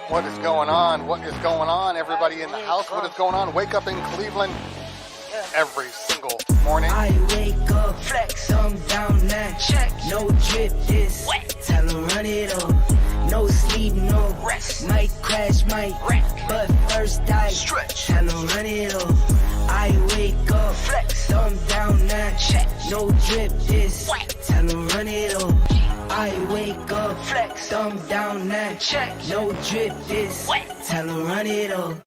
What is going on? What is going on? Everybody in the house, what is going on? Wake up in Cleveland every single morning. I wake up, flex, thumb down now. Check. No drip, this wet. Tell them run it up. No sleep, no rest. Might crash, might wreck. But first I stretch. Tell them run it up. I wake up, flex, thumb down now. Check. No drip, this wet. Tell them run it up. I wake up, flex, thumb down now. Check. No drip, this wet. Tell them run it up.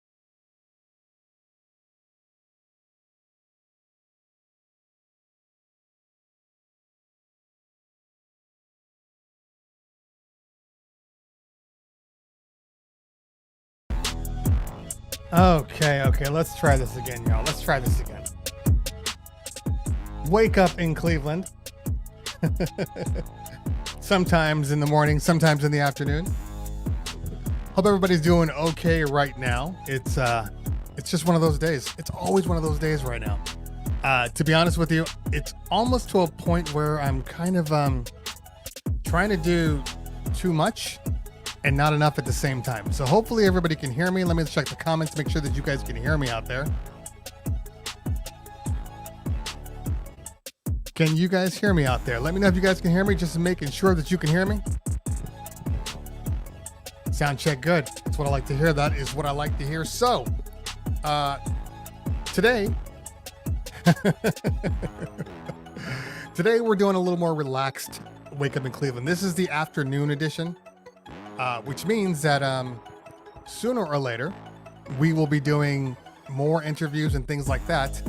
Okay, let's try this again, y'all. Let's try this again. Wake up in Cleveland. Sometimes in the morning, sometimes in the afternoon. Hope everybody's doing okay right now. It's just one of those days. It's always one of those days right now. To be honest with you, it's almost to a point where I'm kind of trying to do too much and not enough at the same time. So hopefully everybody can hear me. Let me check the comments, make sure that you guys can hear me out there. Can you guys hear me out there? Let me know if you guys can hear me, just making sure that you can hear me. Sound check good. That's what I like to hear. That is what I like to hear. So, today, today we're doing a little more relaxed Wake Up in Cleveland. This is the afternoon edition. Which means that sooner or later, we will be doing more interviews and things like that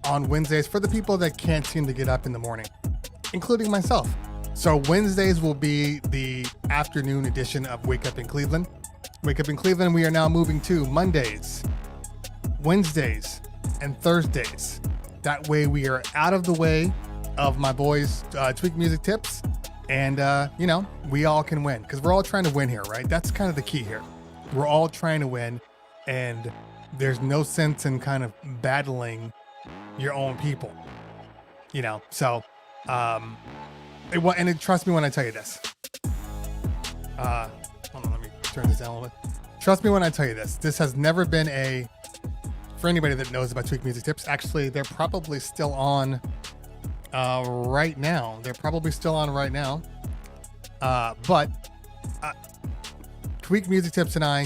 on Wednesdays for the people that can't seem to get up in the morning, including myself. So Wednesdays will be the afternoon edition of Wake Up in Cleveland. Wake Up in Cleveland, we are now moving to Mondays, Wednesdays, and Thursdays. That way we are out of the way of my boys' Tweak Music Tips. And, you know, we all can win because we're all trying to win here, right? That's kind of the key here. We're all trying to win, and there's no sense in kind of battling your own people, you know? So, trust me when I tell you this. Hold on, let me turn this down a little bit. Trust me when I tell you this. This has never been for anybody that knows about Tweak Music Tips, actually, they're probably still on right now. They're probably still on right now. But Tweak Music Tips and I,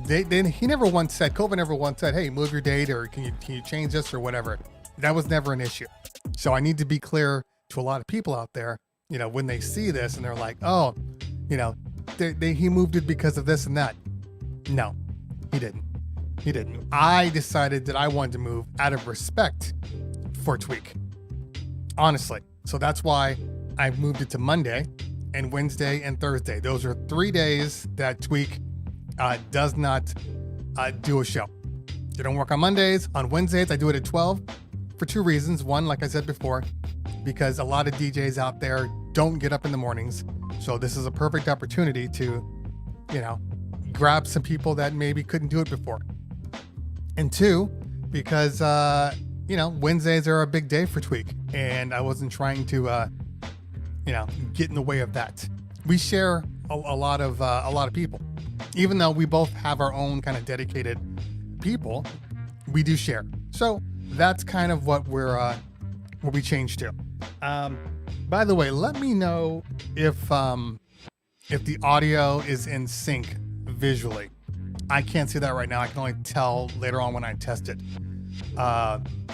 he never once said, Kova never once said, hey, move your date or can you change this or whatever. That was never an issue. So I need to be clear to a lot of people out there, you know, when they see this and they're like, oh, you know, he moved it because of this and that. No, he didn't. He didn't. I decided that I wanted to move out of respect for Tweak. Honestly. So that's why I moved it to Monday and Wednesday and Thursday. Those are 3 days that Tweak does not do a show. They don't work on Mondays. On Wednesdays, I do it at 12 for two reasons. One, like I said before, because a lot of DJs out there don't get up in the mornings. So this is a perfect opportunity to, you know, grab some people that maybe couldn't do it before. And two, because, you know, Wednesdays are a big day for Tweak, and I wasn't trying to, you know, get in the way of that. We share a lot of people, even though we both have our own kind of dedicated people. We do share, so that's kind of what we changed to. By the way, let me know if the audio is in sync visually. I can't see that right now. I can only tell later on when I test it.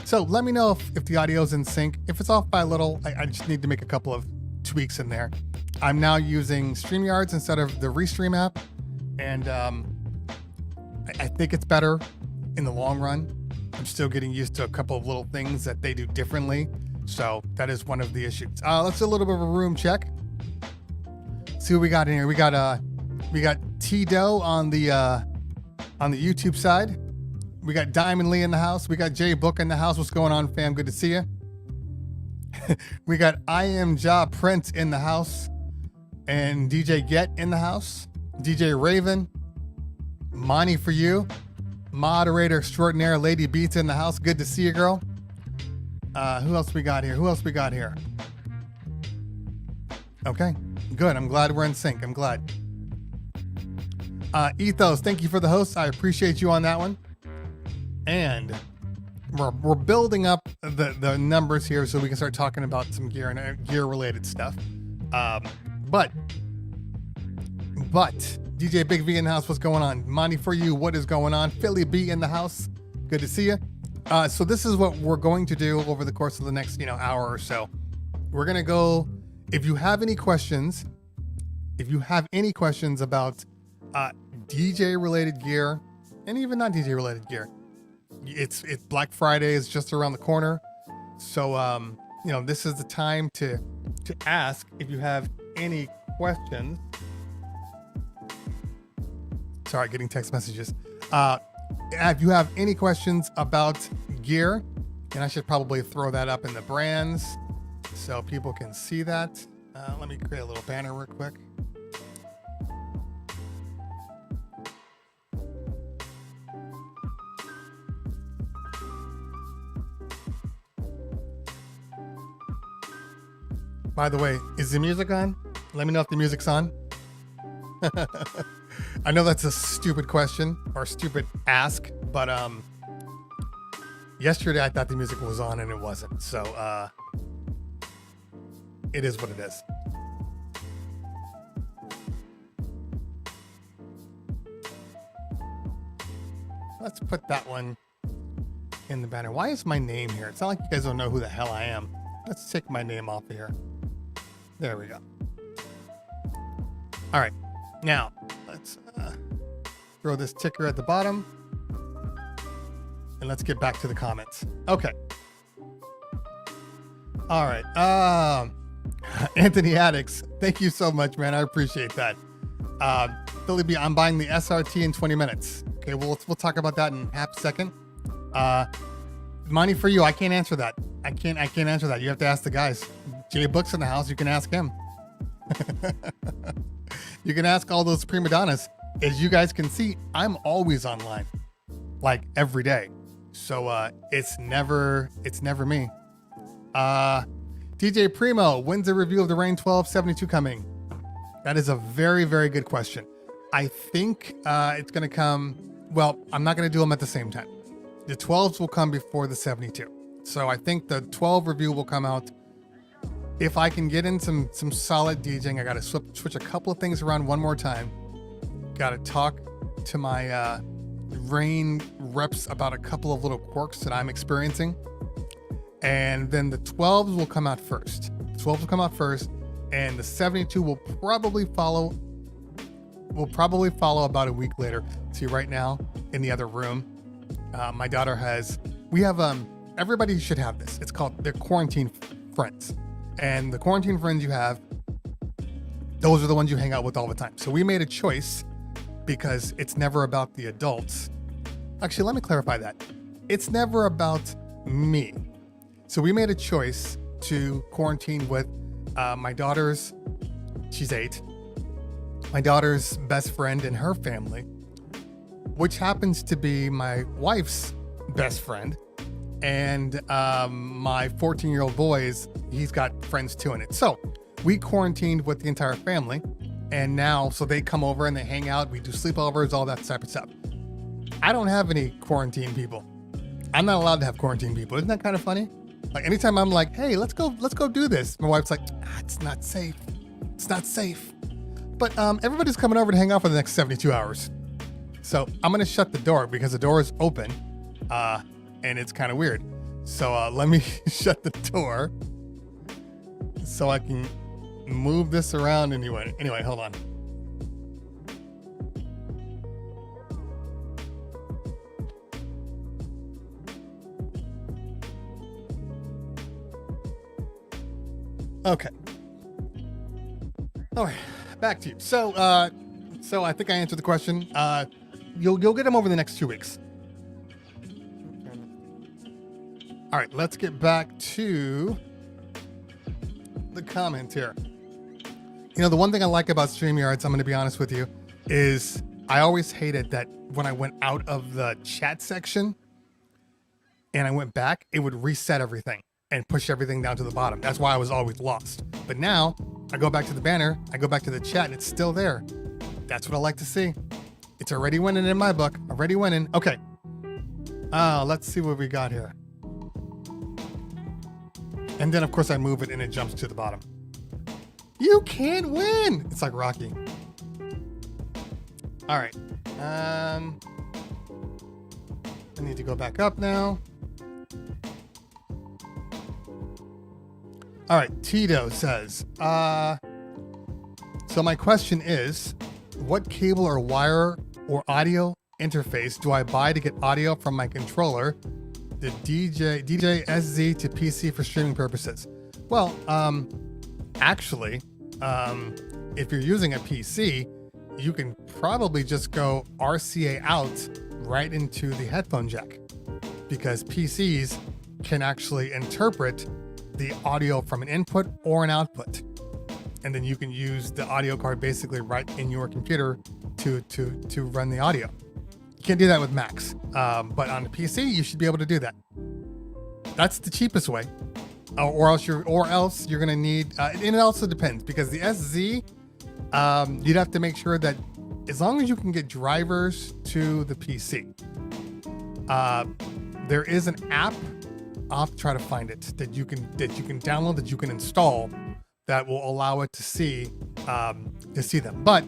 So let me know if the audio is in sync. If it's off by a little, I just need to make a couple of tweaks in there. I'm now using StreamYards instead of the Restream app, and I think it's better in the long run. I'm still getting used to a couple of little things that they do differently, so that is one of the issues. Let's do a little bit of a room check. See what we got in here. We got T-Doe on the YouTube side. We got Diamond Lee in the house. We got Jay Book in the house. What's going on, fam? Good to see you. We got I Am Ja Prince in the house, and DJ Get in the house. DJ Raven, Monty for you, moderator extraordinaire Lady Beats in the house. Good to see you, girl. Who else we got here? Okay, Good. I'm glad we're in sync. I'm glad. Ethos, thank you for the host. I appreciate you on that one. And we're building up the numbers here so we can start talking about some gear and gear related stuff. But DJ Big V in the house, what's going on? Monty for you, what is going on? Philly B in the house, good to see you. So this is what we're going to do over the course of the next hour or so. We're gonna go. If you have any questions about DJ related gear and even not DJ related gear, it's Black Friday is just around the corner, so this is the time to ask if you have any questions. Sorry, getting text messages. If you have any questions about gear, and I should probably throw that up in the brands so people can see that. Let me create a little banner real quick. By the way, is the music on? Let me know if the music's on. I know that's a stupid question or stupid ask, but yesterday I thought the music was on and it wasn't. So it is what it is. Let's put that one in the banner. Why is my name here? It's not like you guys don't know who the hell I am. Let's take my name off of here. There we go. All right, now let's throw this ticker at the bottom and let's get back to the comments. Okay. All right. Anthony Addicts, thank you so much, man. I appreciate that. Philly B, I'm buying the SRT in 20 minutes. Okay, we'll talk about that in half a second. Money for you, I can't answer that. I can't answer that. You have to ask the guys. Jay Book's in the house. You can ask him. You can ask all those prima donnas. As you guys can see, I'm always online, like every day. So it's never me. DJ Primo, when's the review of the Rain 1272 coming? That is a very, very good question. I think it's going to come. Well, I'm not going to do them at the same time. The 12s will come before the 72. So I think the 12 review will come out. If I can get in some solid DJing, I got to switch a couple of things around one more time. Got to talk to my Rain reps about a couple of little quirks that I'm experiencing. And then the 12s will come out first. The 12s will come out first, and the 72 will probably follow. About a week later. See, right now in the other room, my daughter everybody should have this. It's called their quarantine friends. And the quarantine friends you have, those are the ones you hang out with all the time. So we made a choice because it's never about the adults. Actually, let me clarify that. It's never about me. So we made a choice to quarantine with my daughter's, she's 8, my daughter's best friend and her family, which happens to be my wife's best friend. And my 14-year-old boys, he's got friends too in it. So we quarantined with the entire family. And now, so they come over and they hang out. We do sleepovers, all that type of stuff. I don't have any quarantine people. I'm not allowed to have quarantine people. Isn't that kind of funny? Like anytime I'm like, hey, let's go do this. My wife's like, it's not safe. It's not safe. But everybody's coming over to hang out for the next 72 hours. So I'm going to shut the door because the door is open. And it's kind of weird. So let me shut the door so I can move this around anyway. Anyway, hold on. Okay. All right, back to you. So I think I answered the question. You'll get them over the next 2 weeks. All right, let's get back to the comments here. The one thing I like about StreamYards, I'm going to be honest with you, is I always hated that when I went out of the chat section and I went back, it would reset everything and push everything down to the bottom. That's why I was always lost. But now I go back to the banner, I go back to the chat, and it's still there. That's what I like to see. It's already winning in my book. Already winning. Okay. Let's see what we got here. And then, of course, I move it and it jumps to the bottom. You can't win. It's like Rocky. All right. I need to go back up now. All right. Tito says, so my question is, what cable or wire or audio interface do I buy to get audio from my controller, the DJ SZ to PC for streaming purposes? Well, actually, if you're using a PC, you can probably just go RCA out right into the headphone jack, because PCs can actually interpret the audio from an input or an output. And then you can use the audio card basically right in your computer to run the audio. You can't do that with Macs, but on the PC you should be able to do that. That's the cheapest way, or else you're gonna need. And it also depends, because the SZ, you'd have to make sure that as long as you can get drivers to the PC, there is an app. I'll have to try to find it that you can download, that you can install, that will allow it to see them. But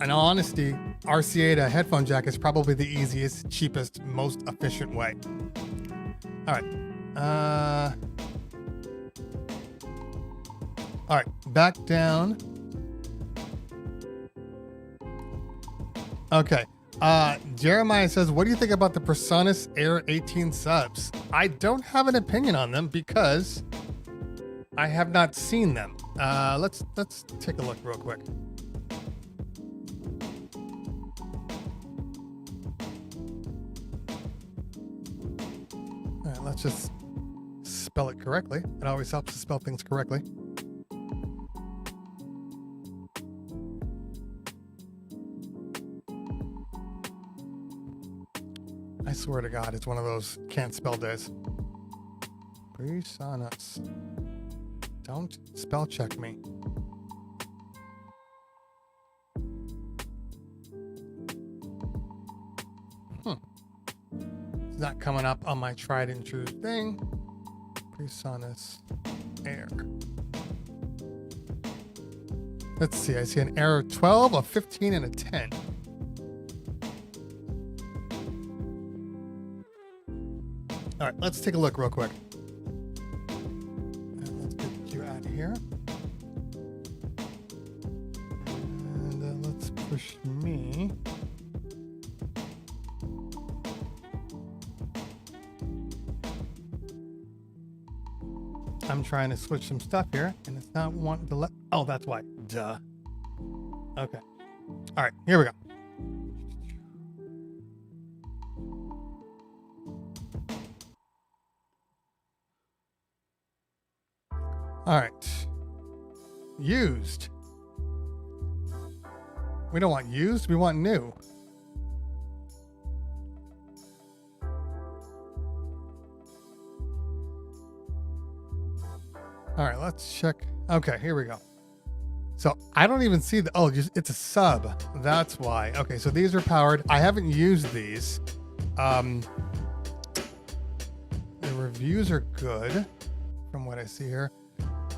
in all honesty, RCA to headphone jack is probably the easiest, cheapest, most efficient way. All right. All right, back down. Okay. Jeremiah says, what do you think about the PreSonus Air 18 subs? I don't have an opinion on them because I have not seen them. Let's take a look real quick. All right, let's just spell it correctly. It always helps to spell things correctly. I swear to God, it's one of those can't spell days. PreSonus. Don't spell check me. It's not coming up on my tried and true thing. PreSonus Air. Let's see. I see an error 12, a 15, and a 10. All right, let's take a look real quick. Let's get you out of here. And let's push me. I'm trying to switch some stuff here, and it's not wanting to let. Oh, that's why. Duh. Okay. All right, here we go. All right. Used. We don't want used, we want new. All right, let's check. Okay, here we go. So I don't even see the, oh, it's a sub. That's why. Okay, so these are powered. I haven't used these. The reviews are good from what I see here.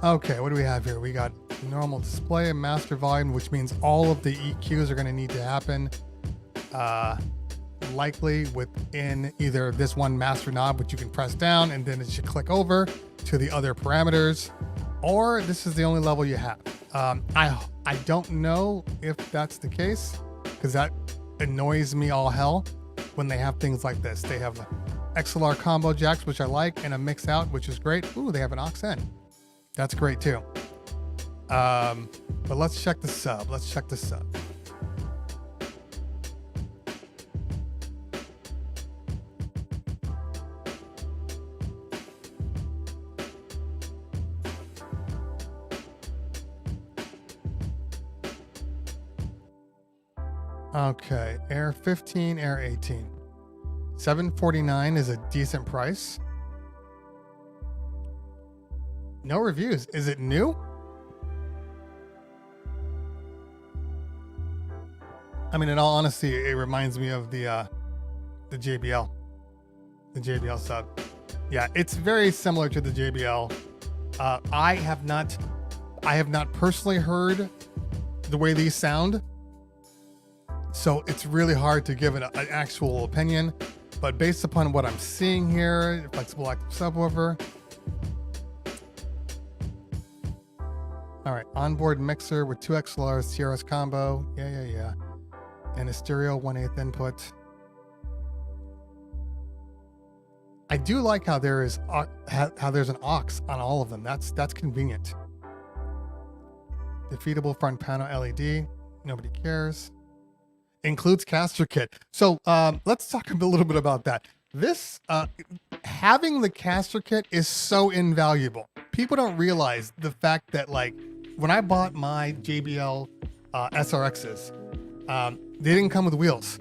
Okay, what do we have here? We got normal display and master volume, which means all of the EQs are going to need to happen likely within either this one master knob, which you can press down and then it should click over to the other parameters, or this is the only level you have. I don't know if that's the case, because that annoys me all hell when they have things like this. They have XLR combo jacks, which I like, and a mix out, which is great. Ooh, they have an aux in. That's great too. But let's check the sub. Let's check the sub. Okay, Air 15, Air 18. $749 is a decent price. No reviews. Is it new? I mean, in all honesty, it reminds me of the JBL, the JBL sub. Yeah, it's very similar to the JBL. I have not personally heard the way these sound, so it's really hard to give an actual opinion. But based upon what I'm seeing here, flexible active subwoofer. All right, onboard mixer with 2 XLRs, TRS combo. Yeah. And a stereo 1/8 input. I do like how there's an aux on all of them. That's convenient. Defeatable front panel LED. Nobody cares. Includes caster kit. So let's talk a little bit about that. This having the caster kit is so invaluable. People don't realize the fact that, like, when I bought my JBL SRXs, they didn't come with wheels,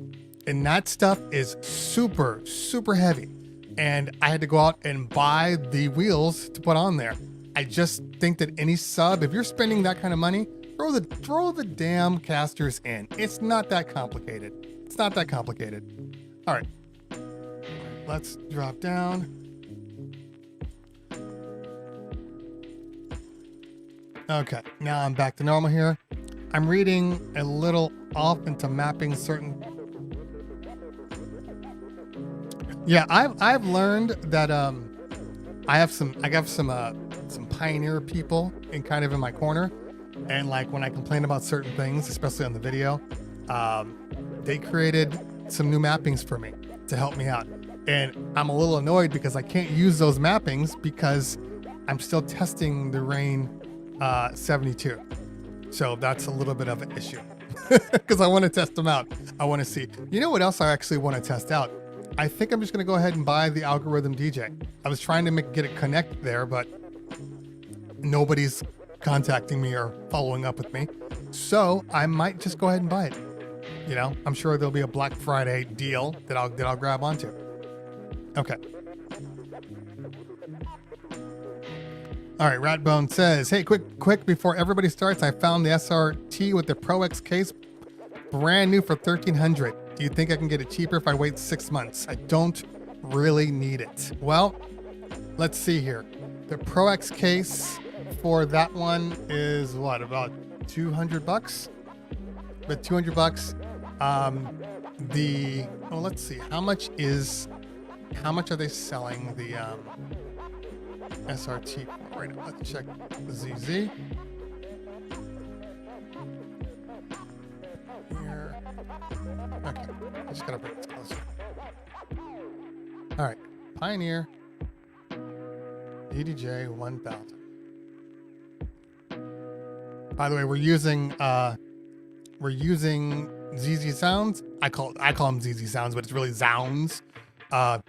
and that stuff is super heavy. And I had to go out and buy the wheels to put on there. I just think that any sub, if you're spending that kind of money, throw the damn casters in. It's not that complicated. It's not that complicated. All right, let's drop down. Okay, now I'm back to normal here. I'm reading a little off into mapping certain. Yeah, I've learned that I have some Pioneer people in my corner, and like when I complain about certain things, especially on the video, they created some new mappings for me to help me out, and I'm a little annoyed because I can't use those mappings because I'm still testing the Rain 72, so that's a little bit of an issue because I want to test them out. I want to see. You know what else I actually want to test out? I think I'm just going to go ahead and buy the algorithm DJ. I was trying to get it connect there, but nobody's contacting me or following up with me. So I might just go ahead and buy it. You know, I'm sure there'll be a Black Friday deal that I'll grab onto. Okay. All right, Ratbone says, hey, quick before everybody starts, I found the SRT with the Pro X case, brand new for $1,300. Do you think I can get it cheaper if I wait 6 months? I don't really need it. Well, let's see here. The Pro X case for that one is what, about $200? But $200. Let's see. How much are they selling the SRT for right now? Let's check the ZZ. Here. Okay, I just gotta bring this closer. All right, Pioneer DDJ 1000. By the way, we're using ZZ Sounds. I call them ZZ Sounds, but it's really Zounds,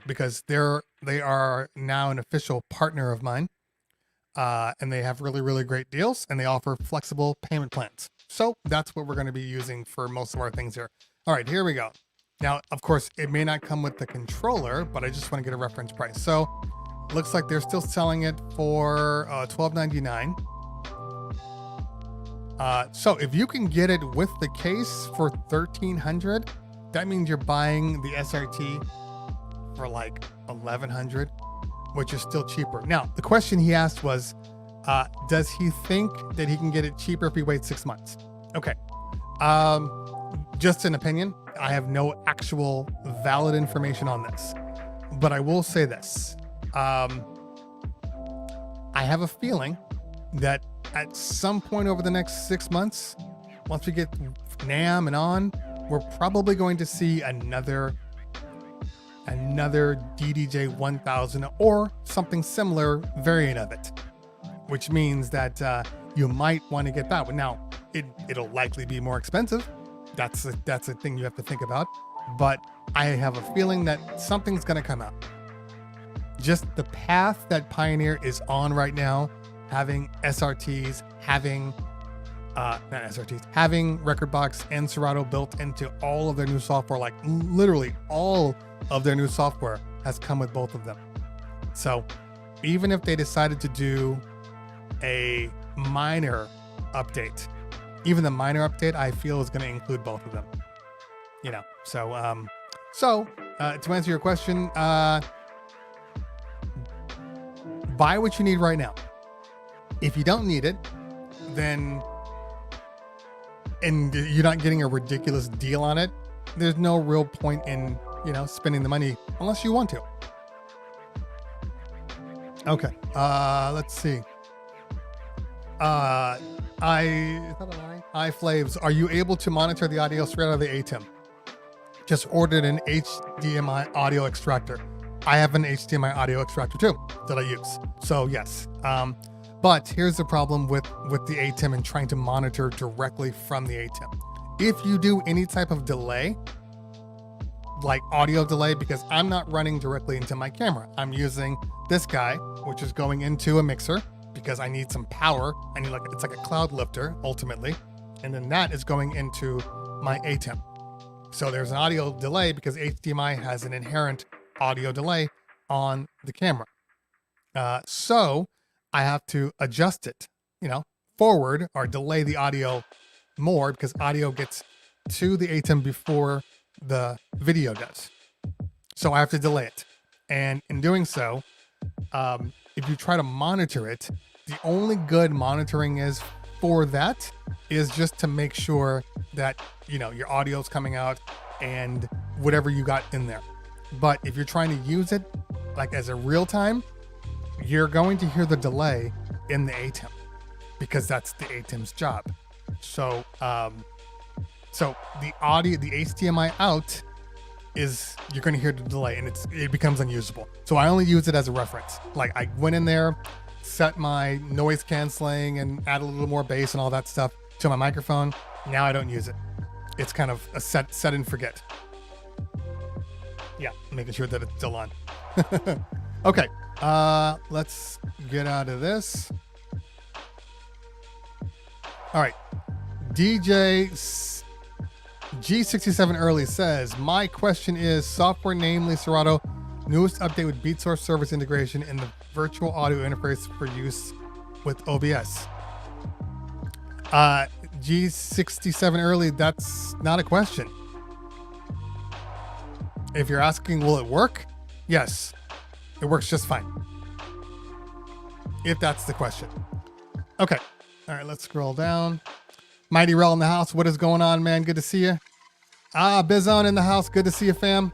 because they are now an official partner of mine, and they have really great deals, and they offer flexible payment plans. So that's what we're going to be using for most of our things here. All right, here we go. Now, of course, it may not come with the controller, but I just want to get a reference price. So looks like they're still selling it for $12.99. So if you can get it with the case for $1,300, that means you're buying the SRT for like $1,100, which is still cheaper. Now, the question he asked was, does he think that he can get it cheaper if he waits 6 months? Okay. Just an opinion. I have no actual valid information on this, but I will say this. I have a feeling that at some point over the next 6 months, once we get NAMM and on, we're probably going to see another DDJ 1000 or something similar variant of it, which means that you might want to get that one. Now, it'll likely be more expensive. That's a thing you have to think about. But I have a feeling that something's going to come out. Just the path that Pioneer is on right now, having SRTs, having Rekordbox and Serato built into all of their new software, like literally all of their new software has come with both of them. So even if they decided to do a minor update, even the minor update, I feel is going to include both of them. you know. So to answer your question, buy what you need right now. If you don't need it, then, and you're not getting a ridiculous deal on it, there's no real point in, you know, spending the money unless you want to. Okay. Let's see. Flaves, are you able to monitor the audio straight out of the ATEM? Just ordered an HDMI audio extractor. I have an HDMI audio extractor too that I use. So yes. But here's the problem with the ATEM and trying to monitor directly from the ATEM. If you do any type of delay, like audio delay, because I'm not running directly into my camera. I'm using this guy, which is going into a mixer because I need some power. I need it's like a cloud lifter ultimately. And then that is going into my ATEM. So there's an audio delay because HDMI has an inherent audio delay on the camera. So I have to adjust it, you know, forward or delay the audio more because audio gets to the ATEM before the video does. So I have to delay it. And in doing so, if you try to monitor it, the only good monitoring is for that is just to make sure that, you know, your audio is coming out and whatever you got in there. But if you're trying to use it like as a real time, you're going to hear the delay in the ATEM because that's the ATEM's job. So, so the audio, the HDMI out is, you're going to hear the delay and it becomes unusable. So I only use it as a reference. Like I went in there, set my noise canceling and add a little more bass and all that stuff to my microphone. Now I don't use it. It's kind of a set and forget. Yeah, making sure that it's still on. Okay, let's get out of this. All right, DJ G67 Early says, my question is software, namely Serato, newest update with beat source service integration in the virtual audio interface for use with OBS. G67 Early, that's not a question. If you're asking, will it work? Yes, it works just fine. If that's the question. Okay. All right, let's scroll down. Mighty Rel in the house. What is going on, man? Good to see you. Bizon in the house. Good to see you, fam.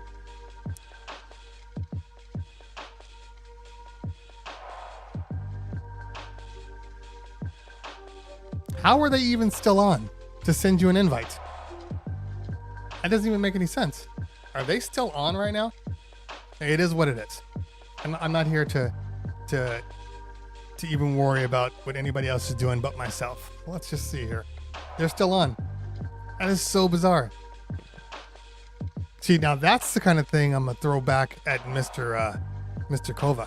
How are they even still on to send you an invite? That doesn't even make any sense. Are they still on right now? It is what it is. I'm not here to even worry about what anybody else is doing but myself. Let's just see here. They're still on. That is so bizarre. See, now that's the kind of thing I'm gonna throw back at Mr. Kova.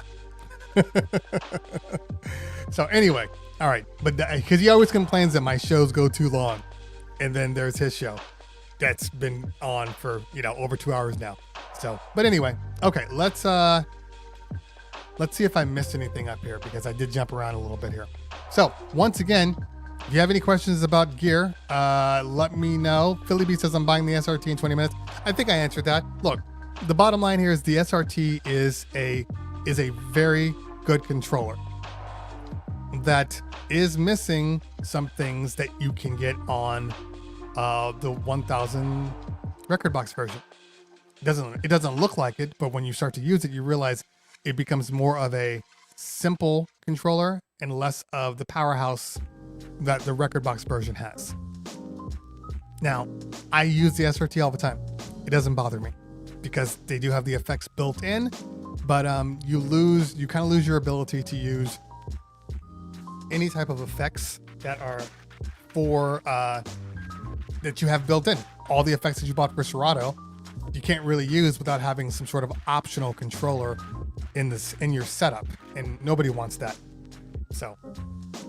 So anyway, all right, but because he always complains that my shows go too long, and then there's his show that's been on for, you know, over 2 hours now. So, but anyway, okay, let's see if I missed anything up here because I did jump around a little bit here. So once again, if you have any questions about gear, let me know. Philly B says I'm buying the SRT in 20 minutes. I think I answered that. Look, the bottom line here is the SRT is a very good controller that is missing some things that you can get on the 1000 record box version. It doesn't look like it, but when you start to use it, you realize it becomes more of a simple controller and less of the powerhouse that the record box version has. Now, I use the SRT all the time. It doesn't bother me because they do have the effects built in, but you kind of lose your ability to use any type of effects that are for that you have built in. All the effects that you bought for Serato, you can't really use without having some sort of optional controller in your setup, and nobody wants that. So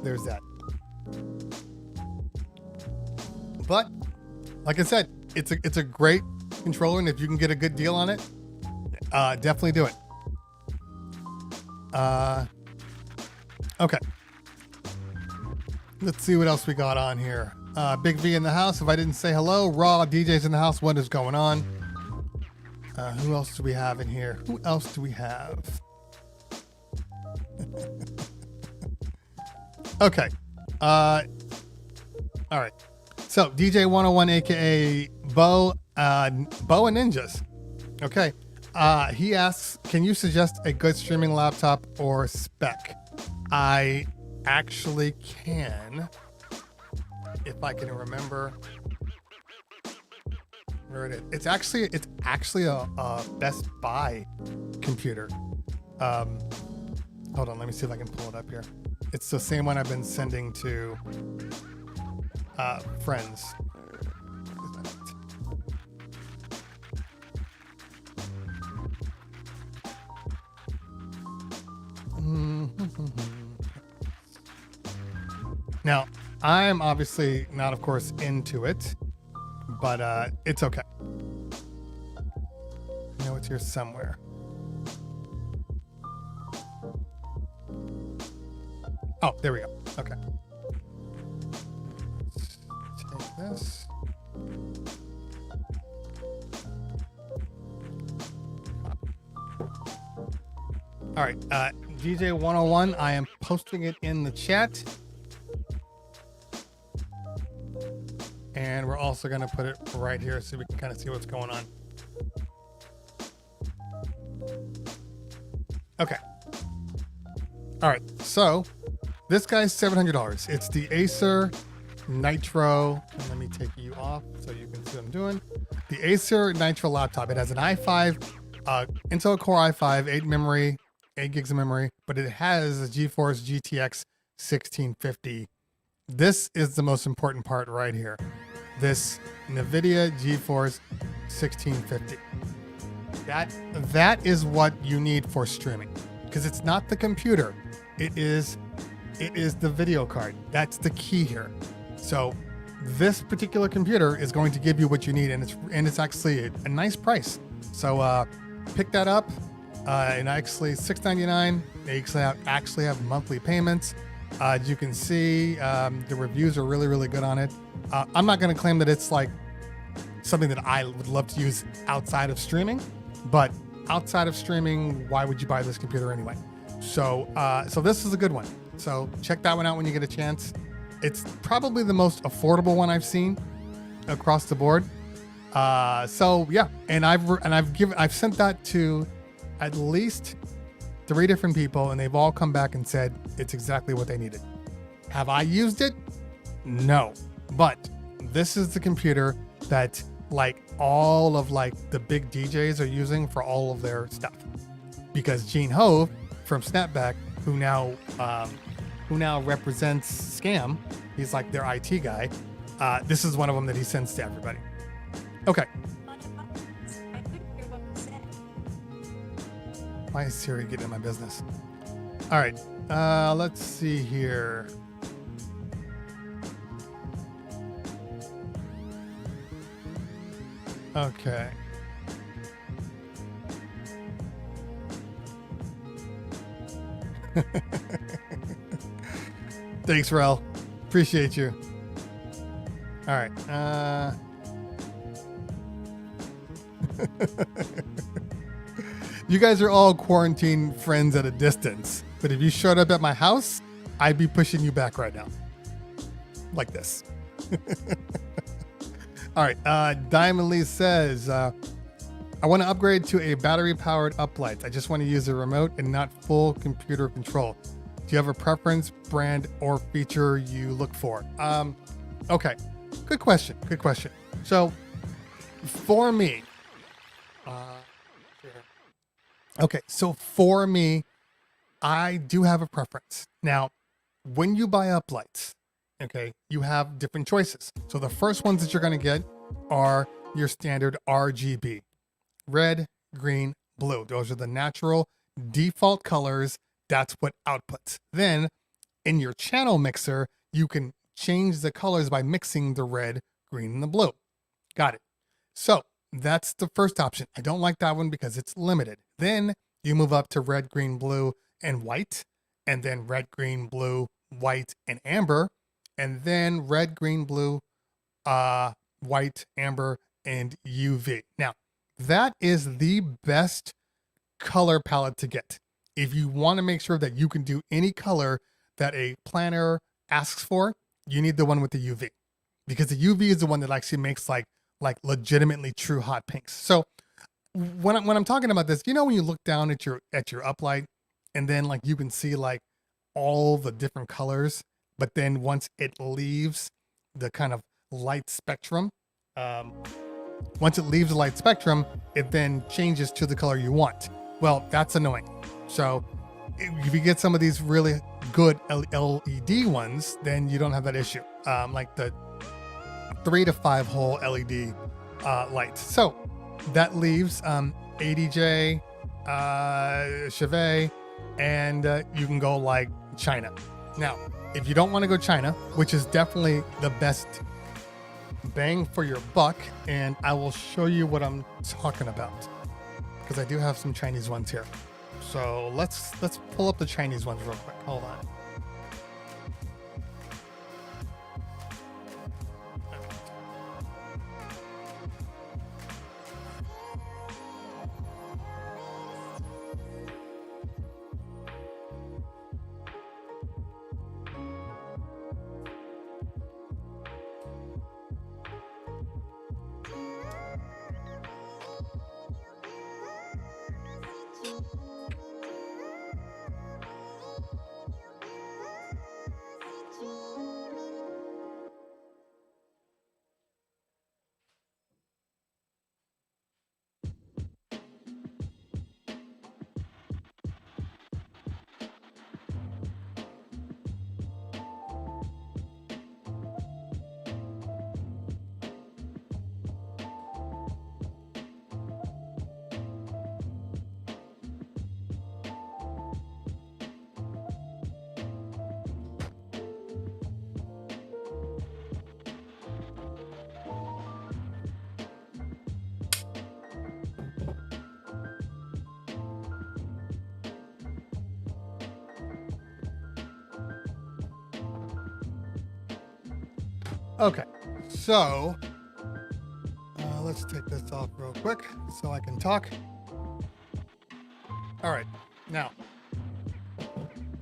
there's that. But like I said, it's a great controller, and if you can get a good deal on it, definitely do it. Okay. Let's see what else we got on here. Big V in the house. If I didn't say hello, Raw DJs in the house. What is going on? Who else do we have in here? Who else do we have? Okay. All right. So DJ 101, aka Bo and Ninjas. Okay. He asks, can you suggest a good streaming laptop or spec? I actually can, if I can remember where it is. It's actually a Best Buy computer. Hold on, let me see if I can pull it up here. It's the same one I've been sending to friends. Now, I'm obviously not, of course, into it, but it's okay. I know it's here somewhere. Oh, there we go. Okay. Let's take this. All right, DJ 101, I am posting it in the chat. And we're also going to put it right here so we can kind of see what's going on. Okay. All right, so this guy's $700. It's the Acer Nitro. And let me take you off so you can see what I'm doing. The Acer Nitro laptop. It has an i5, Intel Core i5, 8 gigs of memory, but it has a GeForce GTX 1650. This is the most important part right here. This NVIDIA GeForce 1650. That is what you need for streaming, because it's not the computer. It is the video card. That's the key here. So this particular computer is going to give you what you need, and it's actually a nice price. So pick that up. And actually $699. They actually have monthly payments. As you can see, the reviews are really, really good on it. I'm not going to claim that it's like something that I would love to use outside of streaming, but outside of streaming, why would you buy this computer anyway? So this is a good one. So check that one out when you get a chance. It's probably the most affordable one I've seen across the board. So yeah, and I've sent that to at least 3 different people, and they've all come back and said it's exactly what they needed. Have I used it? No. But this is the computer that like all of like the big DJs are using for all of their stuff. Because Gene Hove from Snapback, who now represents Scam, he's like their IT guy. This is one of them that he sends to everybody. Okay. Why is Siri getting in my business? All right, let's see here. Okay. Thanks, Rel. Appreciate you. All right. You guys are all quarantine friends at a distance, but if you showed up at my house, I'd be pushing you back right now. Like this. All right. Diamond Lee says, I want to upgrade to a battery-powered uplight. I just want to use a remote and not full computer control. Do you have a preference, brand, or feature you look for? Okay. Good question. Good question. So, for me, I do have a preference. Now, when you buy uplights, okay, you have different choices. So the first ones that you're going to get are your standard RGB, red, green, blue. Those are the natural default colors. That's what outputs. Then in your channel mixer, you can change the colors by mixing the red, green, and the blue. Got it. So that's the first option. I don't like that one because it's limited. Then you move up to red, green, blue, and white, and then red, green, blue, white, and amber, and then red, green, blue, white, amber, and UV. Now, that is the best color palette to get. If you want to make sure that you can do any color that a planner asks for, you need the one with the UV, because the UV is the one that actually makes like legitimately true hot pinks. So when I'm talking about this, you know, when you look down at your uplight, and then like you can see like all the different colors, but then once it leaves the kind of light spectrum, once it leaves the light spectrum, it then changes to the color you want. Well, that's annoying. So if you get some of these really good LED ones, then you don't have that issue. Like the 3 to 5 hole LED lights. So that leaves ADJ, Chevet, and you can go like China. Now, if you don't want to go China, which is definitely the best bang for your buck, and I will show you what I'm talking about, because I do have some Chinese ones here. So let's pull up the Chinese ones real quick. Hold on. Okay, so let's take this off real quick so I can talk. All right, now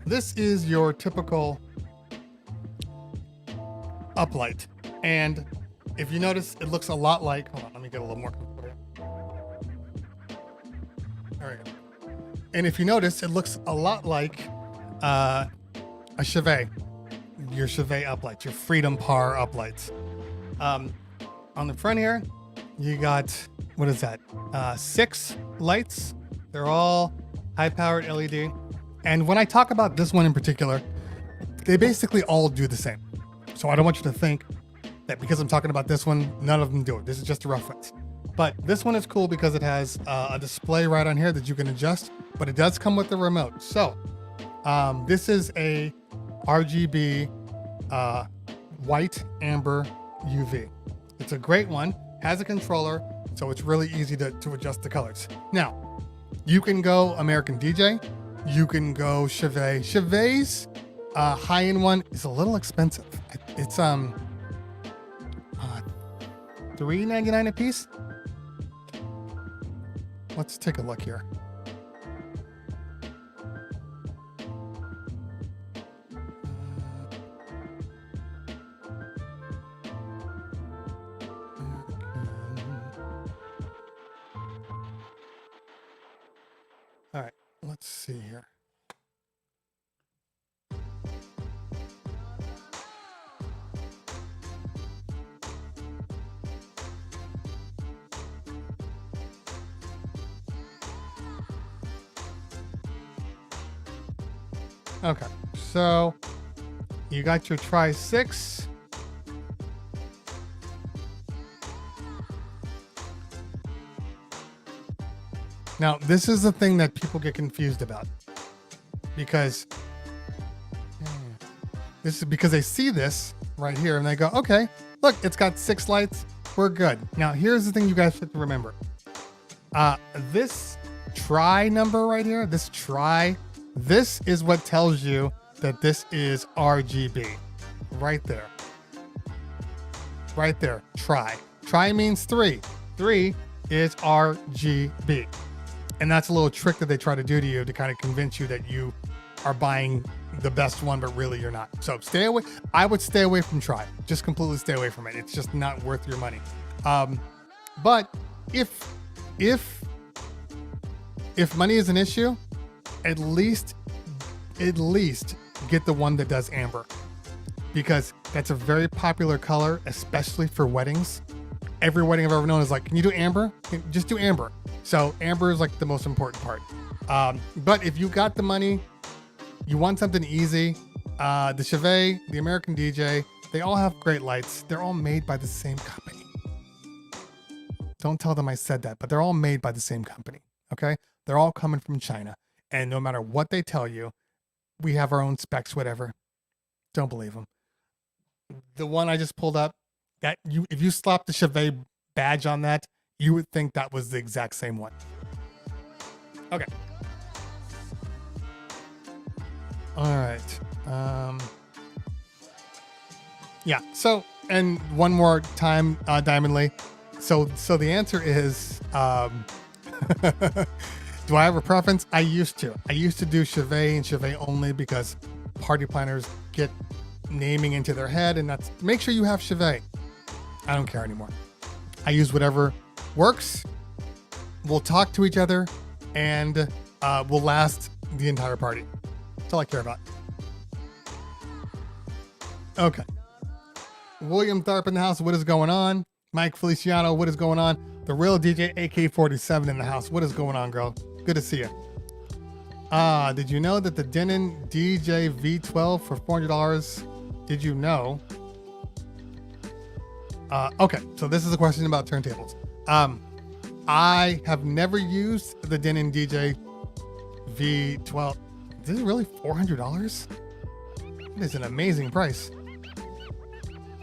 this is your typical uplight, and if you notice, it looks a lot like, hold on, let me get a little more for you. There we go. And if you notice, it looks a lot like a Chevet. Your Chevet uplights, your Freedom Par uplights. On the front here, you got, what is that? 6 lights. They're all high-powered LED. And when I talk about this one in particular, they basically all do the same. So I don't want you to think that because I'm talking about this one, none of them do it. This is just a reference. But this one is cool because it has a display right on here that you can adjust, but it does come with the remote. So this is a RGB white, amber, UV. It's a great one, has a controller, so it's really easy to adjust the colors. Now, you can go American DJ, you can go Chevet. Chevet's high-end one is a little expensive. It's $3.99 a piece. Let's take a look here. All right, let's see here. Okay, so you got your Tri-6. Now, this is the thing that people get confused about, because this is because they see this right here and they go, okay, look, it's got 6 lights. We're good. Now, here's the thing you guys have to remember. This Tri number right here, this Tri, this is what tells you that this is RGB right there. right there. Tri. Tri means 3. 3 is RGB. And that's a little trick that they try to do to you to kind of convince you that you are buying the best one, but really you're not. So stay away. I would stay away from Tri. Just completely stay away from it. It's just not worth your money. But if money is an issue, at least get the one that does amber, because that's a very popular color, especially for weddings. Every wedding I've ever known is like, can you do amber? Just do amber. So amber is like the most important part. But if you got the money, you want something easy, the Chevet, the American DJ, they all have great lights. They're all made by the same company. Don't tell them I said that, but they're all made by the same company. Okay. They're all coming from China. And no matter what they tell you, we have our own specs, whatever. Don't believe them. The one I just pulled up, that if you slap the Chevet badge on that, you would think that was the exact same one. Okay. All right. Yeah. So, and one more time, Diamond Lee. So the answer is, do I have a preference? I used to do Chevet and Chevet only, because party planners get naming into their head, and that's, make sure you have Chevet. I don't care anymore. I use whatever works. We'll talk to each other, and we'll last the entire party. That's all I care about. Okay. William Tharp in the house. What is going on? Mike Feliciano. What is going on? The real DJ AK-47 in the house. What is going on, girl? Good to see you. Did you know that the Denon DJ V12 for $400? Did you know? Okay, so this is a question about turntables. I have never used the Denon DJ V12. This is really $400? It is an amazing price.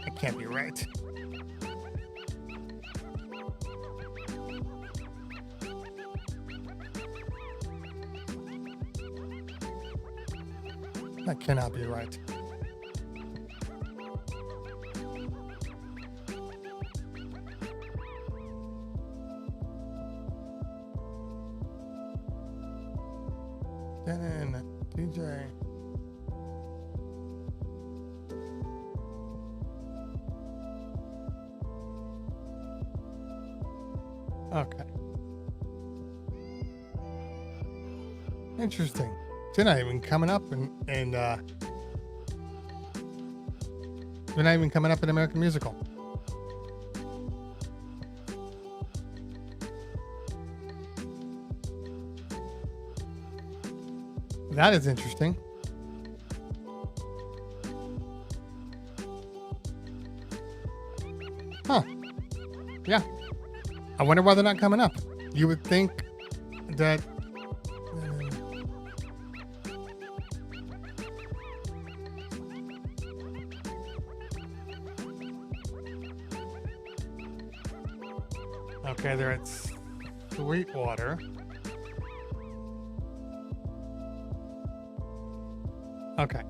It can't be right. That cannot be right. Denon DJ. Okay. Interesting. They're not even coming up they're not even coming up in American Musical. That is interesting. Huh. Yeah. I wonder why they're not coming up. You would think that okay, they're at Sweetwater. Okay.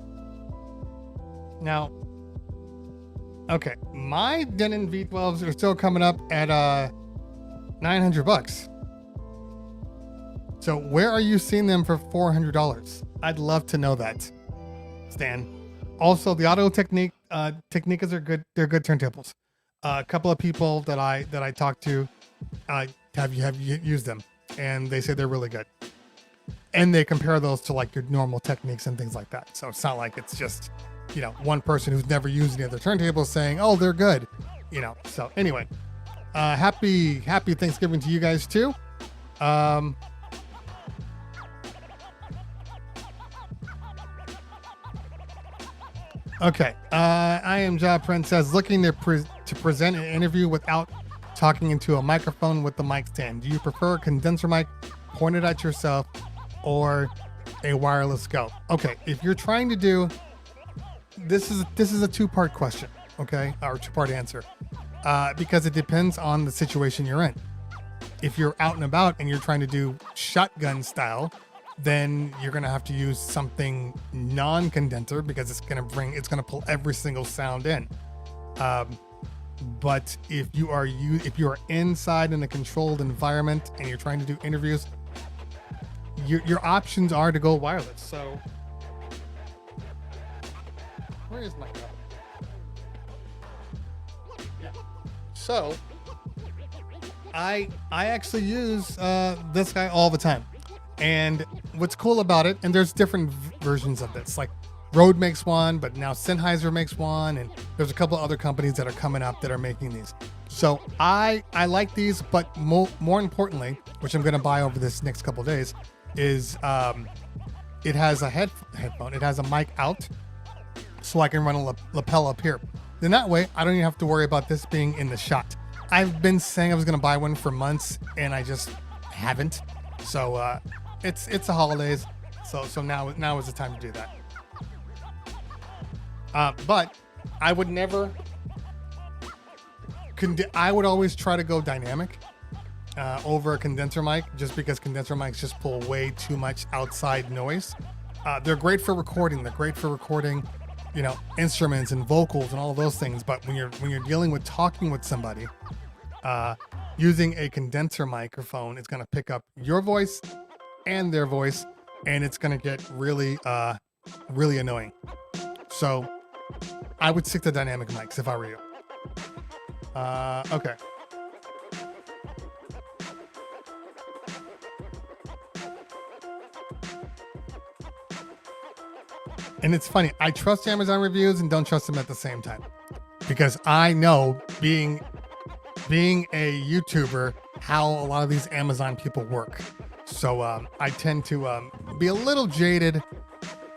Now, okay, my Denon V12s are still coming up at $900. So where are you seeing them for $400? I'd love to know that, Stan. Also, the Audio Technique Technicas are good. They're good turntables. A couple of people that I talked to have used them, and they say they're really good. And they compare those to like your normal techniques and things like that. So it's not like it's just, you know, one person who's never used any other turntables saying, oh, they're good, you know. So anyway, happy Thanksgiving to you guys too. Okay, I am Job Princess, looking to present an interview without talking into a microphone with the mic stand. Do you prefer a condenser mic pointed at yourself or a wireless scope? Okay, if you're trying to do this is a two-part question, okay, or two-part answer, because it depends on the situation you're in. If you're out and about and you're trying to do shotgun style, then you're gonna have to use something non-condenser, because it's gonna pull every single sound in. But if you are inside in a controlled environment and you're trying to do interviews, your options are to go wireless. So where is my cup? Yeah. So I actually use this guy all the time. And what's cool about it, and there's different versions of this, like Rode makes one, but now Sennheiser makes one, and there's a couple other companies that are coming up that are making these. So I like these, but more importantly, which I'm going to buy over this next couple of days, is it has a headphone. It has a mic out, so I can run a lapel up here. Then that way, I don't even have to worry about this being in the shot. I've been saying I was going to buy one for months, and I just haven't. So it's the holidays, so now is the time to do that. But I would never. I would always try to go dynamic over a condenser mic, just because condenser mics just pull way too much outside noise. They're great for recording. They're great for recording, instruments and vocals and all of those things. But when you're dealing with talking with somebody, using a condenser microphone is going to pick up your voice and their voice, and it's going to get really annoying. So I would stick to dynamic mics if I were you. Okay. And it's funny, I trust Amazon reviews and don't trust them at the same time, because I know, being a YouTuber, how a lot of these Amazon people work. So I tend to be a little jaded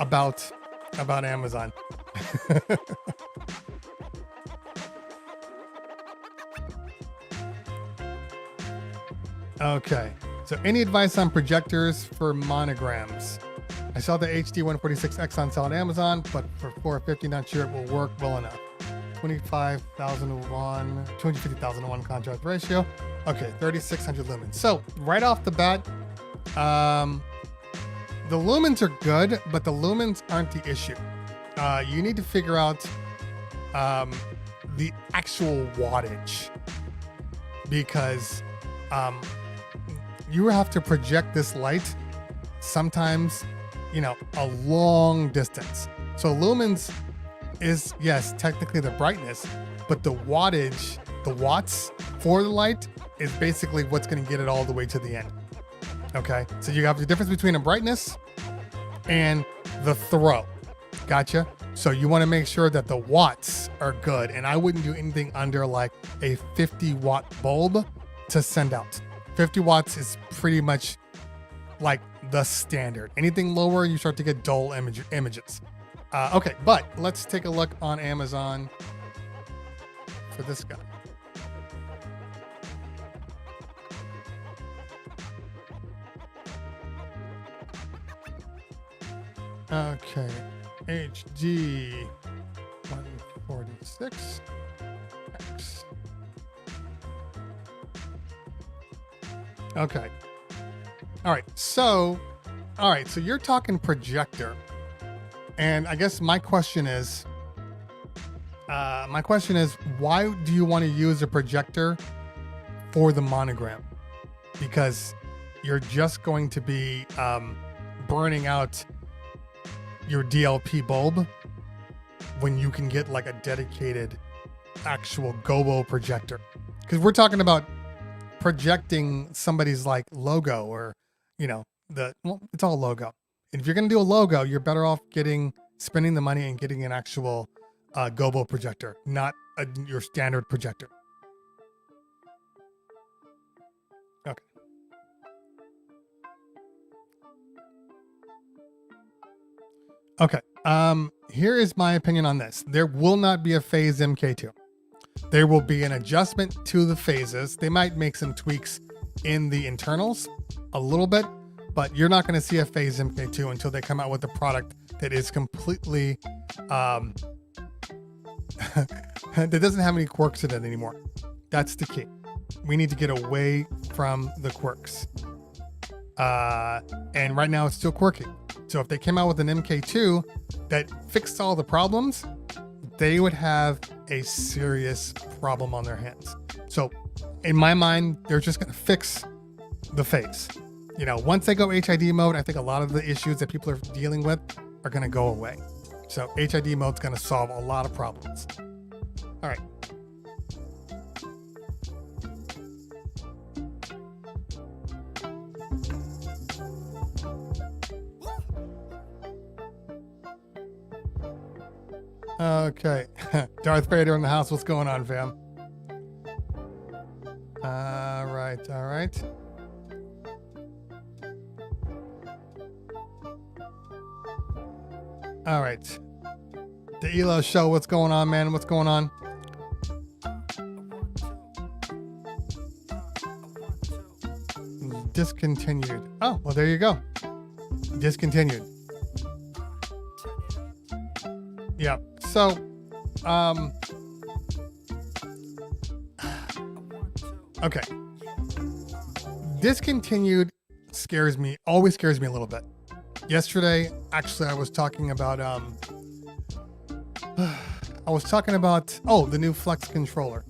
about Amazon. Okay, so any advice on projectors for monograms? I saw the HD 146X on sale on Amazon, but for $450, not sure it will work well enough. 250,000 contrast ratio. Okay, 3,600 lumens. So right off the bat, the lumens are good, but the lumens aren't the issue. You need to figure out the actual wattage, because you have to project this light sometimes, a long distance. So lumens is, yes, technically the brightness, but the wattage, the watts for the light is basically what's going to get it all the way to the end. Okay, so you have the difference between a brightness and the throw. Gotcha. So you want to make sure that the watts are good, and I wouldn't do anything under like a 50-watt bulb to send out. 50 watts is pretty much like the standard. Anything lower, you start to get dull images. Okay, but let's take a look on Amazon for this guy. Okay, HD 146X. Okay. All right. So you're talking projector. And I guess my question is, why do you want to use a projector for the monogram? Because you're just going to be burning out your DLP bulb when you can get like a dedicated actual gobo projector. Because we're talking about projecting somebody's like logo, or it's all logo. And if you're going to do a logo, you're better off spending the money and getting an actual gobo projector, not your standard projector. Okay. Okay. Here is my opinion on this. There will not be a phase MK2. There will be an adjustment to the phases. They might make some tweaks in the internals a little bit, but you're not going to see a phase MK2 until they come out with a product that is completely that doesn't have any quirks in it anymore. That's the key. We need to get away from the quirks. And right now it's still quirky. So if they came out with an MK2 that fixed all the problems, they would have a serious problem on their hands. So in my mind, they're just going to fix the phase. You know, once they go HID mode, I think a lot of the issues that people are dealing with are going to go away. So HID mode's going to solve a lot of problems. All right. Okay. Darth Vader in the house. What's going on, fam? All right. All right. All right. The ELO show. What's going on, man? What's going on? Discontinued. Oh, well, there you go. Discontinued. Yeah. So, okay. Discontinued scares me, always scares me a little bit. Yesterday, actually, I was talking about, the new Flex controller.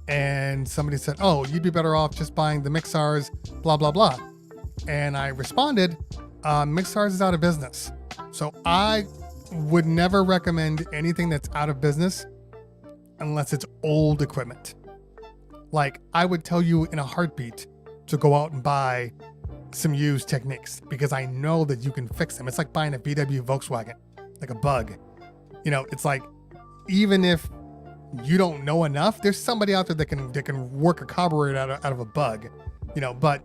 And somebody said, oh, you'd be better off just buying the Mixars, blah, blah, blah. And I responded, Mixars is out of business. So I would never recommend anything that's out of business unless it's old equipment. Like, I would tell you in a heartbeat to go out and buy some used Techniques because I know that you can fix them. It's like buying a VW Volkswagen, like a bug. You know, it's like, even if you don't know enough, there's somebody out there that can work a carburetor out of a bug, you know. But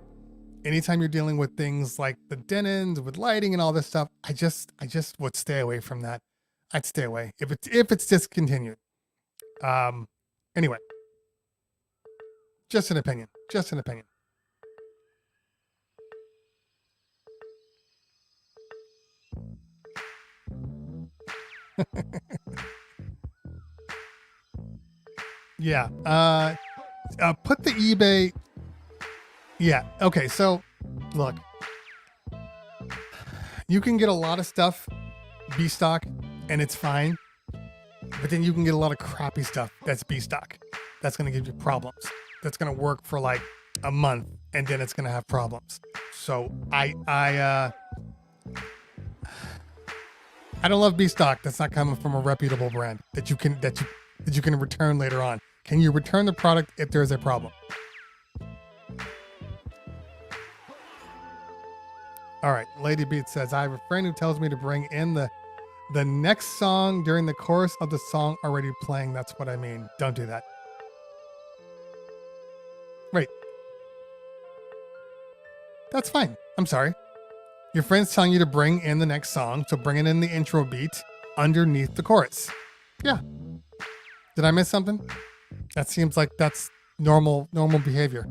anytime you're dealing with things like the Denons with lighting and all this stuff, I just would stay away from that. I'd stay away if it's discontinued. Anyway, just an opinion. Just an opinion. Yeah. Put the eBay. Yeah. Okay. So look, you can get a lot of stuff B stock and it's fine, but then you can get a lot of crappy stuff that's B stock. That's going to give you problems. That's going to work for like a month and then it's going to have problems. So I don't love B stock that's not coming from a reputable brand that you can return later on. Can you return the product if there's a problem? All right, Lady Beat says, I have a friend who tells me to bring in the next song during the chorus of the song already playing. That's what I mean. Don't do that. Right. That's fine. I'm sorry. Your friend's telling you to bring in the next song, so bring it in the intro beat underneath the chorus. Yeah. Did I miss something? That seems like that's normal behavior.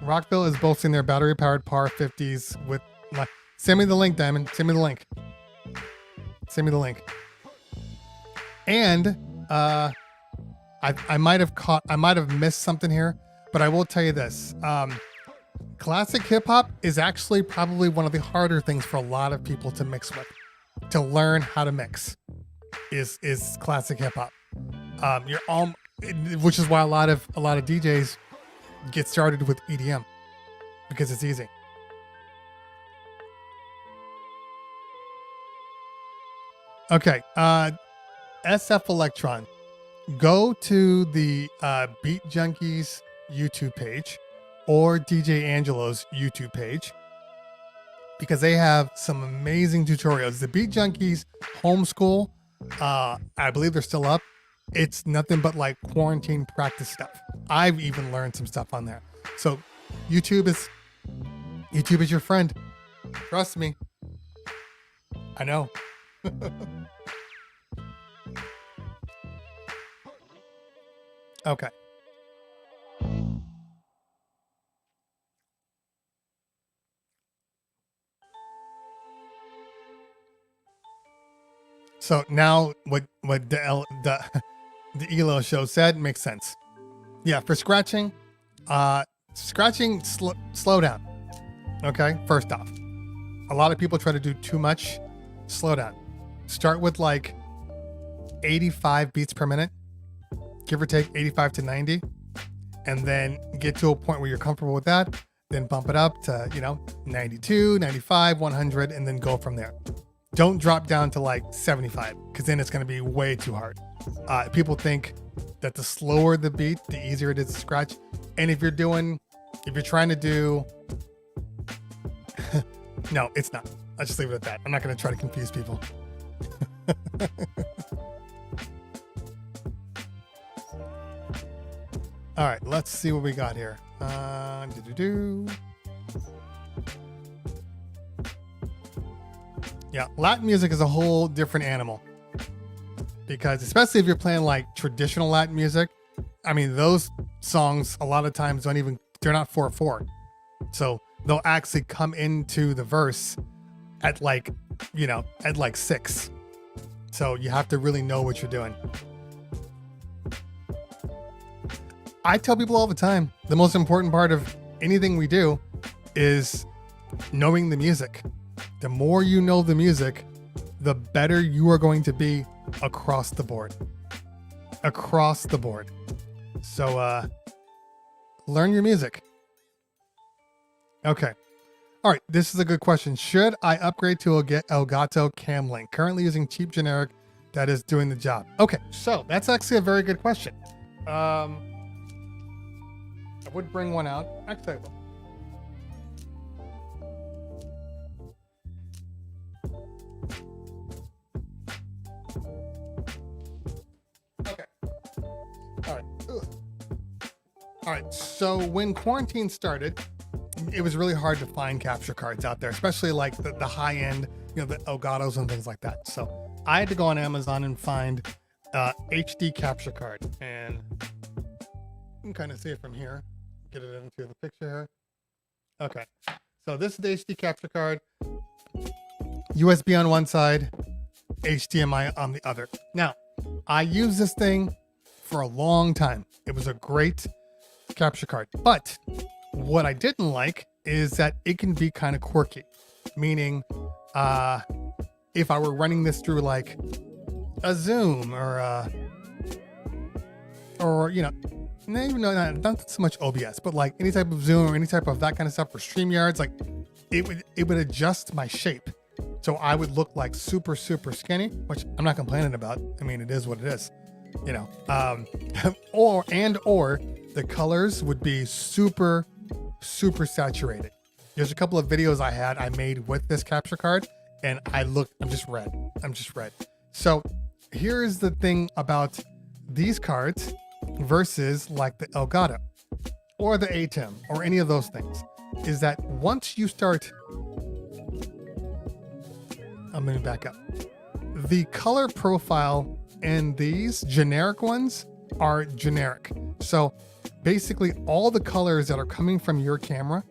Rockville is boasting their battery-powered Par 50s with... Send me the link, Diamond. Send me the link. Send me the link. And I might have missed something here, but I will tell you this. Classic hip-hop is actually probably one of the harder things for a lot of people to mix with. To learn how to mix is classic hip-hop. Which is why a lot of DJs get started with EDM because it's easy. Okay, SF Electron, go to the Beat Junkies YouTube page or DJ Angelo's YouTube page because they have some amazing tutorials. The Beat Junkies homeschool, I believe they're still up. It's nothing but like quarantine practice stuff. I've even learned some stuff on there. So YouTube is your friend. Trust me. I know. Okay. So now what the ELO show said makes sense. Yeah, for scratching, slow down. Okay, first off. A lot of people try to do too much. Slow down. Start with like 85 beats per minute, give or take 85 to 90, and then get to a point where you're comfortable with that. Then bump it up to, 92, 95, 100, and then go from there. Don't drop down to like 75, because then it's going to be way too hard. People think that the slower the beat, the easier it is to scratch. And if you're trying to do, no, it's not. I'll just leave it at that. I'm not going to try to confuse people. All right, let's see what we got here. Yeah, Latin music is a whole different animal, because especially if you're playing like traditional Latin music, I mean, those songs a lot of times they're not 4/4. So they'll actually come into the verse at like 6. So you have to really know what you're doing. I tell people all the time, the most important part of anything we do is knowing the music. The more you know the music, the better you are going to be across the board. Across the board. So learn your music. Okay. All right, this is a good question. Should I upgrade to Elgato Cam Link? Currently using cheap generic that is doing the job. Okay, so that's actually a very good question. I would bring one out. Actually, I will. Okay. All right. Ugh. All right. So when quarantine started, it was really hard to find capture cards out there, especially like the high end, the Elgatos and things like that. So I had to go on Amazon and find HD capture card, and you can kind of see it from here. Get it into the picture here. Okay, so this is the HD capture card. USB on one side, HDMI on the other. Now, I used this thing for a long time. It was a great capture card, but what I didn't like is that it can be kind of quirky. Meaning, if I were running this through like a Zoom or not so much OBS, but like any type of Zoom or any type of that kind of stuff for StreamYards, like it would adjust my shape. So I would look like super, super skinny, which I'm not complaining about. I mean, it is what it is, or the colors would be super, super saturated. There's a couple of videos I made with this capture card, and I'm just red. So here's the thing about these cards versus like the Elgato or the ATEM or any of those things, is that once you start, I'm going to back up. The color profile in these generic ones are generic. So basically all the colors that are coming from your camera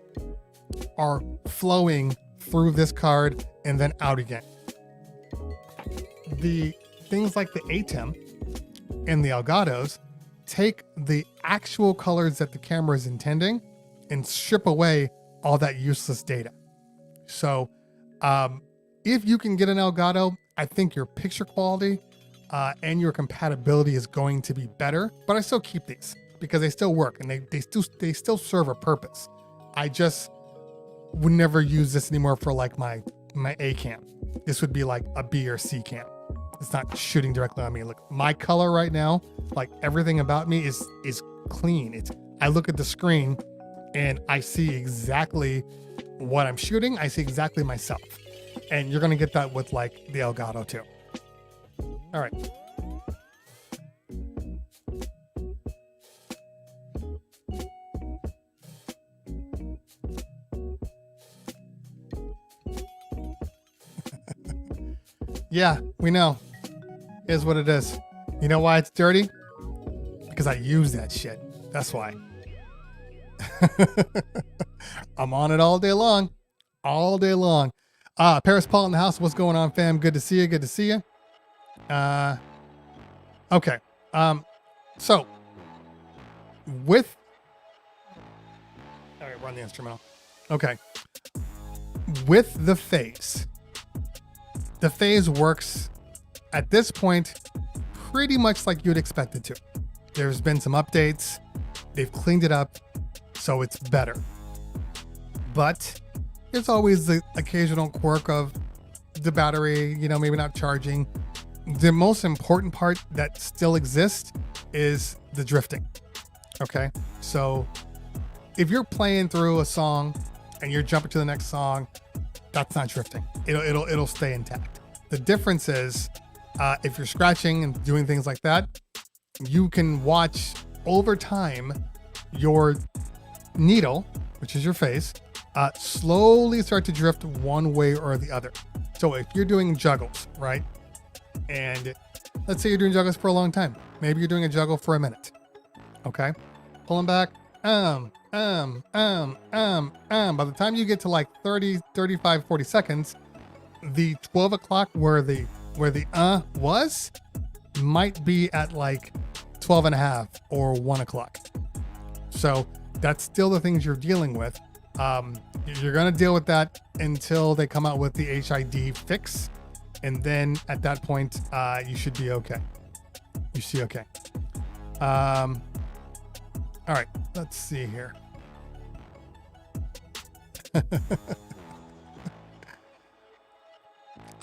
are flowing through this card and then out again. The things like the ATEM and the Elgatos take the actual colors that the camera is intending and strip away all that useless data. So if you can get an Elgato, I think your picture quality and your compatibility is going to be better, but I still keep these because they still work and they still serve a purpose. I just would never use this anymore for like my A cam. This would be like a B or C cam. It's not shooting directly on me. Look, my color right now, like everything about me is clean. I look at the screen and I see exactly what I'm shooting. I see exactly myself. And you're going to get that with like the Elgato too. All right. Yeah, we know. Is what it is. You know why it's dirty? Because I use that shit. That's why. I'm on it all day long. All day long. Paris Paul in the house. What's going on, fam? Good to see you. Good to see you. Okay. So with, all right, we're on the instrumental. Okay. with the phase works at this point pretty much like you'd expect it to. There's been some updates. They've cleaned it up, so it's better. But there's always the occasional quirk of the battery, maybe not charging. The most important part that still exists is the drifting. Okay, so if you're playing through a song and you're jumping to the next song, that's not drifting. It'll stay intact. The difference is if you're scratching and doing things like that, you can watch over time your needle, which is your face, slowly start to drift one way or the other. So if you're doing juggles, right? And let's say you're doing juggles for a long time. Maybe you're doing a juggle for a minute. Okay? Pulling back. By the time you get to like 30, 35, 40 seconds, the 12 o'clock where the was might be at like 12 and a half or 1 o'clock. So that's still the things you're dealing with. You're going to deal with that until they come out with the HID fix. And then at that point, you should be okay. You should be okay. All right, let's see here.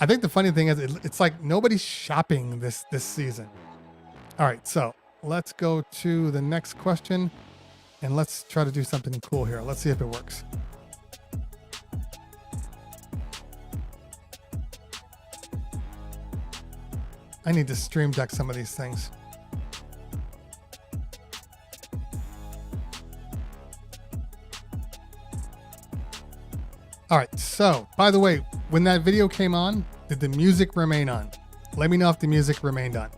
I think the funny thing is it's like nobody's shopping this season. All right, so let's go to the next question and let's try to do something cool here. Let's see if it works. I need to stream deck some of these things. All right, so by the way, when that video came on, did the music remain on? Let me know if the music remained on.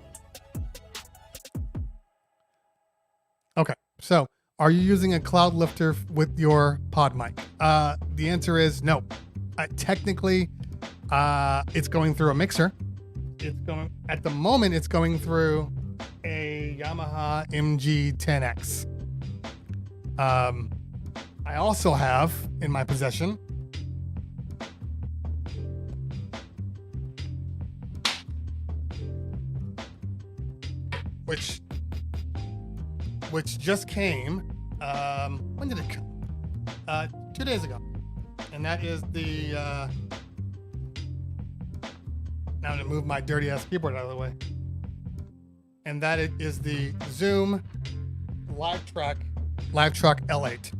Okay, so are you using a cloud lifter with your pod mic? The answer is no. Technically, it's going through a mixer. At the moment, it's going through a Yamaha MG10X. I also have in my possession which just came, when did it come? 2 days ago. And that is the, now I'm gonna move my dirty ass keyboard out of the way. And that is the Zoom LiveTrack L8.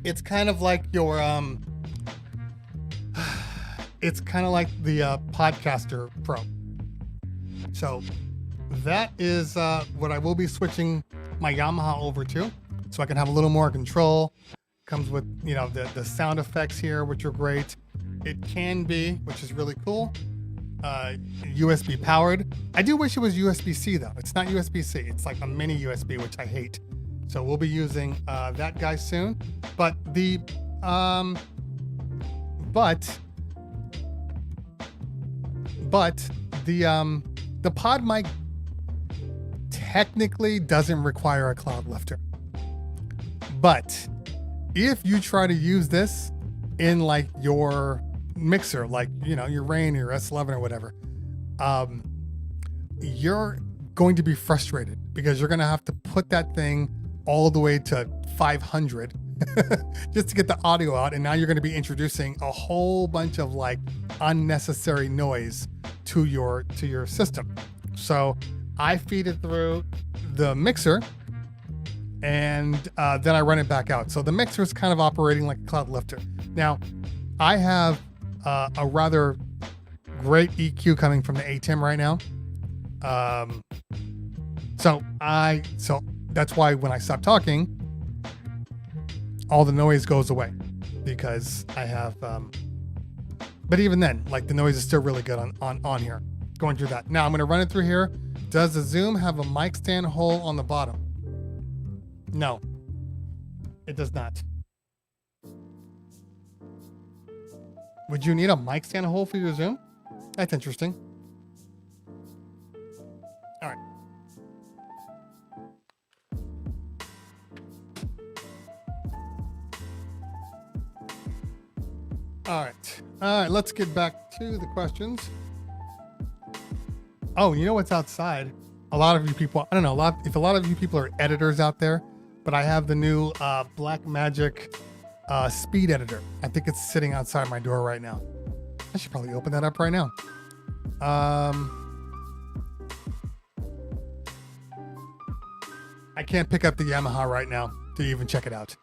It's kind of like your, it's kind of like the Podcaster Pro. So that is what I will be switching my Yamaha over to, so I can have a little more control. Comes with, the sound effects here, which are great. It can be, which is really cool, USB powered. I do wish it was USB-C though. It's not USB-C. It's like a mini USB, which I hate. So we'll be using that guy soon. But the pod mic technically doesn't require a cloud lifter. But if you try to use this in like your mixer, like, your Rain or your S11 or whatever, you're going to be frustrated because you're going to have to put that thing all the way to 500 just to get the audio out. And now you're going to be introducing a whole bunch of like unnecessary noise to your system. So I feed it through the mixer and then I run it back out. So the mixer is kind of operating like a cloud lifter. Now, I have a rather great EQ coming from the ATEM right now. So that's why when I stop talking, all the noise goes away because I have, but even then, like the noise is still really good on here, going through that. Now I'm going to run it through here. Does the Zoom have a mic stand hole on the bottom? No, it does not. Would you need a mic stand hole for your Zoom? That's interesting. All right. All right, let's get back to the questions. Oh, you know what's outside? A lot of you people, I don't know, if a lot of you people are editors out there, but I have the new Blackmagic speed editor. I think it's sitting outside my door right now. I should probably open that up right now. I can't pick up the Yamaha right now to even check it out.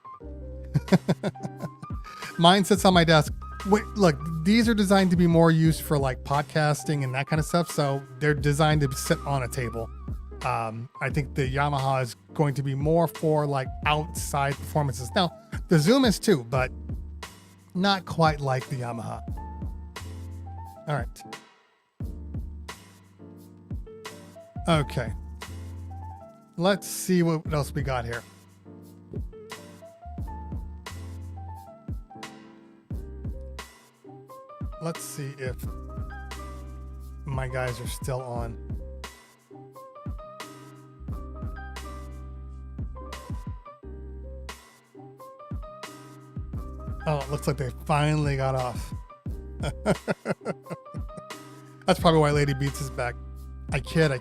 Mine sits on my desk. Wait, look, these are designed to be more used for like podcasting and that kind of stuff. So they're designed to sit on a table. I think the Yamaha is going to be more for like outside performances. Now, the Zoom is too, but not quite like the Yamaha. All right. Okay. Let's see what else we got here. Let's see if my guys are still on. Oh, it looks like they finally got off. That's probably why Lady Beats is back. I kid.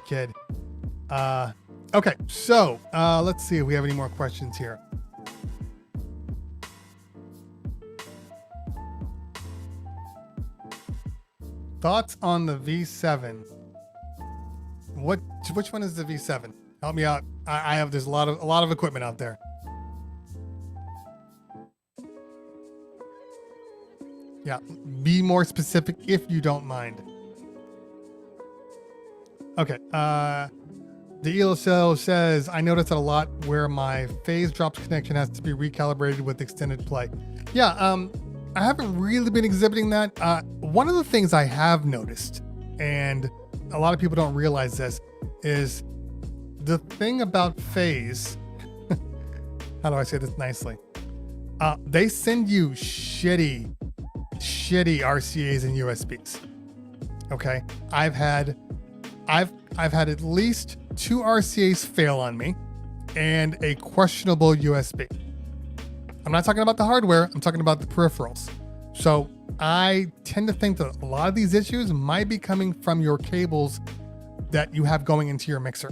Okay, so let's see if we have any more questions here. Thoughts on the V7? Which one is the V7? Help me out. There's a lot of equipment out there. Yeah, be more specific if you don't mind. Okay, the ELSO says, I noticed that a lot where my phase drops connection has to be recalibrated with extended play. Yeah, I haven't really been exhibiting that. One of the things I have noticed, and a lot of people don't realize this, is the thing about phase. How do I say this nicely? They send you shitty RCAs and USBs. Okay, I've had at least 2 RCAs fail on me and a questionable USB. I'm not talking about the hardware, I'm talking about the peripherals. So I tend to think that a lot of these issues might be coming from your cables that you have going into your mixer.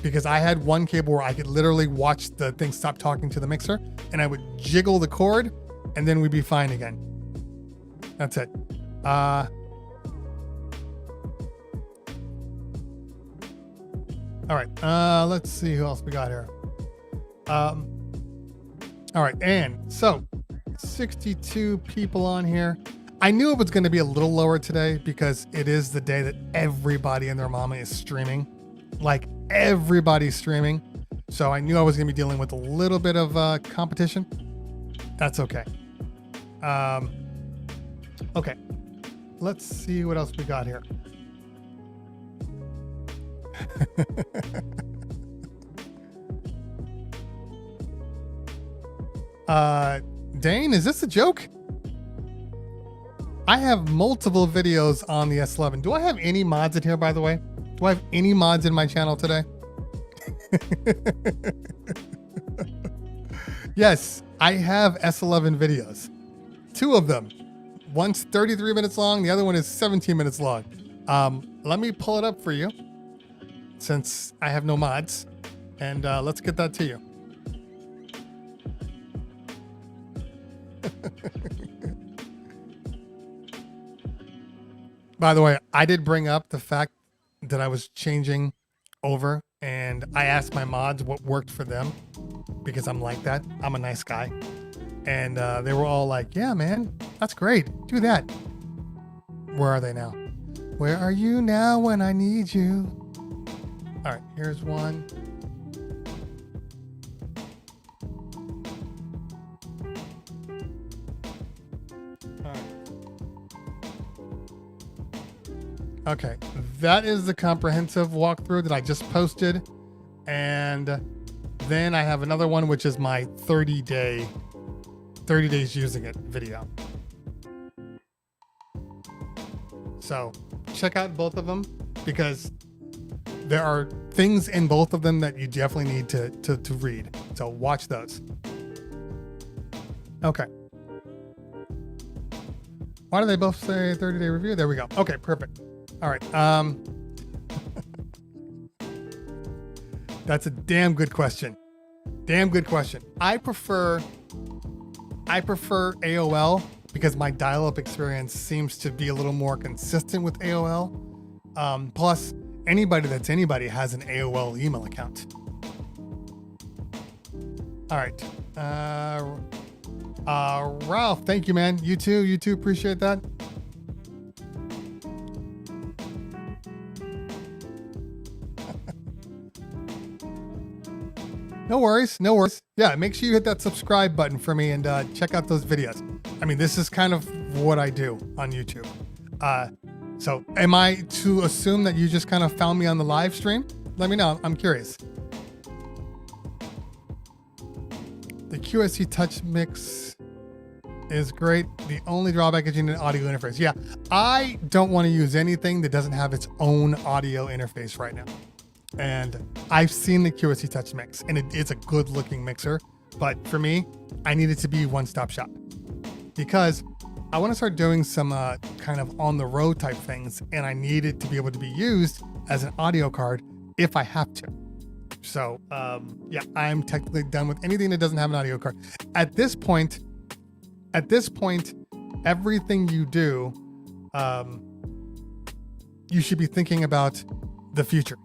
Because I had one cable where I could literally watch the thing stop talking to the mixer and I would jiggle the cord and then we'd be fine again. That's it. All right, let's see who else we got here. All right, and so 62 people on here. I knew it was going to be a little lower today because it is the day that everybody and their mama is streaming. Like everybody's streaming. So I knew I was going to be dealing with a little bit of competition. That's okay. Okay, let's see what else we got here. Dane, is this a joke? I have multiple videos on the S11. Do I have any mods in here, by the way? Do I have any mods in my channel today? Yes, I have S11 videos. 2 of them. One's 33 minutes long. The other one is 17 minutes long. Let me pull it up for you since I have no mods, and let's get that to you. By the way, I did bring up the fact that I was changing over, and I asked my mods what worked for them because I'm like that. I'm a nice guy. And they were all like, yeah, man, that's great. Do that. Where are they now? Where are you now when I need you? All right, here's one. All right. Okay, that is the comprehensive walkthrough that I just posted. And then I have another one, which is my 30 days using it video. So check out both of them because there are things in both of them that you definitely need to read. So watch those. Okay. Why do they both say 30-day review? There we go. Okay, perfect. All right. That's a damn good question. Damn good question. I prefer AOL because my dial-up experience seems to be a little more consistent with AOL. Plus, anybody that's anybody has an AOL email account. All right. Ralph, thank you, man. You too. Appreciate that. No worries. Yeah, make sure you hit that subscribe button for me and check out those videos. I mean, this is kind of what I do on YouTube. So am I to assume that you just kind of found me on the live stream? Let me know. I'm curious. The QSC Touch Mix is great. The only drawback is you need an audio interface. Yeah, I don't want to use anything that doesn't have its own audio interface right now. And I've seen the QSC Touch Mix, and it is a good looking mixer. But for me, I need it to be one-stop shop because I want to start doing some kind of on the road type things, and I need it to be able to be used as an audio card if I have to. So yeah, I'm technically done with anything that doesn't have an audio card. At this point, everything you do, you should be thinking about the future.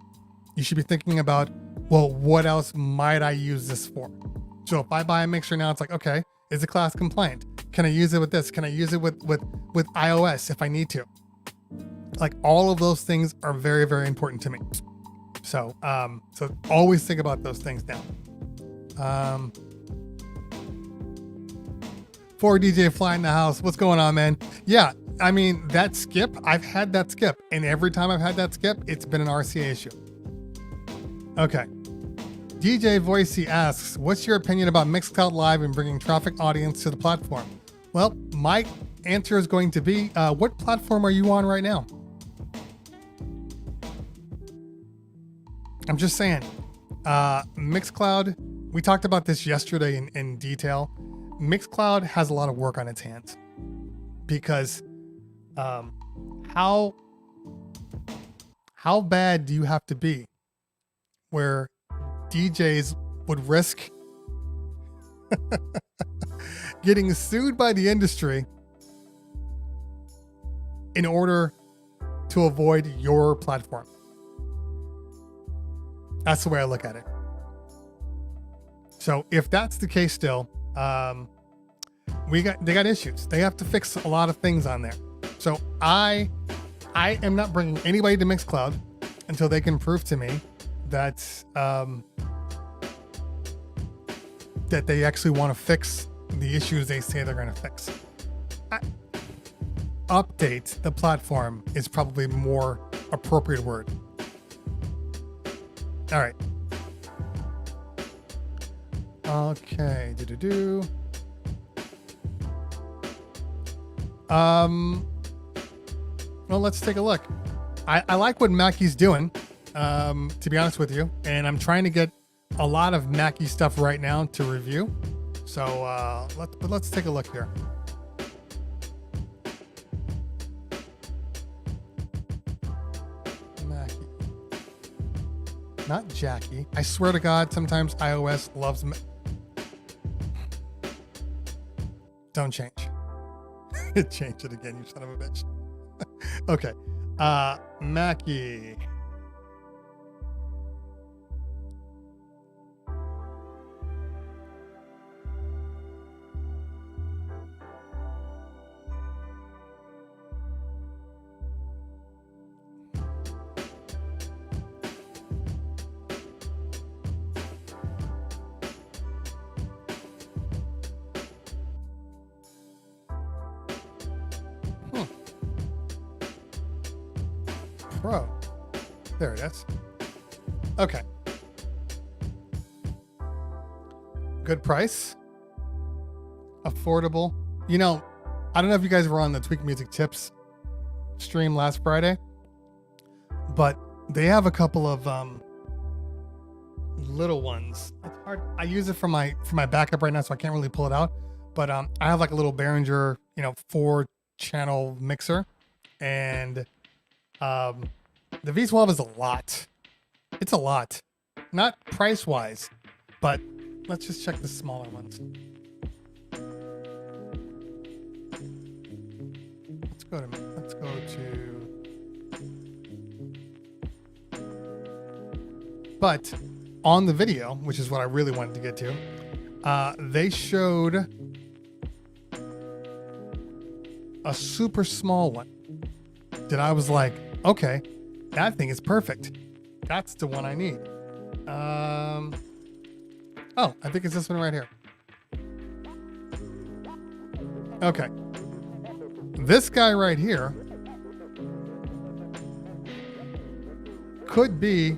You should be thinking about, well, what else might I use this for? So if I buy a mixer now, it's like, okay, is it class compliant? Can I use it with this? Can I use it with iOS if I need to? Like all of those things are very, very important to me. So, so always think about those things now. For DJ Fly in the house, what's going on, man? Yeah, I mean, that skip, I've had that skip, and every time I've had that skip, it's been an RCA issue. Okay. DJ Voicey asks, what's your opinion about Mixcloud Live and bringing traffic audience to the platform? Well, my answer is going to be, what platform are you on right now? I'm just saying, Mixcloud, we talked about this yesterday in detail. Mixcloud has a lot of work on its hands because how bad do you have to be where DJs would risk getting sued by the industry in order to avoid your platform? That's the way I look at it. So if that's the case still, they got issues. They have to fix a lot of things on there. So I am not bringing anybody to Mixcloud until they can prove to me that that they actually want to fix the issues they say they're going to fix. Update the platform is probably more appropriate word. All right. Okay. Well, let's take a look. I like what Mackie's doing, to be honest with you, and I'm trying to get a lot of Mackie stuff right now to review. So let's take a look here. Mackie, not Jackie. I swear to God, sometimes iOS loves me. Don't change. Change it again, you son of a bitch. Okay. Mackie. Pro. There it is. Okay. Good price. Affordable. You know, I don't know if you guys were on the Tweak Music Tips stream last Friday, but they have a couple of little ones. It's hard. I use it for my backup right now, so I can't really pull it out. But I have like a little Behringer, 4 channel mixer, and the V12 is a lot. It's a lot, not price wise, but let's just check the smaller ones. Let's go to. But on the video, which is what I really wanted to get to, they showed a super small one that I was like, okay, that thing is perfect. That's the one I need. Oh, I think it's this one right here. Okay. This guy right here could be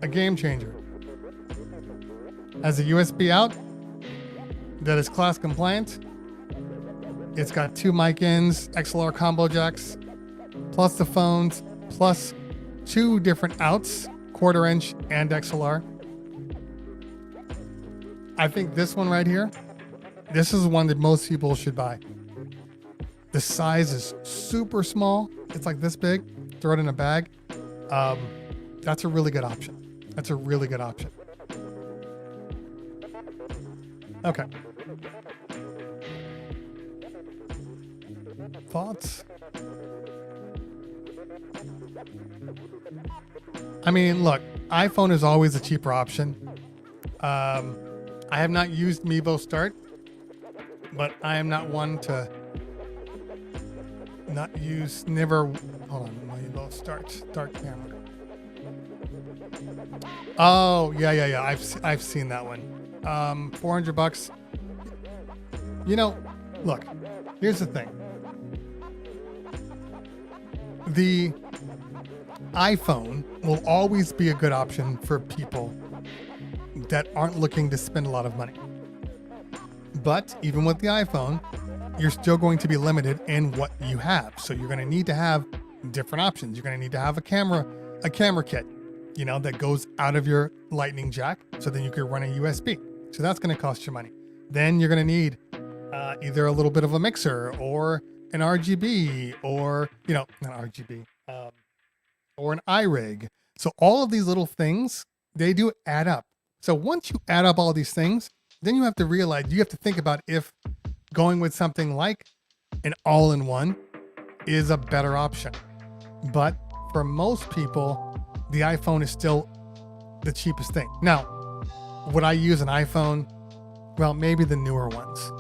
a game changer. Has a USB out that is class compliant. It's got 2 mic ins, XLR combo jacks, plus the phones, plus 2 different outs, 1/4 inch and XLR. I think this one right here, this is one that most people should buy. The size is super small. It's like this big. Throw it in a bag. That's a really good option. That's a really good option. Okay. Thoughts? I mean, look, iPhone is always a cheaper option. I have not used Mevo Start, but I am not one to hold on, Mevo Start camera. Oh, yeah. I've seen that one. $400. You know, look, here's the thing. The iPhone will always be a good option for people that aren't looking to spend a lot of money. But even with the iPhone, you're still going to be limited in what you have. So you're going to need to have different options. You're going to need to have a camera kit, you know, that goes out of your lightning jack. So then you could run a USB. So that's going to cost you money. Then you're going to need either a little bit of a mixer or an RGB or, you know, not RGB, or an iRig. So all of these little things, they do add up. So once you add up all these things, then you have to realize, you have to think about if going with something like an all-in-one is a better option. But for most people, the iPhone is still the cheapest thing. Now, would I use an iPhone? Well, maybe the newer ones.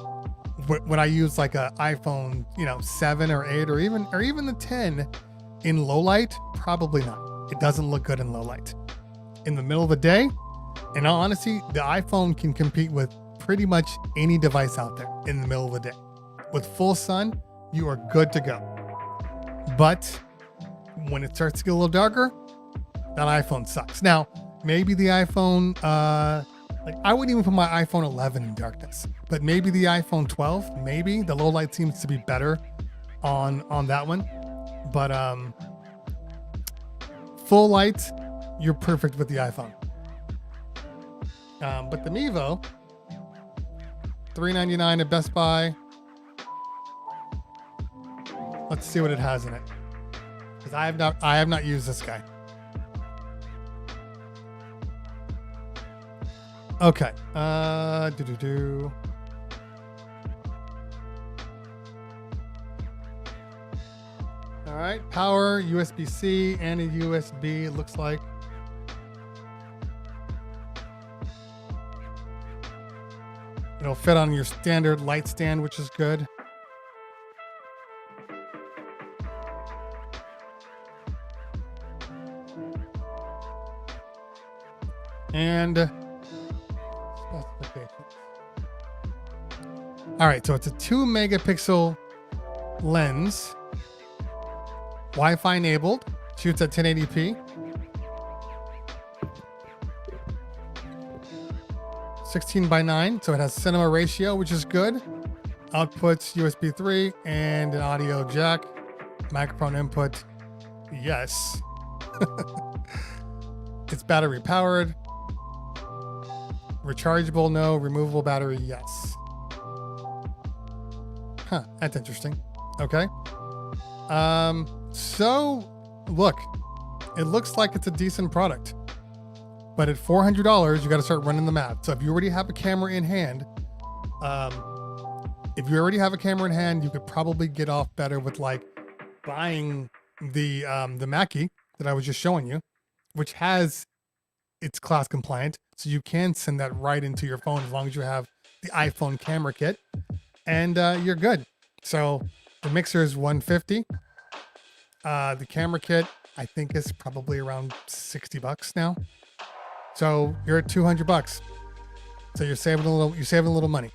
Would I use like an iPhone, 7 or 8 or even the 10 in low light? Probably not. It doesn't look good in low light. In the middle of the day, in all honesty, the iPhone can compete with pretty much any device out there in the middle of the day. With full sun, you are good to go. But when it starts to get a little darker, that iPhone sucks. Now, maybe the iPhone, I wouldn't even put my iPhone 11 in darkness, but maybe the iPhone 12, maybe the low light seems to be better on that one. But full light, you're perfect with the iPhone. But the Mevo, $399 at Best Buy. Let's see what it has in it, because I have not used this guy. Okay. All right. Power, USB-C, and a USB, it looks like. It'll fit on your standard light stand, which is good. And specifications. All right, so it's a 2 megapixel lens, Wi-Fi enabled, shoots at 1080p. 16:9, so it has cinema ratio, which is good. Outputs USB 3 and an audio jack. Microphone input, yes. It's battery powered. Rechargeable, no. Removable battery, yes. Huh, that's interesting. Okay. So look, it looks like it's a decent product, but at $400, you got to start running the math. So if you already have a camera in hand, you could probably get off better with like buying the Mackie that I was just showing you, which it's class compliant. So you can send that right into your phone as long as you have the iPhone camera kit, and you're good. So the mixer is $150. The camera kit, I think, is probably around $60 now. So you're at $200. So you're saving a little money.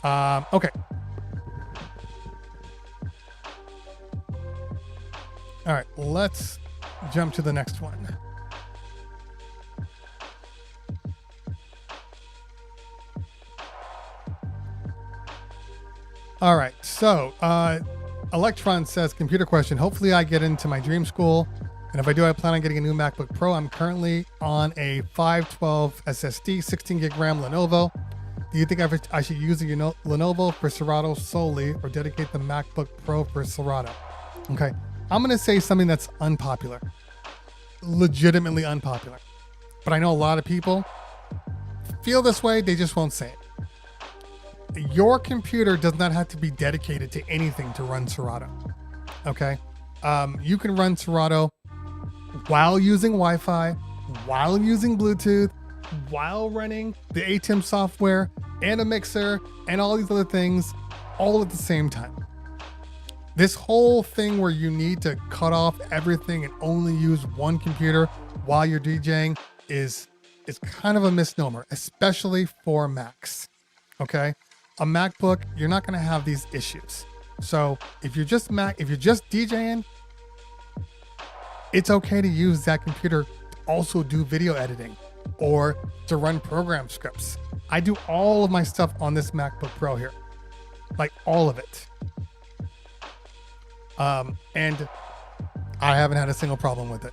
Okay. All right, let's jump to the next one. All right, so Electron says, computer question. Hopefully I get into my dream school. And if I do, I plan on getting a new MacBook Pro. I'm currently on a 512 SSD, 16 gig RAM Lenovo. Do you think I should use the Lenovo for Serato solely or dedicate the MacBook Pro for Serato? Okay, I'm going to say something that's unpopular, legitimately unpopular. But I know a lot of people feel this way. They just won't say it. Your computer does not have to be dedicated to anything to run Serato. Okay. You can run Serato while using Wi-Fi, while using Bluetooth, while running the ATEM software and a mixer and all these other things all at the same time. This whole thing where you need to cut off everything and only use one computer while you're DJing is kind of a misnomer, especially for Macs. Okay. A MacBook, you're not going to have these issues. So if you're just DJing, it's okay to use that computer to also do video editing or to run program scripts. I do all of my stuff on this MacBook Pro here, like all of it. And I haven't had a single problem with it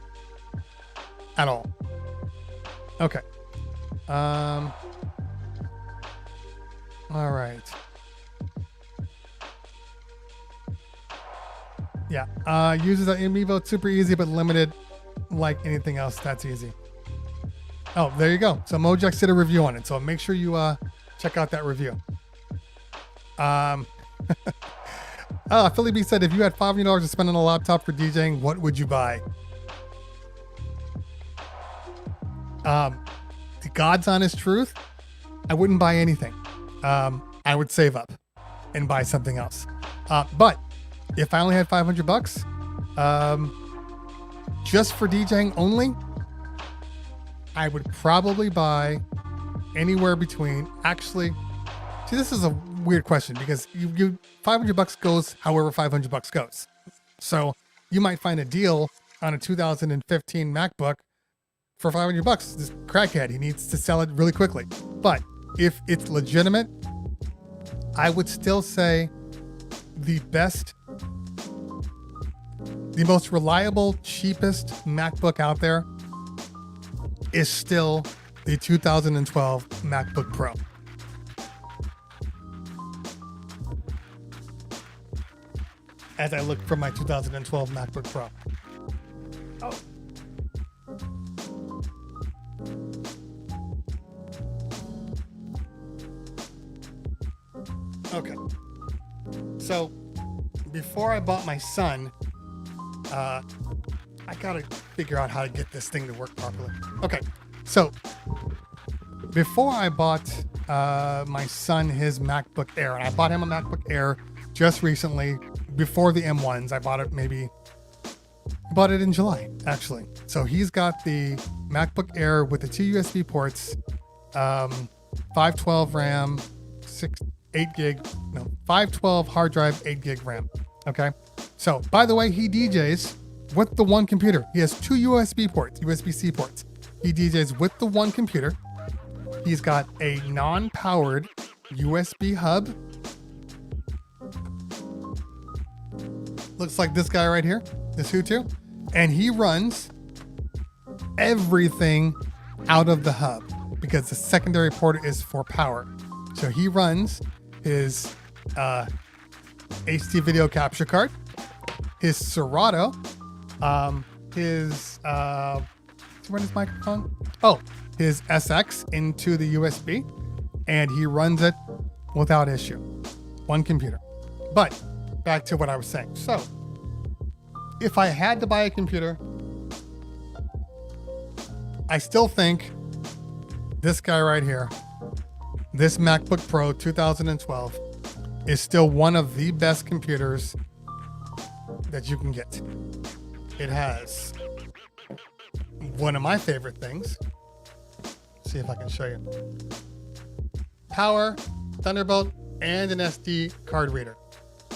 at all. Okay. All right. Yeah. Uses an Mevo. It's super easy, but limited like anything else. That's easy. Oh, there you go. So Mojax did a review on it. So make sure you check out that review. Philly B said, if you had $500 to spend on a laptop for DJing, what would you buy? The God's honest truth, I wouldn't buy anything. I would save up and buy something else. But if I only had $500, just for DJing only, I would probably buy anywhere between, actually, see, this is a weird question because you $500 goes however $500 goes. So you might find a deal on a 2015 MacBook for $500. This crackhead, he needs to sell it really quickly. But if it's legitimate, I would still say the most reliable, cheapest MacBook out there is still the 2012 MacBook Pro. As I look for my 2012 MacBook Pro. Oh. Okay. So before I bought my son, I gotta figure out how to get this thing to work properly. Okay. So before I bought my son his MacBook Air, and I bought him a MacBook Air just recently before the M1s. I bought it in July, actually. So he's got the MacBook Air with the 2 USB ports, 512 RAM, 512 hard drive, 8 gig RAM. Okay. So by the way, he DJs with the one computer. He has 2 USB ports, USB-C ports. He DJs with the one computer. He's got a non-powered USB hub. Looks like this guy right here, this Hutu. And he runs everything out of the hub because the secondary port is for power. So he runs his HD video capture card, his Serato, his where's his microphone? Oh, his SX into the USB, and he runs it without issue. One computer. But back to what I was saying. So if I had to buy a computer, I still think this guy right here, this MacBook Pro 2012, is still one of the best computers that you can get. It has one of my favorite things. Let's see if I can show you. Power, Thunderbolt, and an SD card reader.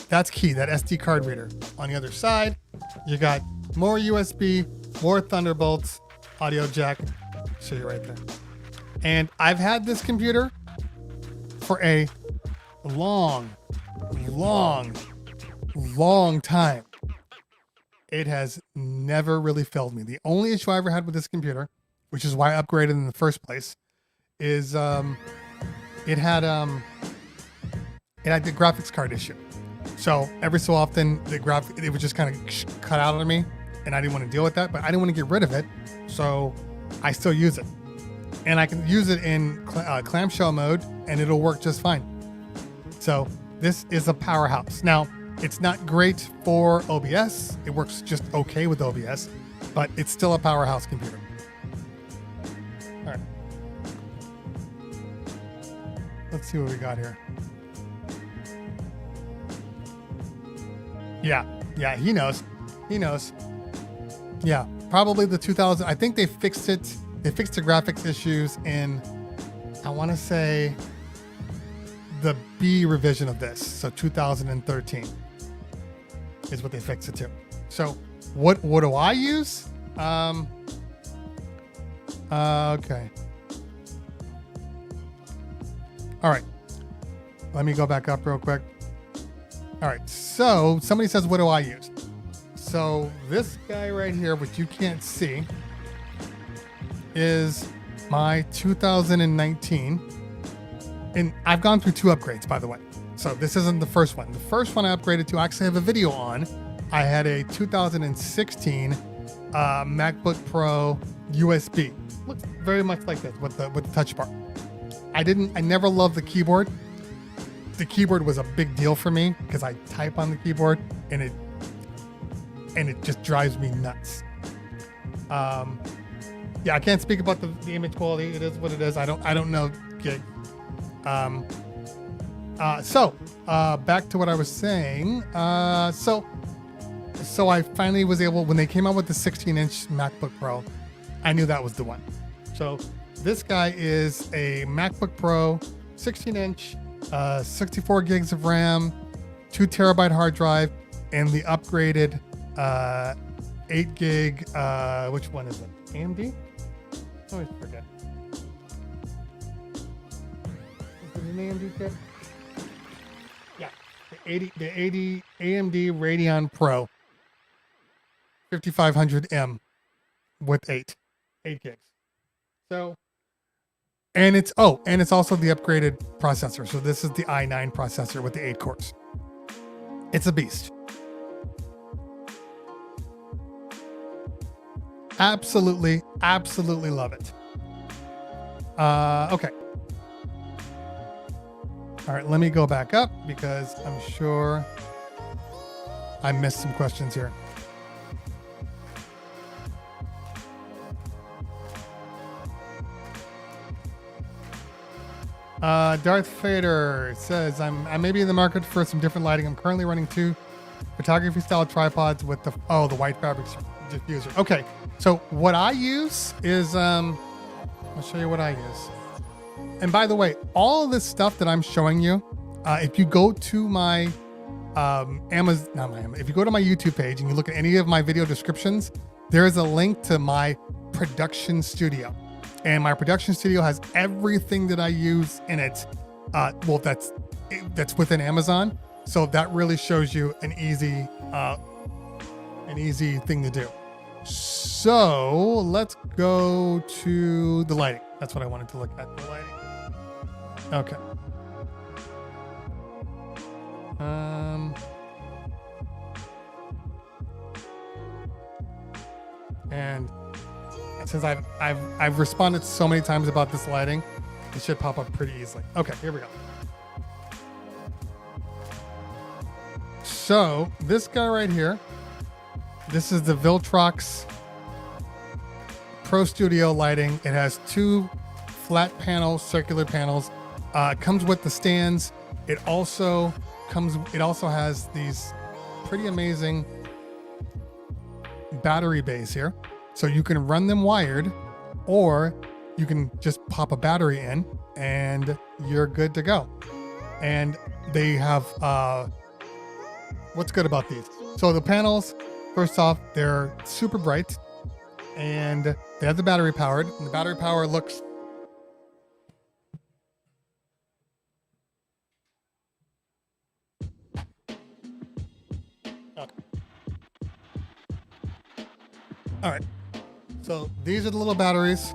That's key, that SD card reader. On the other side, you got more USB, more Thunderbolts, audio jack. I'll show you right there. And I've had this computer for a long time. It has never really failed me. The only issue I ever had with this computer, which is why I upgraded in the first place, is it had the graphics card issue. So every so often it would just kind of cut out on me, and I didn't want to deal with that, but I didn't want to get rid of it. So I still use it, and I can use it in clamshell mode, and it'll work just fine. So this is a powerhouse. Now, it's not great for OBS. It works just okay with OBS, but it's still a powerhouse computer. All right. Let's see what we got here. Yeah, he knows. Yeah, probably the 2000. I think they fixed it. They fixed the graphics issues in, I want to say, the B revision of this. So 2013 is what they fixed it to. So what do I use? Okay. All right. Let me go back up real quick. All right. So somebody says, what do I use? So this guy right here, which you can't see, is my 2019. And I've gone through 2 upgrades, by the way. So this isn't the first one. The first one I upgraded to, I actually have a video on. I had a 2016 MacBook Pro USB. Looks very much like this with the touch bar. I never loved the keyboard. The keyboard was a big deal for me because I type on the keyboard and it just drives me nuts. Yeah, I can't speak about the image quality. It is what it is. I don't know gig. So back to what I was saying. So I finally was able, when they came out with the 16-inch MacBook Pro, I knew that was the one. So this guy is a MacBook Pro, 16-inch, 64 gigs of RAM, 2 terabyte hard drive, and the upgraded 8 gig. Which one is it? AMD? I always forget. Is it an AMD chip? Yeah, the 80 AMD Radeon Pro 5500M with 8 gigs. So, and it's also the upgraded processor. So this is the i9 processor with the 8 cores. It's a beast. Absolutely love it. Okay. All right, let me go back up because I'm sure I missed some questions here. Darth Fader says, I may be in the market for some different lighting. I'm currently running 2 photography style tripods with the white fabric diffuser. Okay, so what I use is, I'll show you what I use. And by the way, all of this stuff that I'm showing you, if you go to my if you go to my YouTube page and you look at any of my video descriptions, there is a link to my production studio. And my production studio has everything that I use in it. That's within Amazon. So that really shows you an easy thing to do. So let's go to the lighting. That's what I wanted to look at, the lighting. Okay. And since I've responded so many times about this lighting, it should pop up pretty easily. Okay, here we go. So this guy right here, this is the Viltrox Pro Studio lighting. It has 2 flat panels, circular panels. It comes with the stands. It also has these pretty amazing battery bays here. So you can run them wired, or you can just pop a battery in and you're good to go. And they have, what's good about these? So the panels, first off, they're super bright and they have the battery powered. And the battery power looks okay. All right. So these are the little batteries.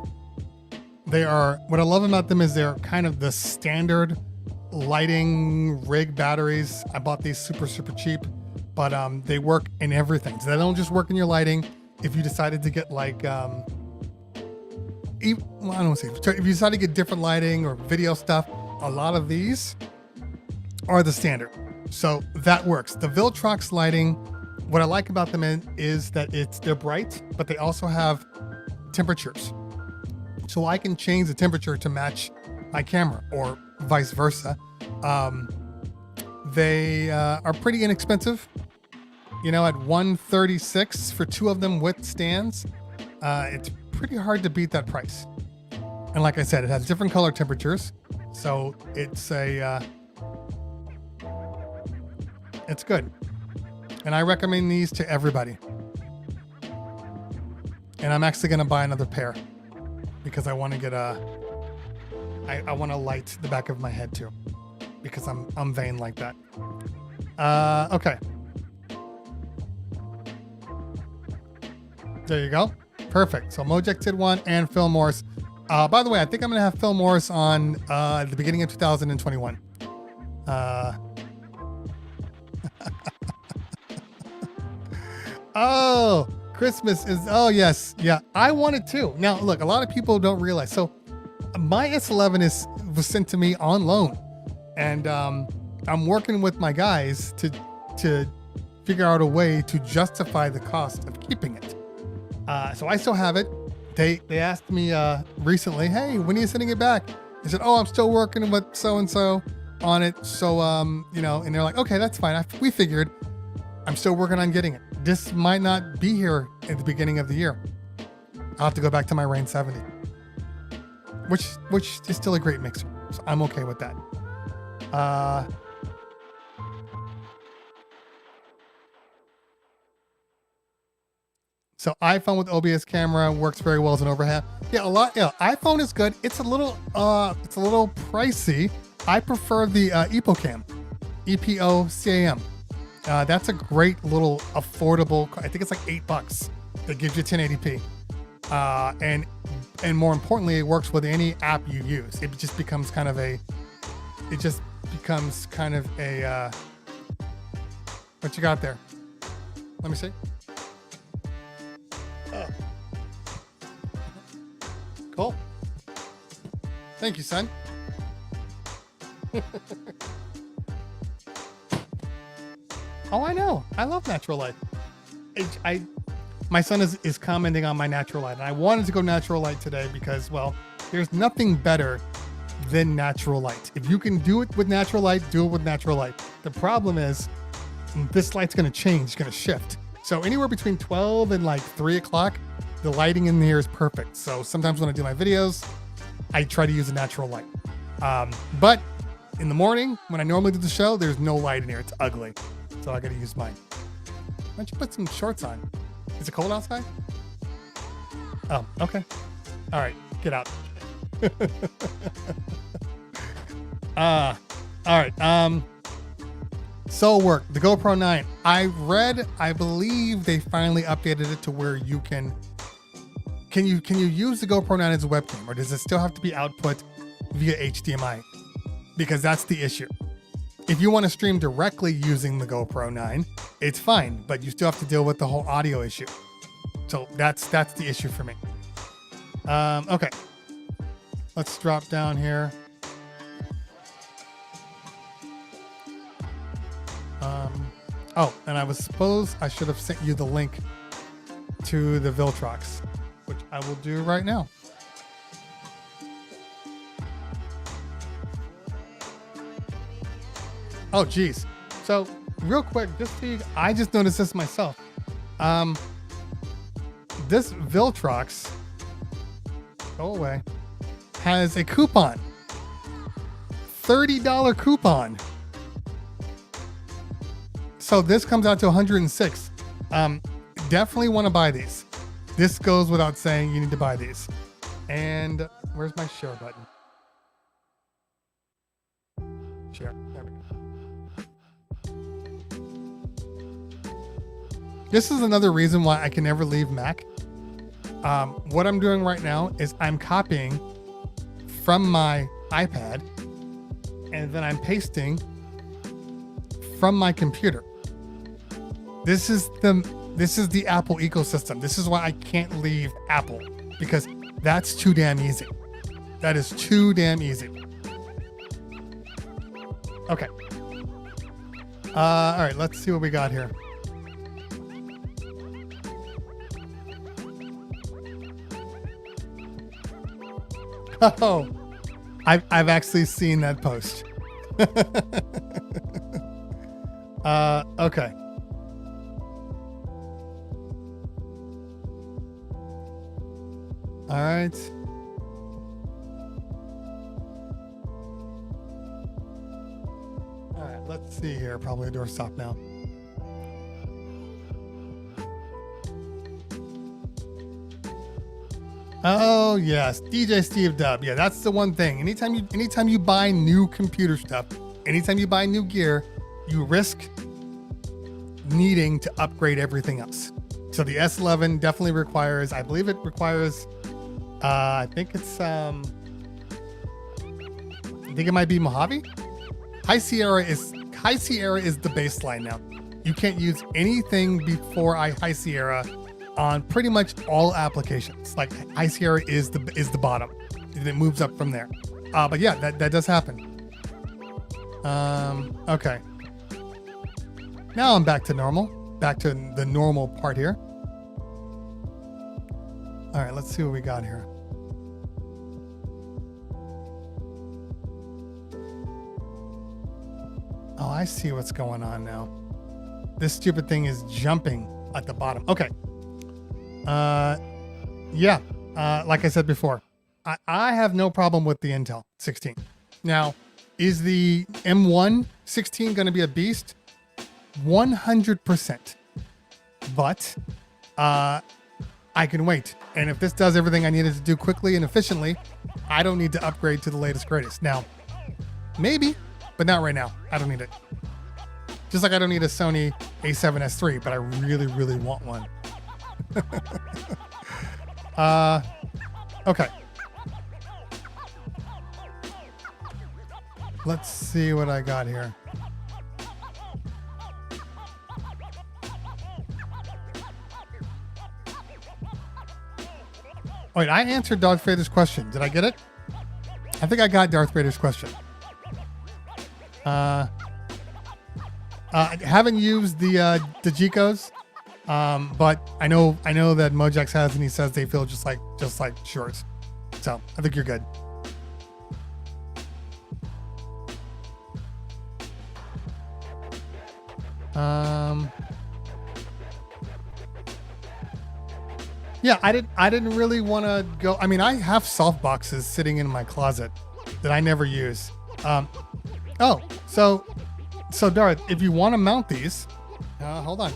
They are, what I love about them is they're kind of the standard lighting rig batteries. I bought these super cheap, but they work in everything. So they don't just work in your lighting. If you decided to get like, I don't want to say, if you decide to get different lighting or video stuff, a lot of these are the standard. So that works. The Viltrox lighting, what I like about them is that they're bright, but they also have temperatures. So I can change the temperature to match my camera or vice versa. They are pretty inexpensive. You know, at $136 for 2 of them with stands, it's pretty hard to beat that price. And like I said, it has different color temperatures. So it's it's good. And I recommend these to everybody. And I'm actually going to buy another pair because I want to get I want to light the back of my head too, because I'm vain like that. Okay. There you go. Perfect. So Mojek did one and Phil Morris. By the way, I think I'm going to have Phil Morris on at the beginning of 2021. Oh, Christmas is, oh yes. Yeah, I want it too. Now, look, a lot of people don't realize. So my S11 was sent to me on loan. And I'm working with my guys to figure out a way to justify the cost of keeping it. So I still have it. They asked me recently, hey, when are you sending it back? I said, oh, I'm still working with so-and-so on it. So, you know, and they're like, okay, that's fine. We figured. I'm still working on getting it. This might not be here at the beginning of the year. I'll have to go back to my Rain 70, which is still a great mixer. So I'm okay with that. So iPhone with OBS camera works very well as an overhead. Yeah, iPhone is good. It's a little pricey. I prefer the EpoCam, EPOCAM. That's a great little affordable. I think it's like $8 that gives you 1080p. And more importantly, it works with any app you use. It just becomes kind of a, what you got there? Let me see. Oh. Cool. Thank you, son. Oh, I know. I love natural light. My son is commenting on my natural light, and I wanted to go natural light today because, well, there's nothing better than natural light. If you can do it with natural light, do it with natural light. The problem is this light's going to change, it's going to shift. So anywhere between 12 and like 3 o'clock, the lighting in here is perfect. So sometimes when I do my videos, I try to use a natural light. But in the morning, when I normally do the show, there's no light in here. It's ugly. So I got to use mine. Why don't you put some shorts on? Is it cold outside? Oh, okay. All right, get out. All right. Soul Work, the GoPro 9. I believe they finally updated it to where you can you use the GoPro 9 as a webcam, or does it still have to be output via HDMI? Because that's the issue. If you want to stream directly using the GoPro 9, it's fine, but you still have to deal with the whole audio issue. So that's the issue for me. Okay. Let's drop down here. Oh, and I should have sent you the link to the Viltrox, which I will do right now. Oh, geez. So real quick, I just noticed this myself. This Viltrox, go away, has a coupon, $30 coupon. So this comes out to 106. Definitely want to buy these. This goes without saying, you need to buy these. And where's my share button? Share, there we go. This is another reason why I can never leave Mac. What I'm doing right now is I'm copying from my iPad and then I'm pasting from my computer. This is the Apple ecosystem. This is why I can't leave Apple, because that's too damn easy. That is too damn easy. Okay. All right, let's see what we got here. Oh, I've actually seen that post. Okay. All right. All right, let's see here. Probably a doorstop now. Oh yes, DJ Steve Dub. Yeah, that's the one thing. Anytime you buy new computer stuff, anytime you buy new gear, you risk needing to upgrade everything else. So the S11 definitely requires, I believe it requires, I think it might be Mojave. High Sierra is the baseline now. You can't use anything before High Sierra on pretty much all applications. Like High Sierra is the bottom, and it moves up from there. But yeah, that does happen. Okay. Now I'm back to normal. Back to the normal part here. All right, let's see what we got here. Oh, I see what's going on now. This stupid thing is jumping at the bottom. Okay. Yeah. Like I said before, I have no problem with the Intel 16. Now, is the M1 16 going to be a beast? 100%. But, I can wait. And if this does everything I needed to do quickly and efficiently, I don't need to upgrade to the latest greatest. Now, maybe, but not right now. I don't need it. Just like I don't need a Sony A7S III, but I really, really want one. Okay. Let's see what I got here. Wait, I answered Darth Vader's question. Did I get it? I think I got Darth Vader's question. I haven't used the Jikos, but I know that Mojax has, and he says they feel just like shorts. So I think you're good. Yeah, I didn't really want to go. I mean, I have soft boxes sitting in my closet that I never use. Oh, so Darth, if you want to mount these, hold on.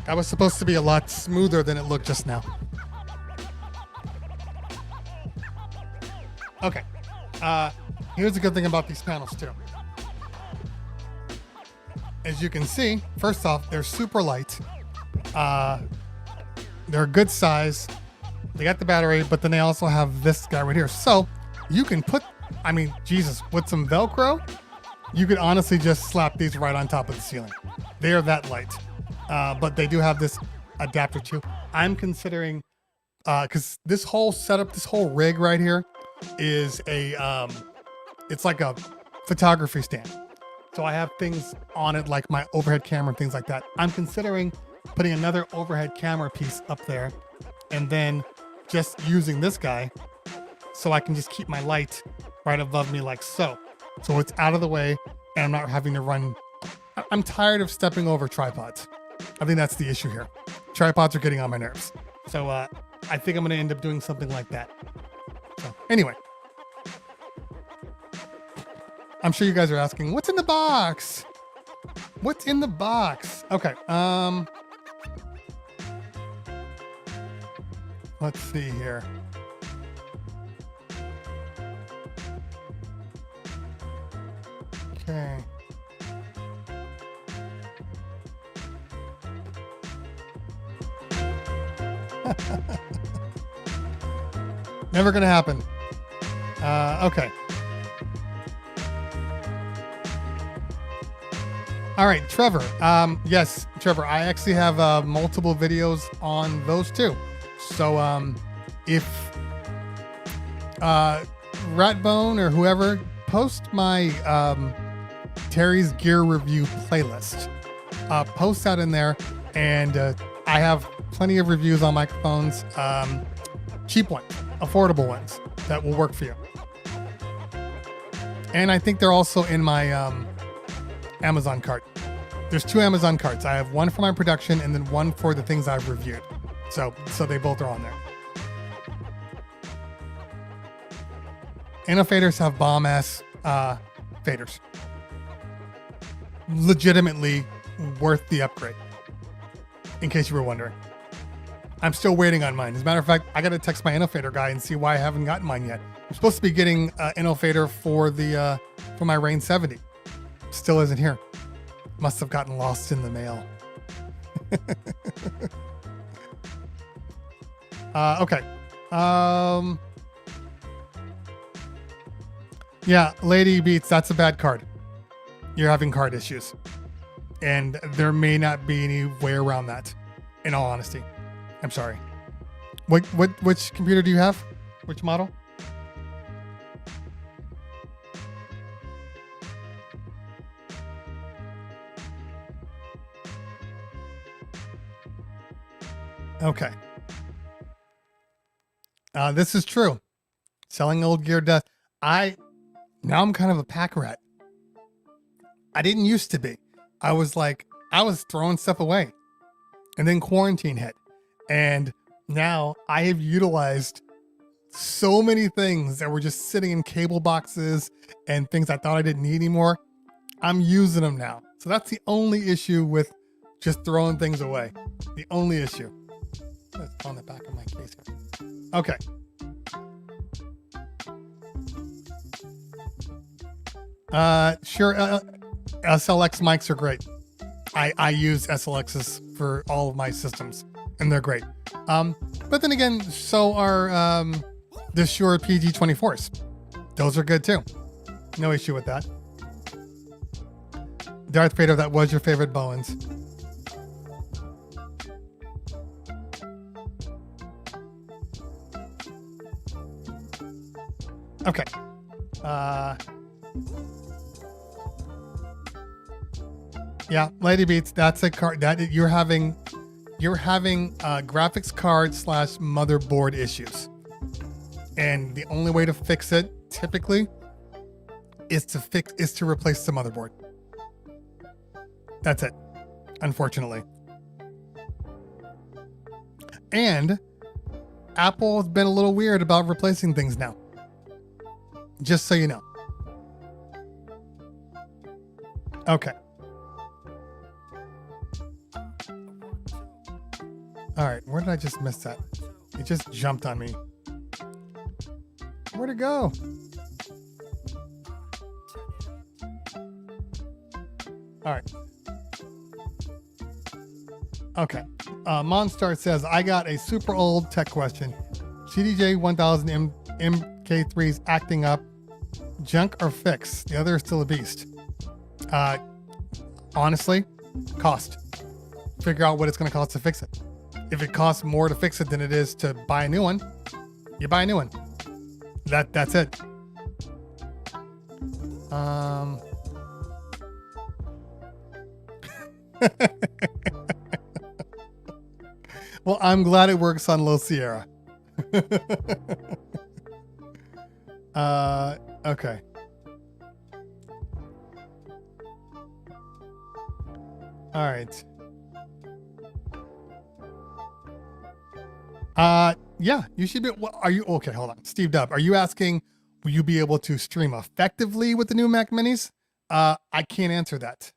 That was supposed to be a lot smoother than it looked just now. Okay. Here's a good thing about these panels too. As you can see, first off, they're super light. They're a good size. They got the battery, but then they also have this guy right here. So you can put, I mean, Jesus, with some Velcro, you could honestly just slap these right on top of the ceiling. They are that light. But they do have this adapter too. I'm considering, because this whole setup, this whole rig right here is a, it's like a photography stand. So I have things on it like my overhead camera and things like that. I'm considering putting another overhead camera piece up there and then just using this guy so I can just keep my light right above me like so. So it's out of the way and I'm not having to run. I'm tired of stepping over tripods. I think that's the issue here. Tripods are getting on my nerves. So I think I'm going to end up doing something like that. So anyway. I'm sure you guys are asking, what's in the box? What's in the box? Okay. Let's see here. Okay. Never gonna happen. Okay. All right, Trevor. Yes, Trevor, I actually have multiple videos on those too. So if Ratbone or whoever, post my Terry's Gear Review playlist. Post that in there, and I have plenty of reviews on microphones, cheap ones, affordable ones that will work for you. And I think they're also in my Amazon cart. There's 2 Amazon carts. I have one for my production and then one for the things I've reviewed. So they both are on there. Faders have bomb ass faders. Legitimately worth the upgrade. In case you were wondering. I'm still waiting on mine. As a matter of fact, I got to text my Innofader guy and see why I haven't gotten mine yet. I'm supposed to be getting Innofader for the for my Rain 70. Still isn't here. Must have gotten lost in the mail. Okay. Yeah, Lady Beats, that's a bad card. You're having card issues. And there may not be any way around that, in all honesty. I'm sorry. Which computer do you have? Which model? Okay. This is true. Selling old gear does. Now I'm kind of a pack rat. I didn't used to be. I was throwing stuff away. And then quarantine hit. And now I have utilized so many things that were just sitting in cable boxes and things I thought I didn't need anymore. I'm using them now. So that's the only issue with just throwing things away. The only issue. It's on the back of my case here. Okay. Sure. SLX mics are great. I use SLXs for all of my systems, and they're great. But then again, so are the Shure PG24s. Those are good too. No issue with that. Darth Vader, that was your favorite Bowens. Okay. Yeah, Lady Beats, that's a card that you're having graphics card / motherboard issues. And the only way to fix it typically is to replace the motherboard. That's it. Unfortunately. And Apple has been a little weird about replacing things now. Just so you know. Okay. All right, where did I just miss that? It just jumped on me. Where'd it go? All right. Okay. Monstar says, I got a super old tech question. CDJ 1000 MK3's acting up. Junk or fix? The other is still a beast. Honestly, cost. Figure out what it's going to cost to fix it. If it costs more to fix it than it is to buy a new one, you buy a new one. That's it. Well, I'm glad it works on Low Sierra. Okay. All right. Yeah, you should be. Well, are you okay? Hold on, Steve Dub. Are you asking, will you be able to stream effectively with the new Mac Minis? I can't answer that.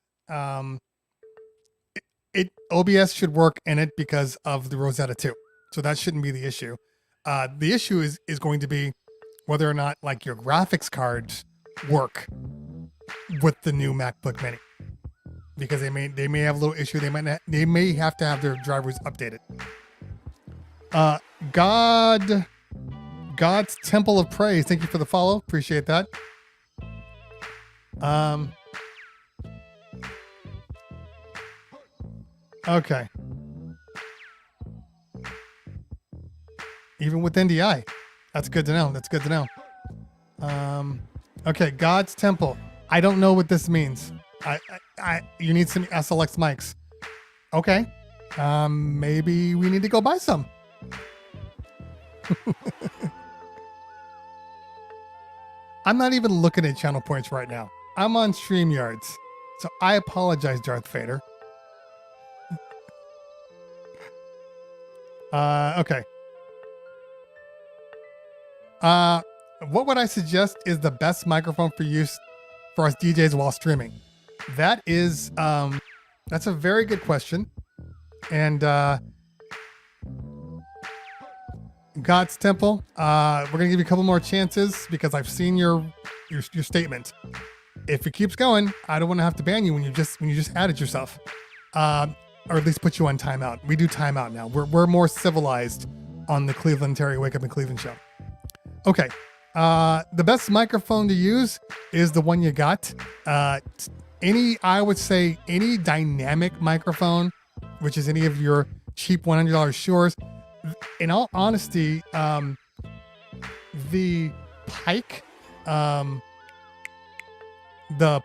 OBS should work in it because of the Rosetta 2, so that shouldn't be the issue. The issue is going to be whether or not like your graphics cards work with the new MacBook Mini, because they may have a little issue. They may have to have their drivers updated. God's Temple of Praise. Thank you for the follow. Appreciate that. Okay. Even with NDI. That's good to know. That's good to know. Okay, God's Temple. I don't know what this means. You need some SLX mics. Okay. Maybe we need to go buy some. I'm not even looking at channel points right now. I'm on StreamYards. So I apologize, Darth Vader. Okay. What would I suggest is the best microphone for use for us DJs while streaming? That is, that's a very good question. And, God's Temple, we're gonna give you a couple more chances because I've seen your statement. If it keeps going, I don't want to have to ban you when you just had it yourself, or at least put you on timeout. We do timeout now. We're more civilized on the Cleveland Terry Wake Up in Cleveland show. Okay, the best microphone to use is the one you got. I would say any dynamic microphone, which is any of your cheap $100 Shures. In all honesty, the Pike, the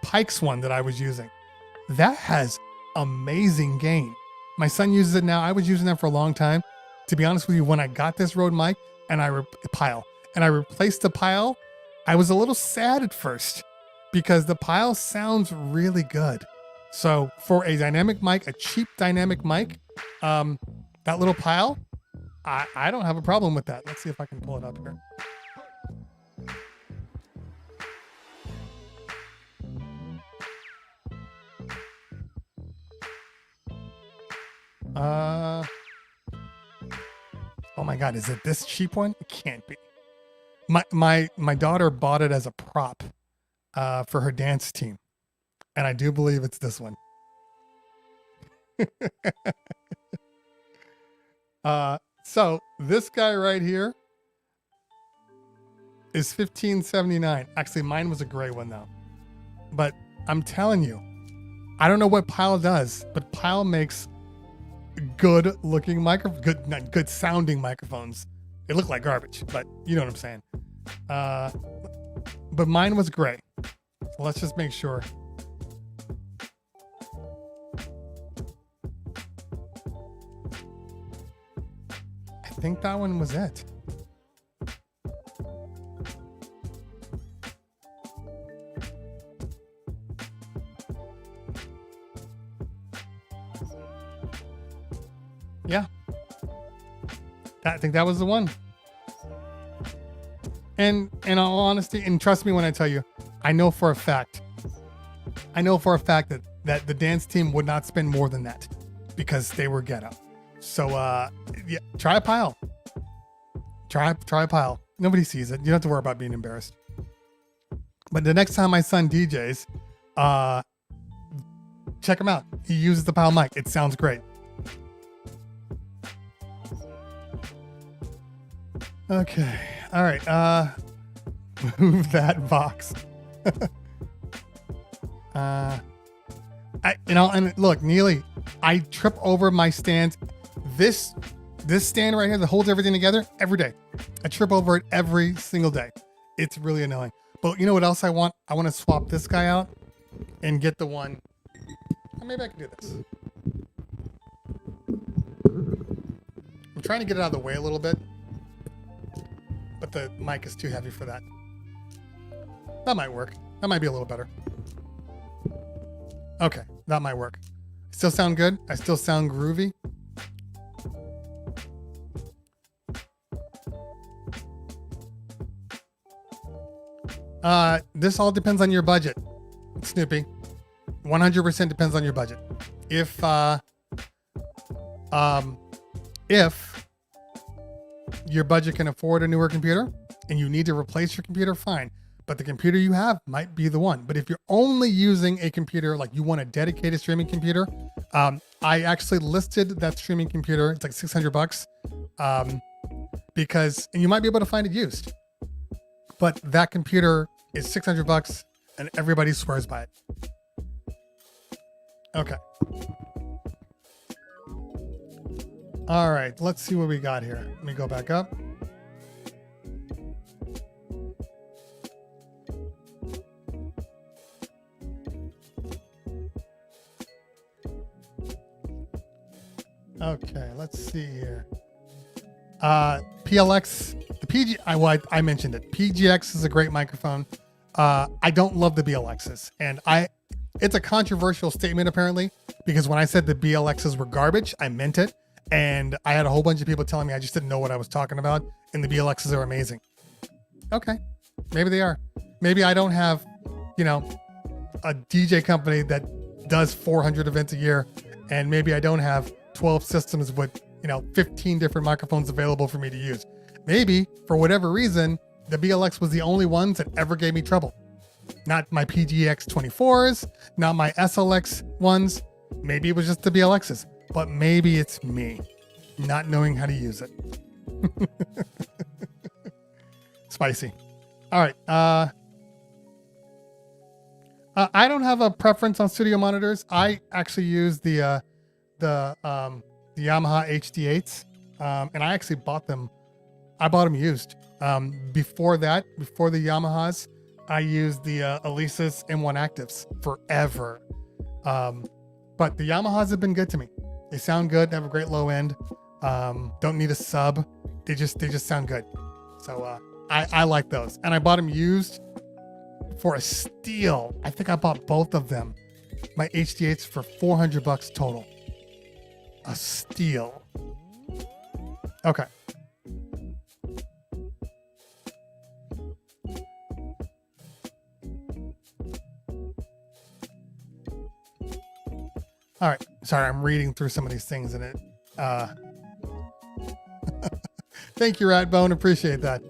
Pikes one that I was using, that has amazing gain. My son uses it now. I was using that for a long time. To be honest with you, when I got this Rode mic and I replaced the Pile, I was a little sad at first because the Pile sounds really good. So for a dynamic mic, a cheap dynamic mic, that little Pile, I don't have a problem with that. Let's see if I can pull it up here. Oh my God, is it this cheap one? It can't be. My daughter bought it as a prop for her dance team. And I do believe it's this one. So this guy right here is $15.79. Actually, mine was a gray one though. But I'm telling you, I don't know what Pile does, but Pile makes good looking good sounding microphones. They look like garbage, but you know what I'm saying. But mine was gray. Let's just make sure. I think that one was it. Yeah. I think that was the one. And in all honesty, and trust me when I tell you, I know for a fact that the dance team would not spend more than that because they were ghetto. So yeah, try a pile. Try a pile. Nobody sees it. You don't have to worry about being embarrassed. But the next time my son DJs, check him out. He uses the pile mic. It sounds great. Okay. All right. Move that box. And look, Neely, I trip over my stands. This stand right here that holds everything together every day. I trip over it every single day. It's really annoying. But you know what else I want? I want to swap this guy out and get the one. Maybe I can do this. I'm trying to get it out of the way a little bit, but the mic is too heavy for that. That might work. That might be a little better. Okay, that might work. Still sound good? I still sound groovy? This all depends on your budget, Snoopy. 100% depends on your budget. If your budget can afford a newer computer and you need to replace your computer, fine. But the computer you have might be the one. But if you're only using a computer, like you want a dedicated streaming computer, I actually listed that streaming computer. It's like $600 because, and you might be able to find it used. But that computer is $600 and everybody swears by it. Okay. All right, let's see what we got here. Let me go back up. Okay, let's see here. PLX, the PG, I mentioned it. PGX is a great microphone. I don't love the BLXs, and it's a controversial statement apparently, because when I said the BLXs were garbage, I meant it. And I had a whole bunch of people telling me I just didn't know what I was talking about, and the BLXs are amazing. Okay, maybe they are. Maybe I don't have, a DJ company that does 400 events a year, and maybe I don't have 12 systems with, 15 different microphones available for me to use. Maybe, for whatever reason, the BLX was the only ones that ever gave me trouble. Not my PGX 24s, not my SLX ones. Maybe it was just the BLXs. But maybe it's me not knowing how to use it. Spicy. All right. I don't have a preference on studio monitors. I actually use the Yamaha HD8s, and I actually bought them. I bought them used. Before the Yamahas, I used the Alesis M1 Actives forever. But the Yamahas have been good to me. They sound good. They have a great low end. Don't need a sub. They just sound good. So I like those. And I bought them used for a steal. I think I bought both of them, my HD8s, for $400 total. A steal. Okay. All right. Sorry, I'm reading through some of these things in it. Thank you, Ratbone. Appreciate that.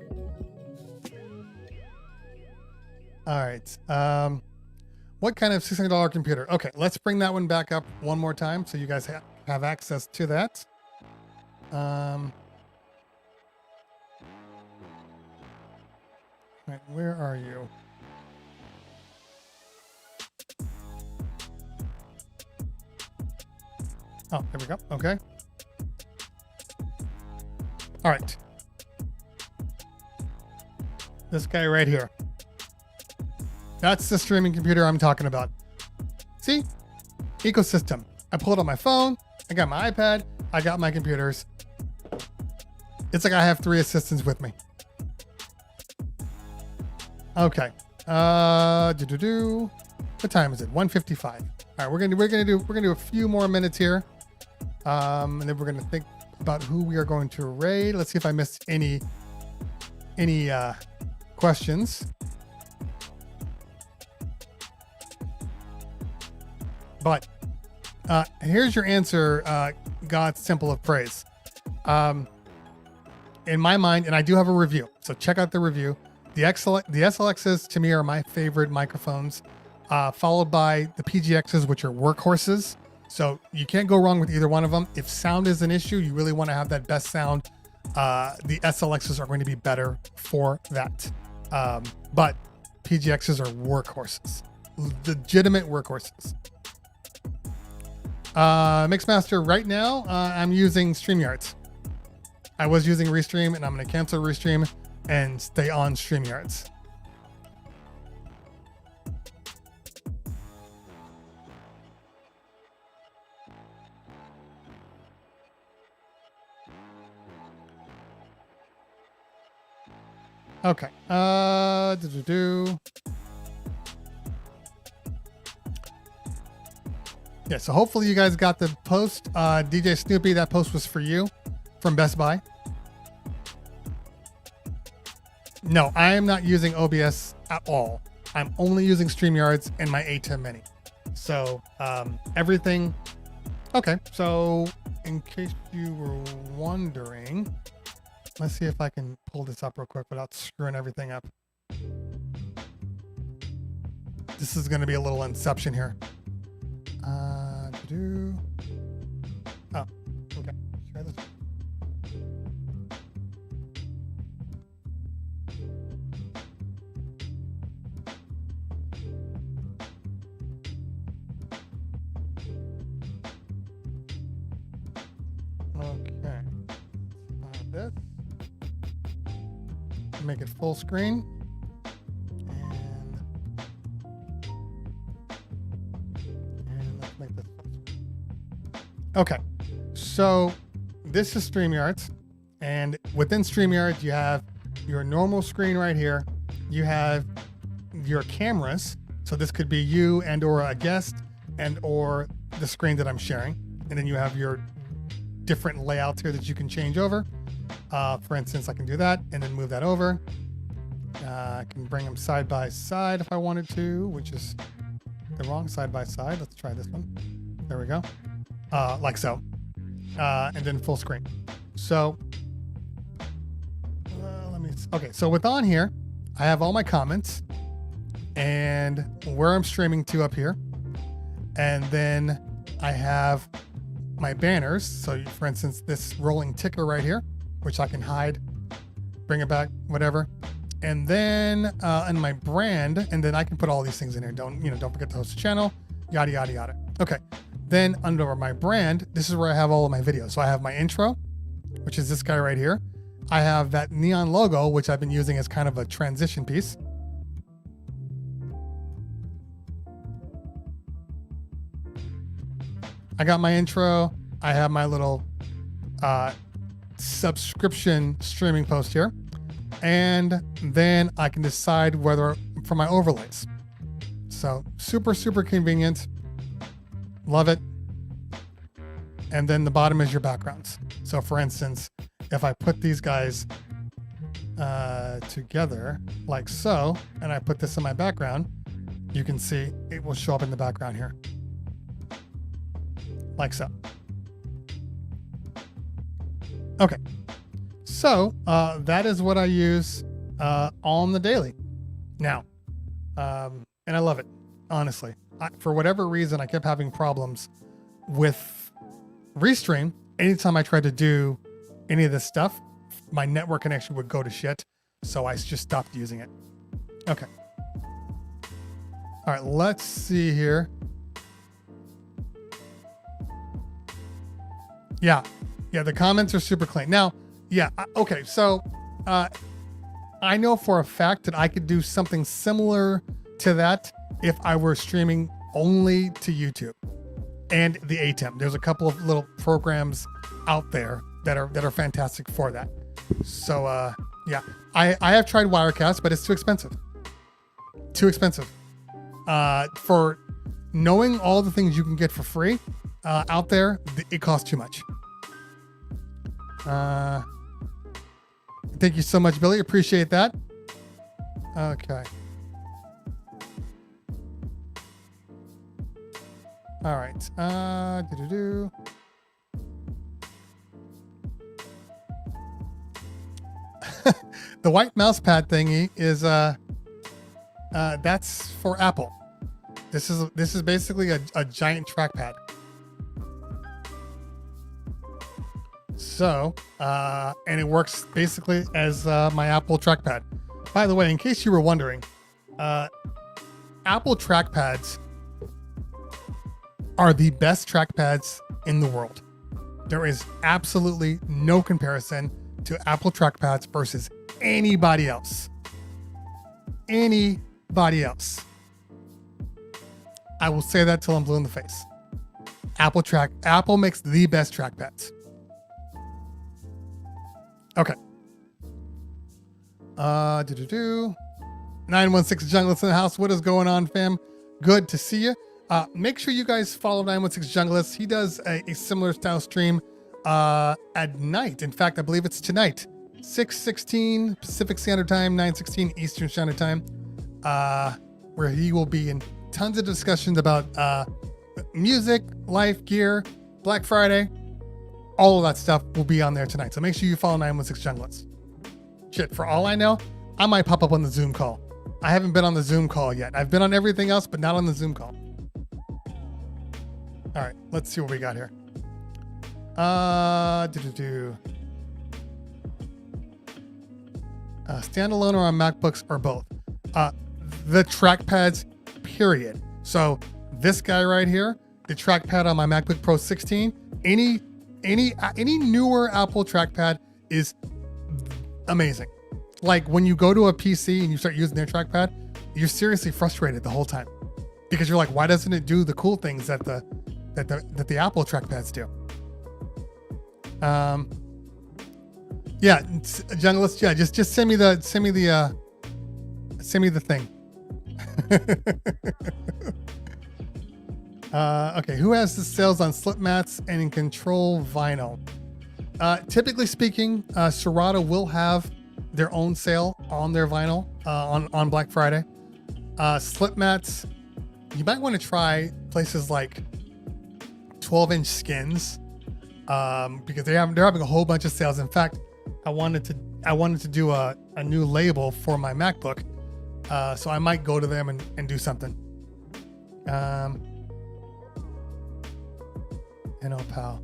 All right. What kind of $600 computer? Okay, let's bring that one back up one more time so you guys have access to that. All right, where are you? Oh, there we go. Okay. All right. This guy right here. That's the streaming computer I'm talking about. See? Ecosystem. I pulled on my phone. I got my iPad. I got my computers. It's like I have 3 assistants with me. Okay. What time is it? 1:55. All right, we're gonna do a few more minutes here. And then we're going to think about who we are going to raid. Let's see if I missed any questions. But here's your answer, God's temple of praise. In my mind, and I do have a review, so check out the review. The SLXs to me are my favorite microphones, followed by the PGXs, which are workhorses. So you can't go wrong with either one of them. If sound is an issue, you really want to have that best sound. The SLXs are going to be better for that. But PGXs are workhorses, legitimate workhorses. Mixmaster, right now, I'm using StreamYards. I was using Restream, and I'm going to cancel Restream and stay on StreamYards. Okay. Yeah, so hopefully you guys got the post. DJ Snoopy, that post was for you from Best Buy. No, I am not using OBS at all. I'm only using StreamYards and my A10 Mini. So everything. Okay, so in case you were wondering, let's see if I can pull this up real quick without screwing everything up. This is going to be a little inception here. Oh, okay. Try this. Okay. This. Make it full screen. And let's make this full screen. Okay. So this is StreamYard. And within StreamYard, you have your normal screen right here. You have your cameras. So this could be you and or a guest and or the screen that I'm sharing. And then you have your different layouts here that you can change over. For instance, I can do that and then move that over. I can bring them side by side if I wanted to, which is the wrong side by side. Let's try this one. There we go. Like so. And then full screen. So okay. So with on here, I have all my comments and where I'm streaming to up here. And then I have my banners. So for instance, this rolling ticker right here, which I can hide, bring it back, whatever. And then in my brand, and then I can put all these things in here. Don't forget to host a channel, yada, yada, yada. Okay. Then under my brand, this is where I have all of my videos. So I have my intro, which is this guy right here. I have that neon logo, which I've been using as kind of a transition piece. I got my intro. I have my little subscription streaming post here. And then I can decide whether for my overlays. So super, super convenient. Love it. And then the bottom is your backgrounds. So for instance, if I put these guys together like so, and I put this in my background, you can see it will show up in the background here. Like so. Okay. So that is what I use on the daily now. And I love it, honestly. For whatever reason, I kept having problems with Restream. Anytime I tried to do any of this stuff, my network connection would go to shit. So I just stopped using it. Okay. All right, let's see here. Yeah, the comments are super clean. Now, yeah, okay, so I know for a fact that I could do something similar to that if I were streaming only to YouTube and the ATEM. There's a couple of little programs out there that are fantastic for that. So yeah, I have tried Wirecast, but it's too expensive. Too expensive. For knowing all the things you can get for free out there, it costs too much. Thank you so much, Billy. Appreciate that. Okay. All right. the white mouse pad thingy is that's for Apple. This is basically a giant trackpad. So, and it works basically as my Apple trackpad. By the way, in case you were wondering, Apple trackpads are the best trackpads in the world. There is absolutely no comparison to Apple trackpads versus anybody else. Anybody else. I will say that till I'm blue in the face. Apple makes the best trackpads. Okay. 916 Junglist in the house. What is going on, fam? Good to see you. Make sure you guys follow 916 Junglist. He does a similar style stream at night. In fact, I believe it's tonight. 6:16 Pacific Standard Time, 9:16 Eastern Standard Time, where he will be in tons of discussions about music, life, gear, Black Friday. All of that stuff will be on there tonight. So make sure you follow 916 Junglist. Shit, for all I know, I might pop up on the Zoom call. I haven't been on the Zoom call yet. I've been on everything else, but not on the Zoom call. All right, let's see what we got here. Standalone or on MacBooks or both. The trackpads, period. So this guy right here, the trackpad on my MacBook Pro 16, any newer Apple trackpad is amazing. Like when you go to a PC and you start using their trackpad, you're seriously frustrated the whole time because you're like, why doesn't it do the cool things that the Apple trackpads do? Yeah, Junglist. Yeah, just send me the thing. Okay, who has the sales on slip mats and in control vinyl? Typically speaking, Serato will have their own sale on their vinyl on Black Friday. Slip mats, you might want to try places like 12-inch skins because they're having a whole bunch of sales. In fact, I wanted to do a new label for my MacBook, so I might go to them and do something. NLPAL.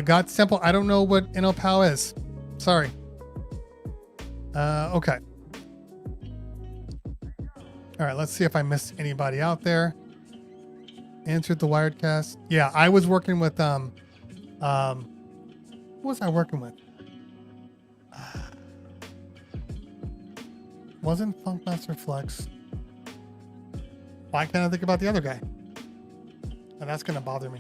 God Simple, I don't know what NLPAL is. Sorry. Okay. All right, let's see if I missed anybody out there. Answered the Wiredcast. Yeah, I was working with who was I working with? Wasn't Funkmaster Flex. Why can't I think about the other guy? And that's gonna bother me.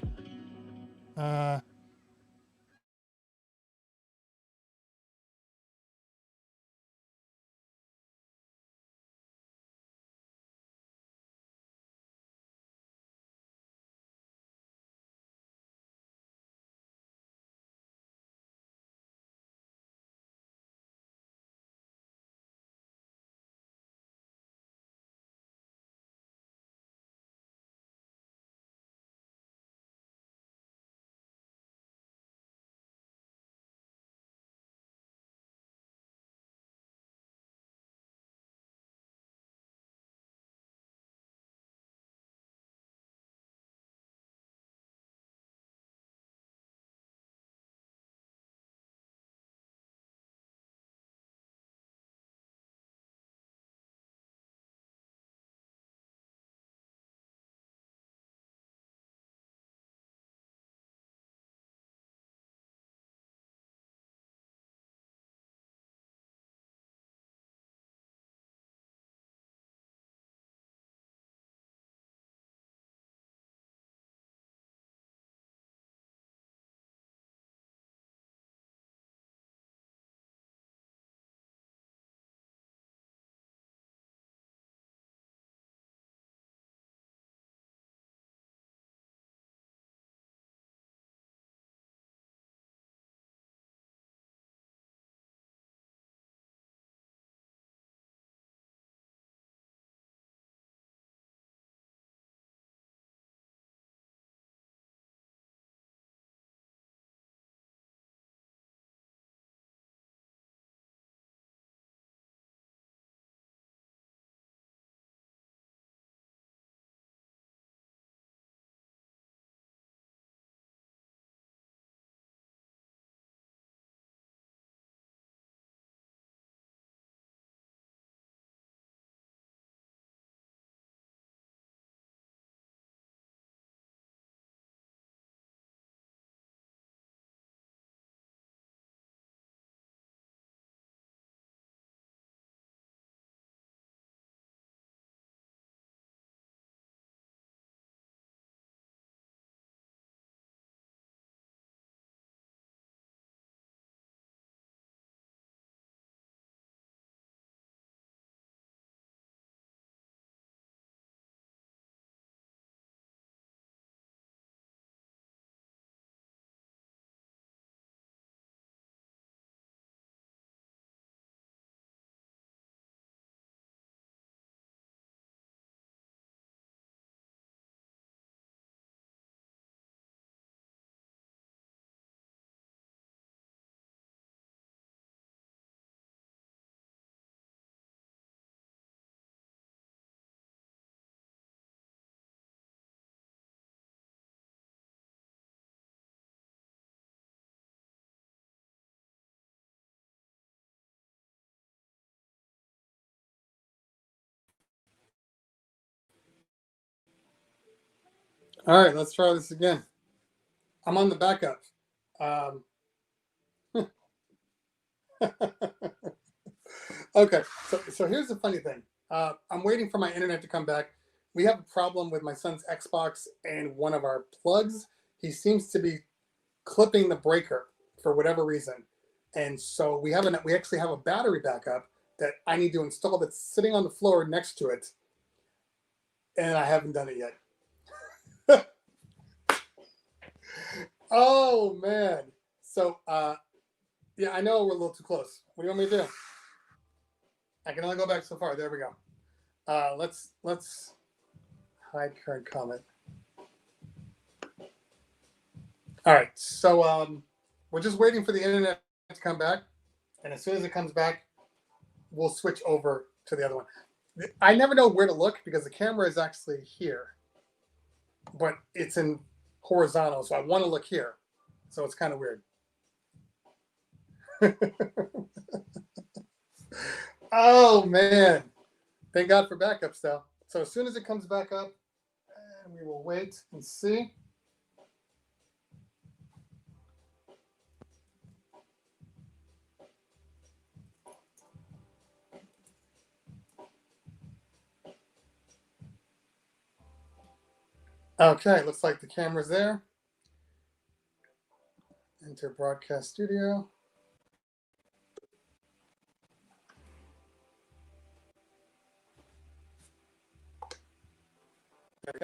All right, let's try this again. I'm on the backup. Okay, so here's the funny thing. I'm waiting for my internet to come back. We have a problem with my son's Xbox and one of our plugs. He seems to be clipping the breaker for whatever reason, and so we actually have a battery backup that I need to install that's sitting on the floor next to it, and I haven't done it yet. Oh man! So yeah, I know we're a little too close. What do you want me to do? I can only go back so far. There we go. Let's hide current comment. All right, so we're just waiting for the internet to come back, and as soon as it comes back, we'll switch over to the other one. I never know where to look because the camera is actually here, but it's in horizontal, so I want to look here. So it's kind of weird. Oh man, thank God for backups though. So as soon as it comes back up, we will wait and see. Okay, looks like the camera's there. Enter broadcast studio. There we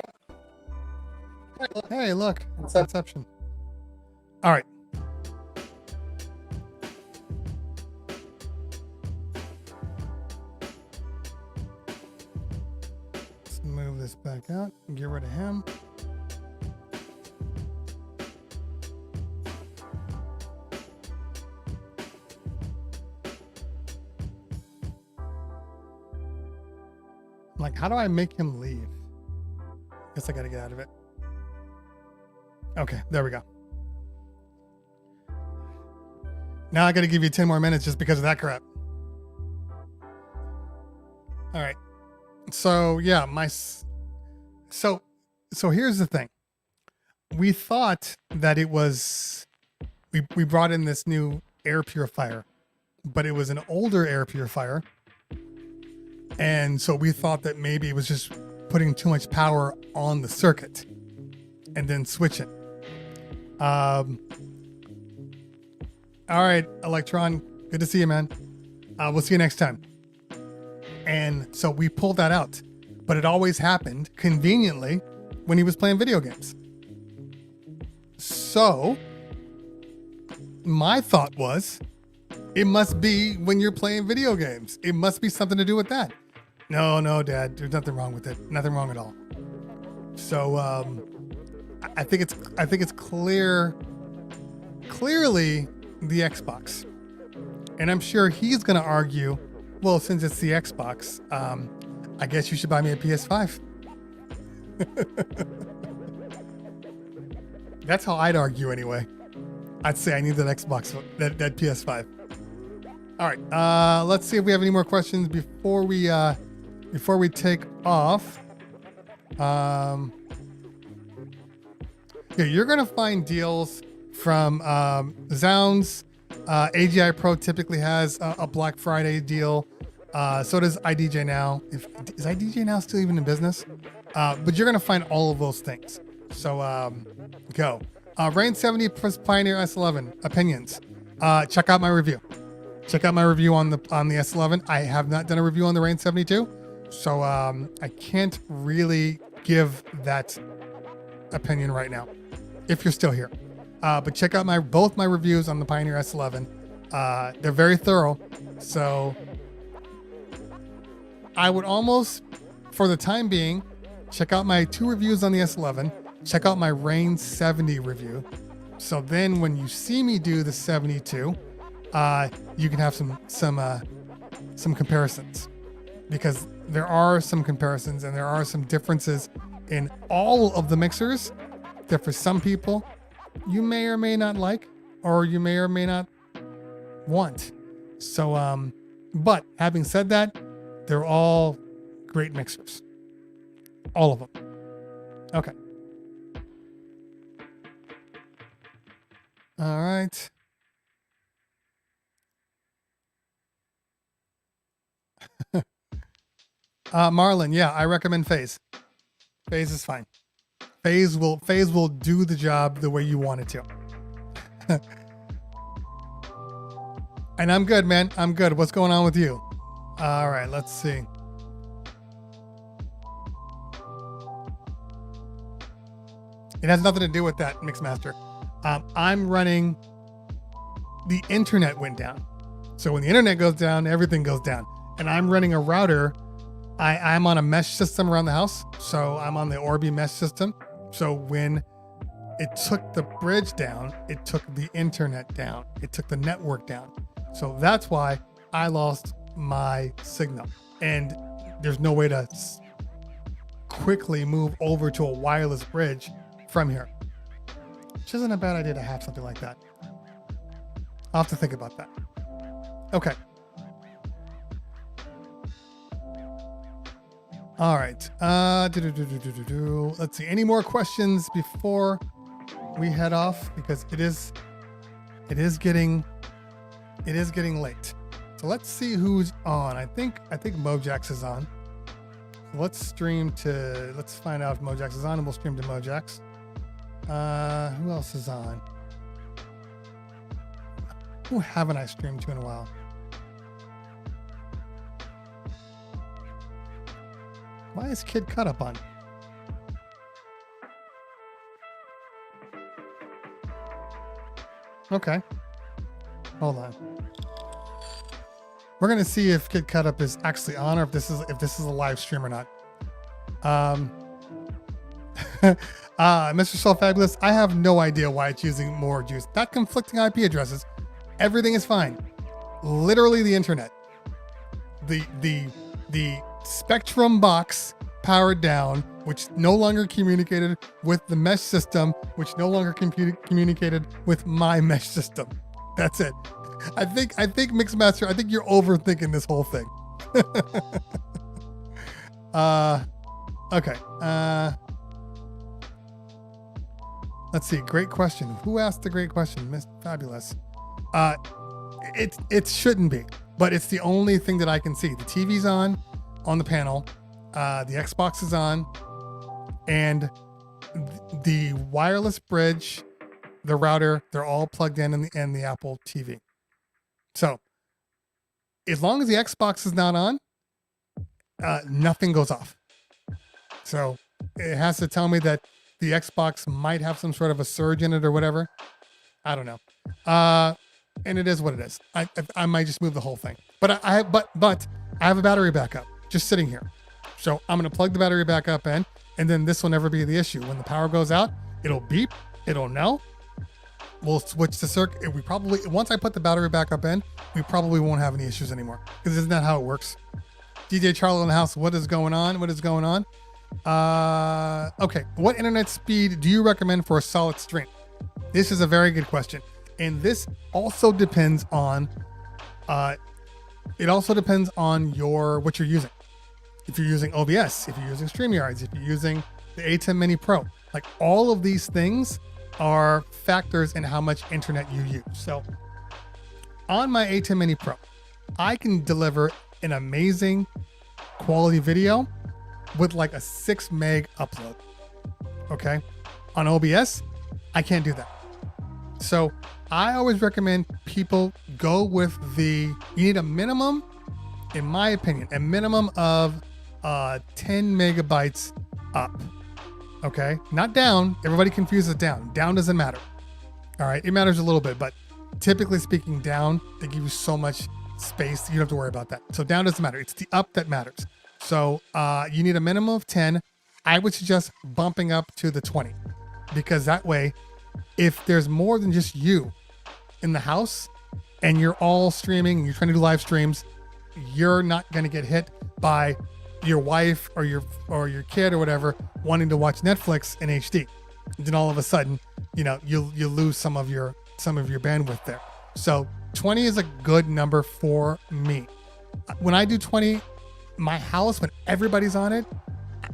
go. Hey, look, Inception. All right. Let's move this back out and get rid of him. Like, how do I make him leave? Guess I gotta get out of it. Okay, there we go. Now I gotta give you 10 more minutes just because of that crap. All right. So yeah, so here's the thing. We thought that it was, we brought in this new air purifier, but it was an older air purifier. And so we thought that maybe it was just putting too much power on the circuit and then switch it. All right, Electron, good to see you, man. We'll see you next time. And so we pulled that out, but it always happened conveniently when he was playing video games. So my thought was, it must be when you're playing video games. It must be something to do with that. No, Dad, there's nothing wrong with it. Nothing wrong at all. So I think it's clearly the Xbox. And I'm sure he's gonna argue, well, since it's the Xbox, I guess you should buy me a PS5. That's how I'd argue anyway. I'd say I need that Xbox, that PS5. All right, let's see if we have any more questions before we take off. Yeah, you're gonna find deals from Zounds. AGI Pro typically has a Black Friday deal. So does iDJ Now. Is iDJ Now still even in business? But you're gonna find all of those things. So go. Rain 70 plus Pioneer S11 opinions. Check out my review. Check out my review on the S11. I have not done a review on the Rain 72, so I can't really give that opinion right now. If you're still here, but check out both my reviews on the Pioneer S11. They're very thorough, so I would almost, for the time being, check out my 2 reviews on the S11. Check out my Rain 70 review. So then, when you see me do the 72, you can have some comparisons, because there are some comparisons and there are some differences in all of the mixers that for some people you may or may not like, or you may or may not want. So, but having said that, they're all great mixers. All of them. Okay. All right. Marlon, yeah, I recommend Phase. Phase is fine. Phase will do the job the way you want it to. And I'm good, man. I'm good. What's going on with you? All right, let's see. It has nothing to do with that, Mixmaster. I'm running, the internet went down. So when the internet goes down, everything goes down. And I'm running a router. I'm on a mesh system around the house. So I'm on the Orbi mesh system. So when it took the bridge down, it took the internet down. It took the network down. So that's why I lost my signal. And there's no way to quickly move over to a wireless bridge from here. Which isn't a bad idea to have something like that. I'll have to think about that. Okay. All right. Let's see. Any more questions before we head off? Because it is getting late. So let's see who's on. I think Mojax is on. Let's find out if Mojax is on, and we'll stream to Mojax. Who else is on? Who haven't I streamed to in a while? Why is Kid Cut Up on? Okay. Hold on. We're gonna see if Kid Cut Up is actually on, or if this is a live stream or not. Mr. So Fabulous, I have no idea why it's using more juice. Not conflicting IP addresses. Everything is fine. Literally the internet. The Spectrum box powered down, which no longer communicated with the mesh system, which no longer communicated with my mesh system. That's it. I think Mixmaster, I think you're overthinking this whole thing. Okay. Let's see. Great question. Who asked the great question? Miss Fabulous. It shouldn't be, but it's the only thing that I can see. The TV's on the panel. The Xbox is on, and the wireless bridge, the router, they're all plugged in the Apple TV. So as long as the Xbox is not on, nothing goes off. So it has to tell me that the Xbox might have some sort of a surge in it or whatever. I don't know. And it is what it is. I might just move the whole thing. But I have a battery backup just sitting here. So I'm going to plug the battery back up in, and then this will never be the issue. When the power goes out, it'll beep. It'll know. We'll switch the circuit. Once I put the battery back up in, we probably won't have any issues anymore, because isn't that how it works? DJ Charlie in the house. What is going on? What is going on? Okay. What internet speed do you recommend for a solid stream? This is a very good question. And this also depends on, what you're using. If you're using OBS, if you're using StreamYards, if you're using the A10 Mini Pro, like all of these things are factors in how much internet you use. So on my A10 Mini Pro, I can deliver an amazing quality video with like a 6 meg upload. Okay. On OBS, I can't do that. So I always recommend people go with you need a minimum, in my opinion, a minimum of 10 megabytes up. Okay. Not down. Everybody confuses down. Down doesn't matter. All right. It matters a little bit, but typically speaking, down, they give you so much space. You don't have to worry about that. So down doesn't matter. It's the up that matters. So you need a minimum of 10. I would suggest bumping up to the 20, because that way, if there's more than just you in the house and you're all streaming and you're trying to do live streams, you're not going to get hit by your wife or your kid or whatever wanting to watch Netflix in HD. And then all of a sudden, you lose some of your bandwidth there. So 20 is a good number for me. When I do 20, my house, when everybody's on it,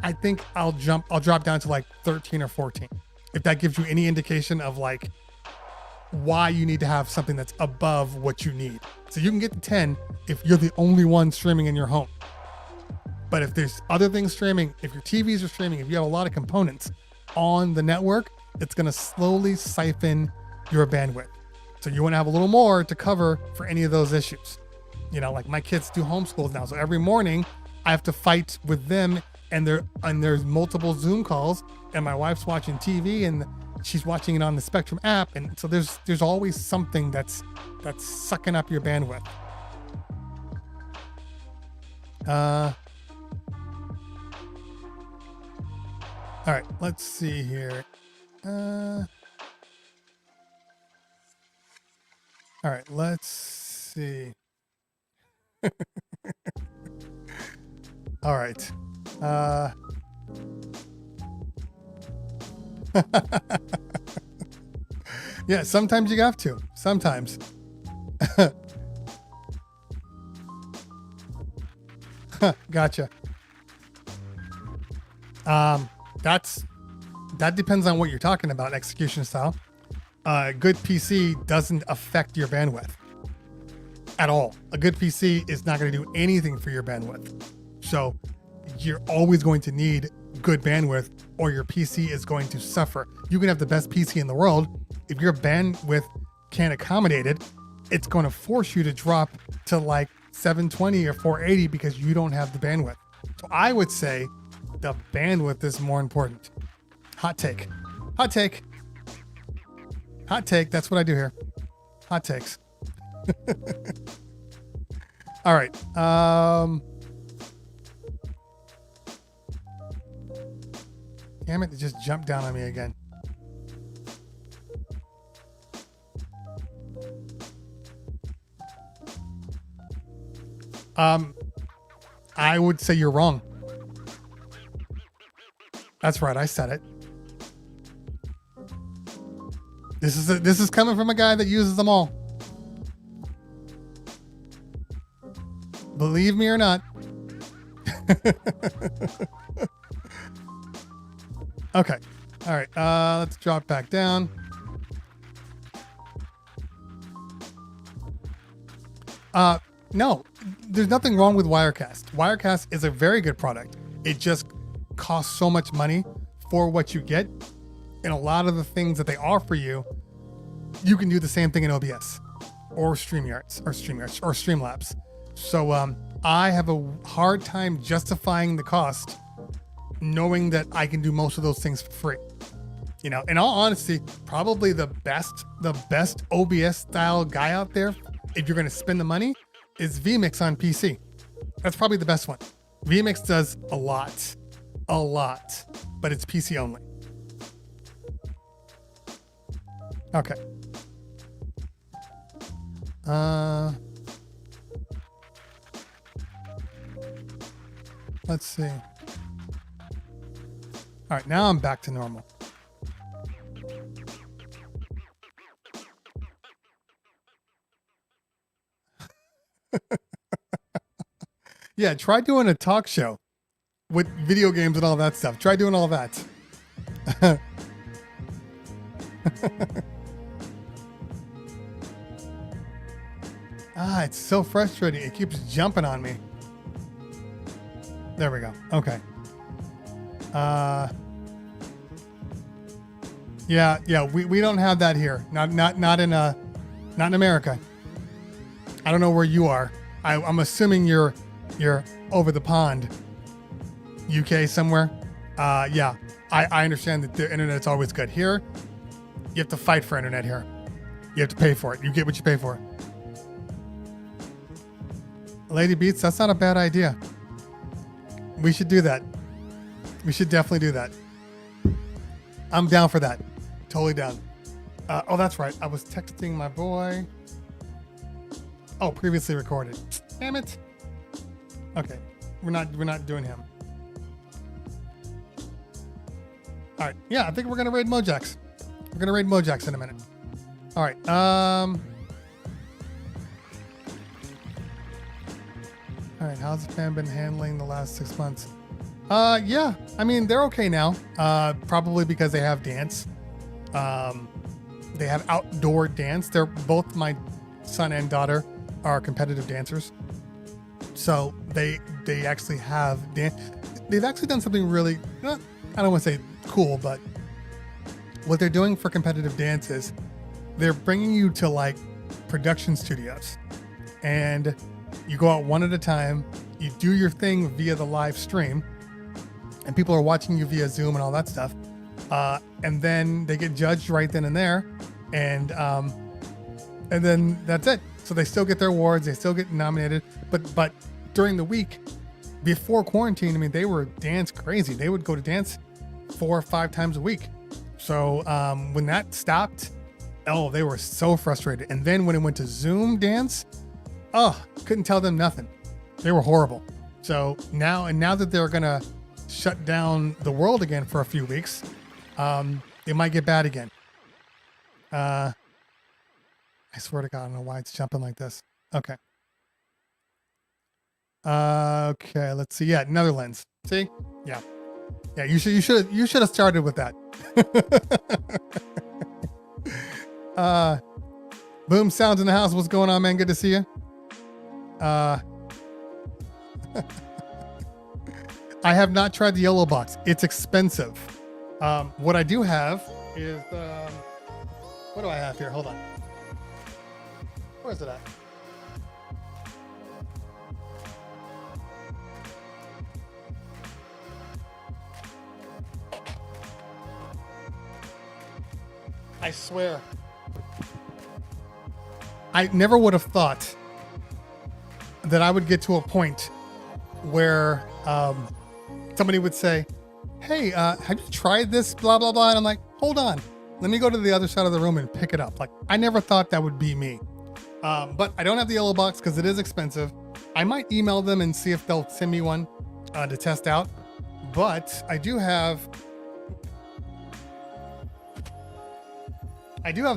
I think I'll drop down to like 13 or 14. If that gives you any indication of like why you need to have something that's above what you need. So you can get the 10 if you're the only one streaming in your home. But if there's other things streaming, if your TVs are streaming, if you have a lot of components on the network, it's going to slowly siphon your bandwidth. So you want to have a little more to cover for any of those issues. You know, like my kids do homeschools now. So every morning I have to fight with them, and there's multiple Zoom calls, and my wife's watching TV and she's watching it on the Spectrum app. And so there's always something that's sucking up your bandwidth. All right, let's see here. All right, let's see. All right. Yeah, sometimes you have to. Sometimes. Gotcha. That depends on what you're talking about, execution style. A good PC doesn't affect your bandwidth at all. A good PC is not going to do anything for your bandwidth. So you're always going to need good bandwidth, or your PC is going to suffer. You can have the best PC in the world. If your bandwidth can't accommodate it, it's going to force you to drop to like 720 or 480 because you don't have the bandwidth. So I would say the bandwidth is more important. Hot take. Hot take. Hot take. That's what I do here. Hot takes. All right. Damn it, it just jumped down on me again. I would say you're wrong. That's right, I said it. This is coming from a guy that uses them all. Believe me or not. Okay. All right. Let's drop back down. No, there's nothing wrong with Wirecast. Wirecast is a very good product. It just costs so much money for what you get. And a lot of the things that they offer you, you can do the same thing in OBS or StreamYards or Streamlabs. So I have a hard time justifying the cost, knowing that I can do most of those things for free. You know, in all honesty, probably the best OBS style guy out there, if you're going to spend the money, is vMix on PC. That's probably the best one. vMix does a lot, but it's PC only. Okay. Let's see. All right, now I'm back to normal. Yeah, try doing a talk show with video games and all that stuff. Try doing all that. It's so frustrating. It keeps jumping on me. There we go. Okay. Yeah, we don't have that here. Not in America. I don't know where you are. I'm assuming you're over the pond, UK somewhere. Yeah, I understand that the internet's always good. Here, you have to fight for internet here. You have to pay for it. You get what you pay for. Lady Beats, that's not a bad idea. We should do that. We should definitely do that. I'm down for that. Totally down. Oh, that's right. I was texting my boy. Oh, previously recorded. Damn it. Okay. We're not doing him. All right. Yeah, I think we're going to raid Mojax. We're going to raid Mojax in a minute. All right. All right. How's the fan been handling the last 6 months? Yeah. I mean, they're okay now. Probably because they have dance. They have outdoor dance. They're both, my son and daughter are competitive dancers. So they actually have dance. They've actually done something really, I don't want to say cool, but what they're doing for competitive dance is they're bringing you to like production studios, and you go out one at a time. You do your thing via the live stream, and people are watching you via Zoom and all that stuff. And then they get judged right then and there, and then that's it. So they still get their awards, they still get nominated. But during the week before quarantine, I mean, they were dance crazy. They would go to dance 4 or 5 times a week. So when that stopped, oh, they were so frustrated. And then when it went to Zoom dance, couldn't tell them nothing. They were horrible. So now that they're gonna shut down the world again for a few weeks, it might get bad again. I swear to God, I don't know why it's jumping like this. Okay. Okay, let's see. Yeah, Netherlands. See? Yeah. Yeah, you should have started with that. Boom Sounds in the house. What's going on, man? Good to see you. I have not tried the yellow box. It's expensive. What I do have is what do I have here? Hold on. Where is it at? I swear. I never would have thought that I would get to a point where somebody would say, hey, have you tried this, blah, blah, blah. And I'm like, hold on. Let me go to the other side of the room and pick it up. Like, I never thought that would be me. But I don't have the yellow box because it is expensive. I might email them and see if they'll send me one to test out. But I do have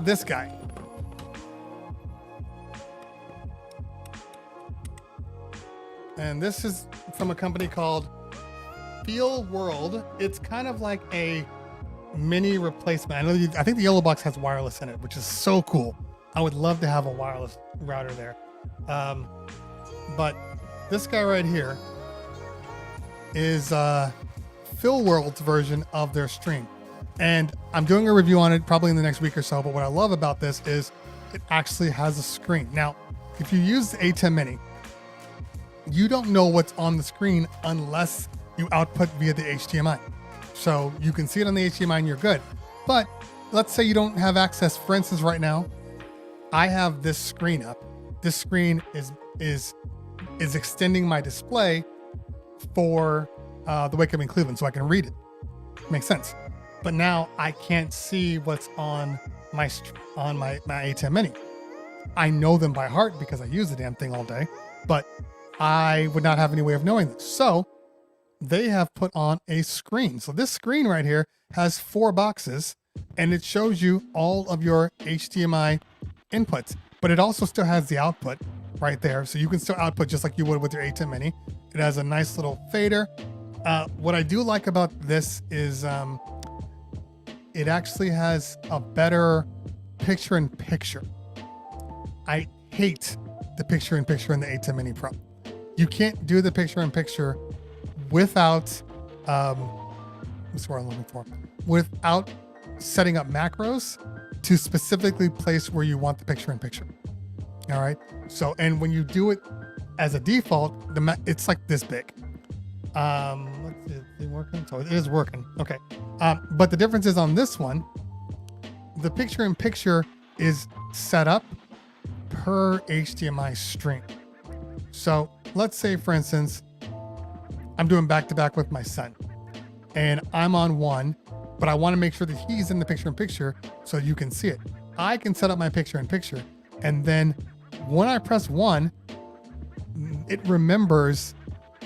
this guy. And this is from a company called Feel World. It's kind of like a mini replacement. I think the yellow box has wireless in it, which is so cool. I would love to have a wireless router there. But this guy right here is Feel World's version of their stream. And I'm doing a review on it probably in the next week or so. But what I love about this is it actually has a screen. Now, if you use the A10 Mini, you don't know what's on the screen unless you output via the HDMI. So you can see it on the HDMI and you're good. But let's say you don't have access. For instance, right now, I have this screen up. This screen is extending my display for the Wake Up in Cleveland so I can read it. Makes sense. But now I can't see what's on my A10 Mini. I know them by heart because I use the damn thing all day, but I would not have any way of knowing this. So they have put on a screen. So this screen right here has 4 boxes and it shows you all of your HDMI inputs, but it also still has the output right there. So you can still output just like you would with your A10 Mini. It has a nice little fader. What I do like about this is it actually has a better picture-in-picture. I hate the picture-in-picture in the A10 Mini Pro. You can't do the picture-in-picture without, what's what I'm looking for, without setting up macros to specifically place where you want the picture-in-picture. All right. So, and when you do it as a default, it's like this big. Let's see, is it working? So it is working. Okay. But the difference is on this one, the picture-in-picture is set up per HDMI stream. So let's say, for instance, I'm doing back-to-back with my son and I'm on one, but I want to make sure that he's in the picture-in-picture so you can see it. I can set up my picture-in-picture, and then when I press 1, it remembers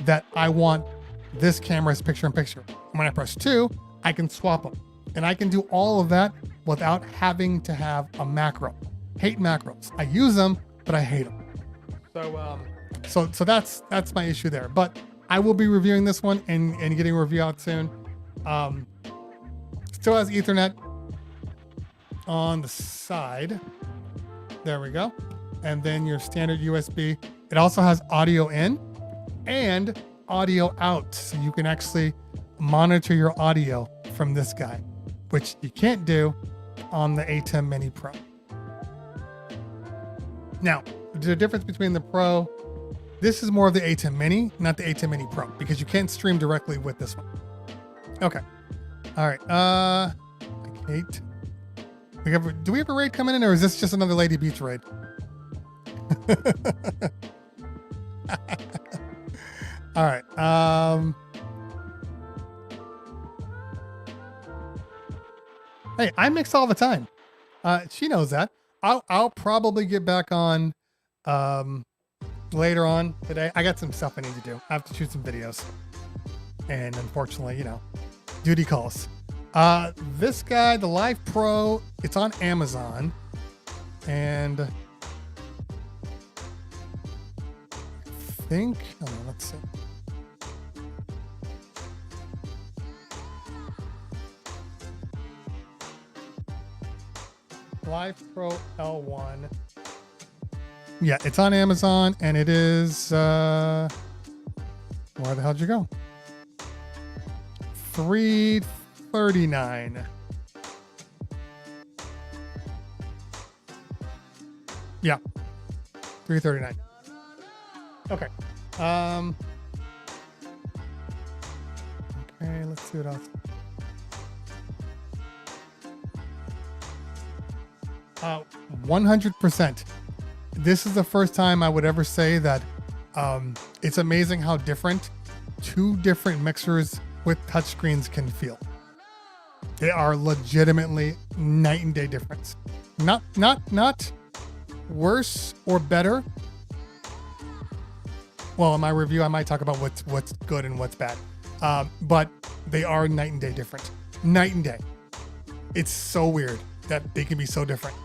that I want this camera's picture-in-picture. When I press 2, I can swap them. And I can do all of that without having to have a macro. Hate macros. I use them, but I hate them. So that's my issue there. But I will be reviewing this one and getting a review out soon. Still has Ethernet. on the side. There we go. And then your standard USB. It also has audio in and audio out. So you can actually monitor your audio from this guy, which you can't do on the ATEM Mini Pro. Now, the difference between the Pro, this is more of the ATEM Mini, not the ATEM Mini Pro, because you can't stream directly with this one. Okay. All right. Kate. Do we have a raid coming in, or is this just another Lady Beach raid? All right. Hey, I mix all the time. She knows that. I'll probably get back on later on today. I got some stuff I need to do. I have to shoot some videos, and unfortunately, you know, duty calls. This guy, the Live Pro, it's on Amazon, and I think, hold on, let's see. Live Pro L1. Yeah, it's on Amazon, and it is, where the hell'd you go? $339. Yeah, $339. Okay. Okay, let's see what else. 100%. This is the first time I would ever say that it's amazing how different two different mixers with touchscreens can feel. They are legitimately night and day difference. Not worse or better. Well, in my review, I might talk about what's good and what's bad. But they are night and day different. Night and day. It's so weird that they can be so different.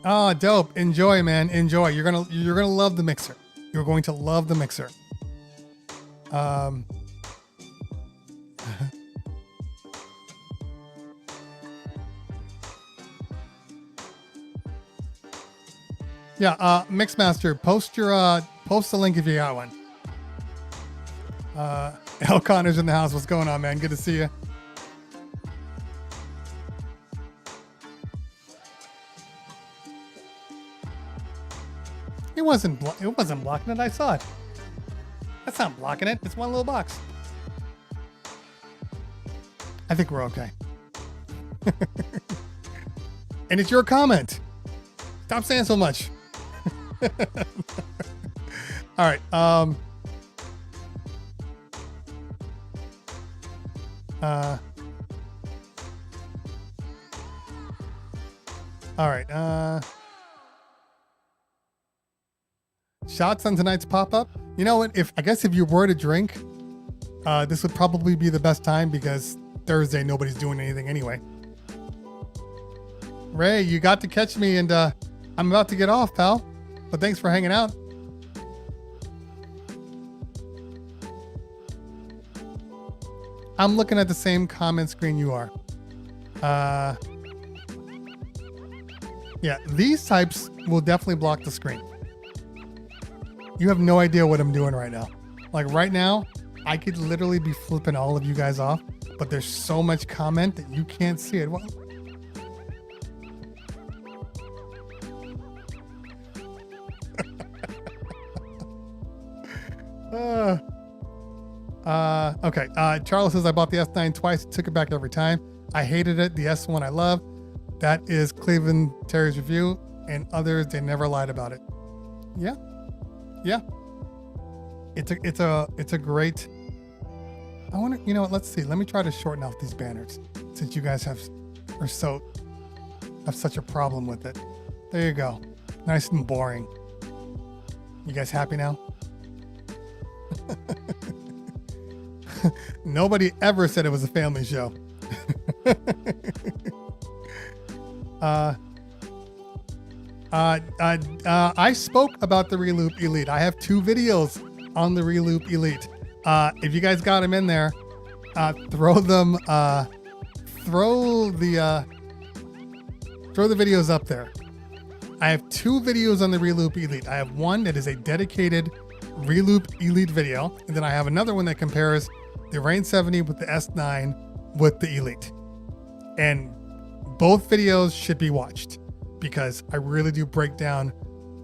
Oh, dope. Enjoy, man. Enjoy. You're gonna love the mixer. You're going to love the mixer. Yeah, Mixmaster, post the link if you got one. El Connor's in the house. What's going on, man? Good to see you. It wasn't blocking it. I saw it. That's not blocking it. It's one little box. I think we're okay. And it's your comment. Stop saying so much. All right. All right. Shots on tonight's pop-up. You know what? I guess if you were to drink, this would probably be the best time because Thursday nobody's doing anything anyway. Ray, you got to catch me, and I'm about to get off, pal. But thanks for hanging out. I'm looking at the same comment screen you are. Yeah, these types will definitely block the screen. You have no idea what I'm doing right now. Like right now, I could literally be flipping all of you guys off, but there's so much comment that you can't see it. Well, okay. Charles says I bought the S9 twice, took it back every time. I hated it. The S1 I love. That is Cleveland Terry's review, and others, they never lied about it. Yeah. Yeah. It's a great. I wonder, you know what? Let's see. Let me try to shorten out these banners since you guys have such a problem with it. There you go. Nice and boring. You guys happy now? Nobody ever said it was a family show. I spoke about the Reloop Elite. I have 2 videos on the Reloop Elite. If you guys got them in there, throw the videos up there. I have 2 videos on the Reloop Elite. I have one that is a dedicated Reloop Elite video, and then I have another one that compares the Rain 70 with the S9 with the Elite. And both videos should be watched because I really do break down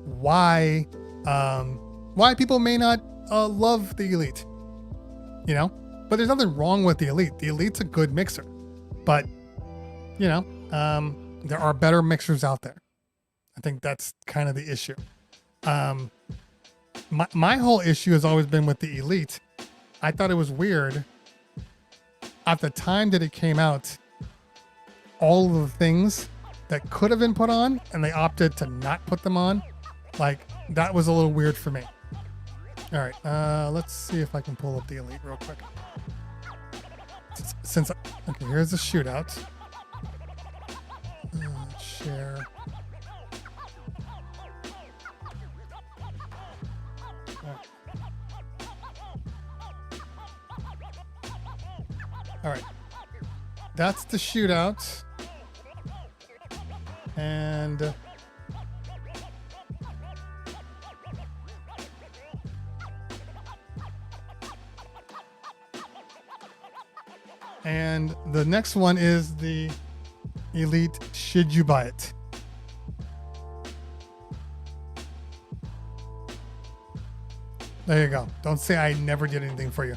why people may not love the Elite, you know, but there's nothing wrong with the Elite. The Elite's a good mixer, but you know, there are better mixers out there. I think that's kind of the issue. My whole issue has always been with the Elite. I thought it was weird at the time that it came out, all of the things that could have been put on and they opted to not put them on. Like, that was a little weird for me. All right, let's see if I can pull up the Elite real quick. Okay, here's the shootout. Share. All right, that's the shootout. And the next one is the Elite Should You Buy It? There you go. Don't say I never did anything for you.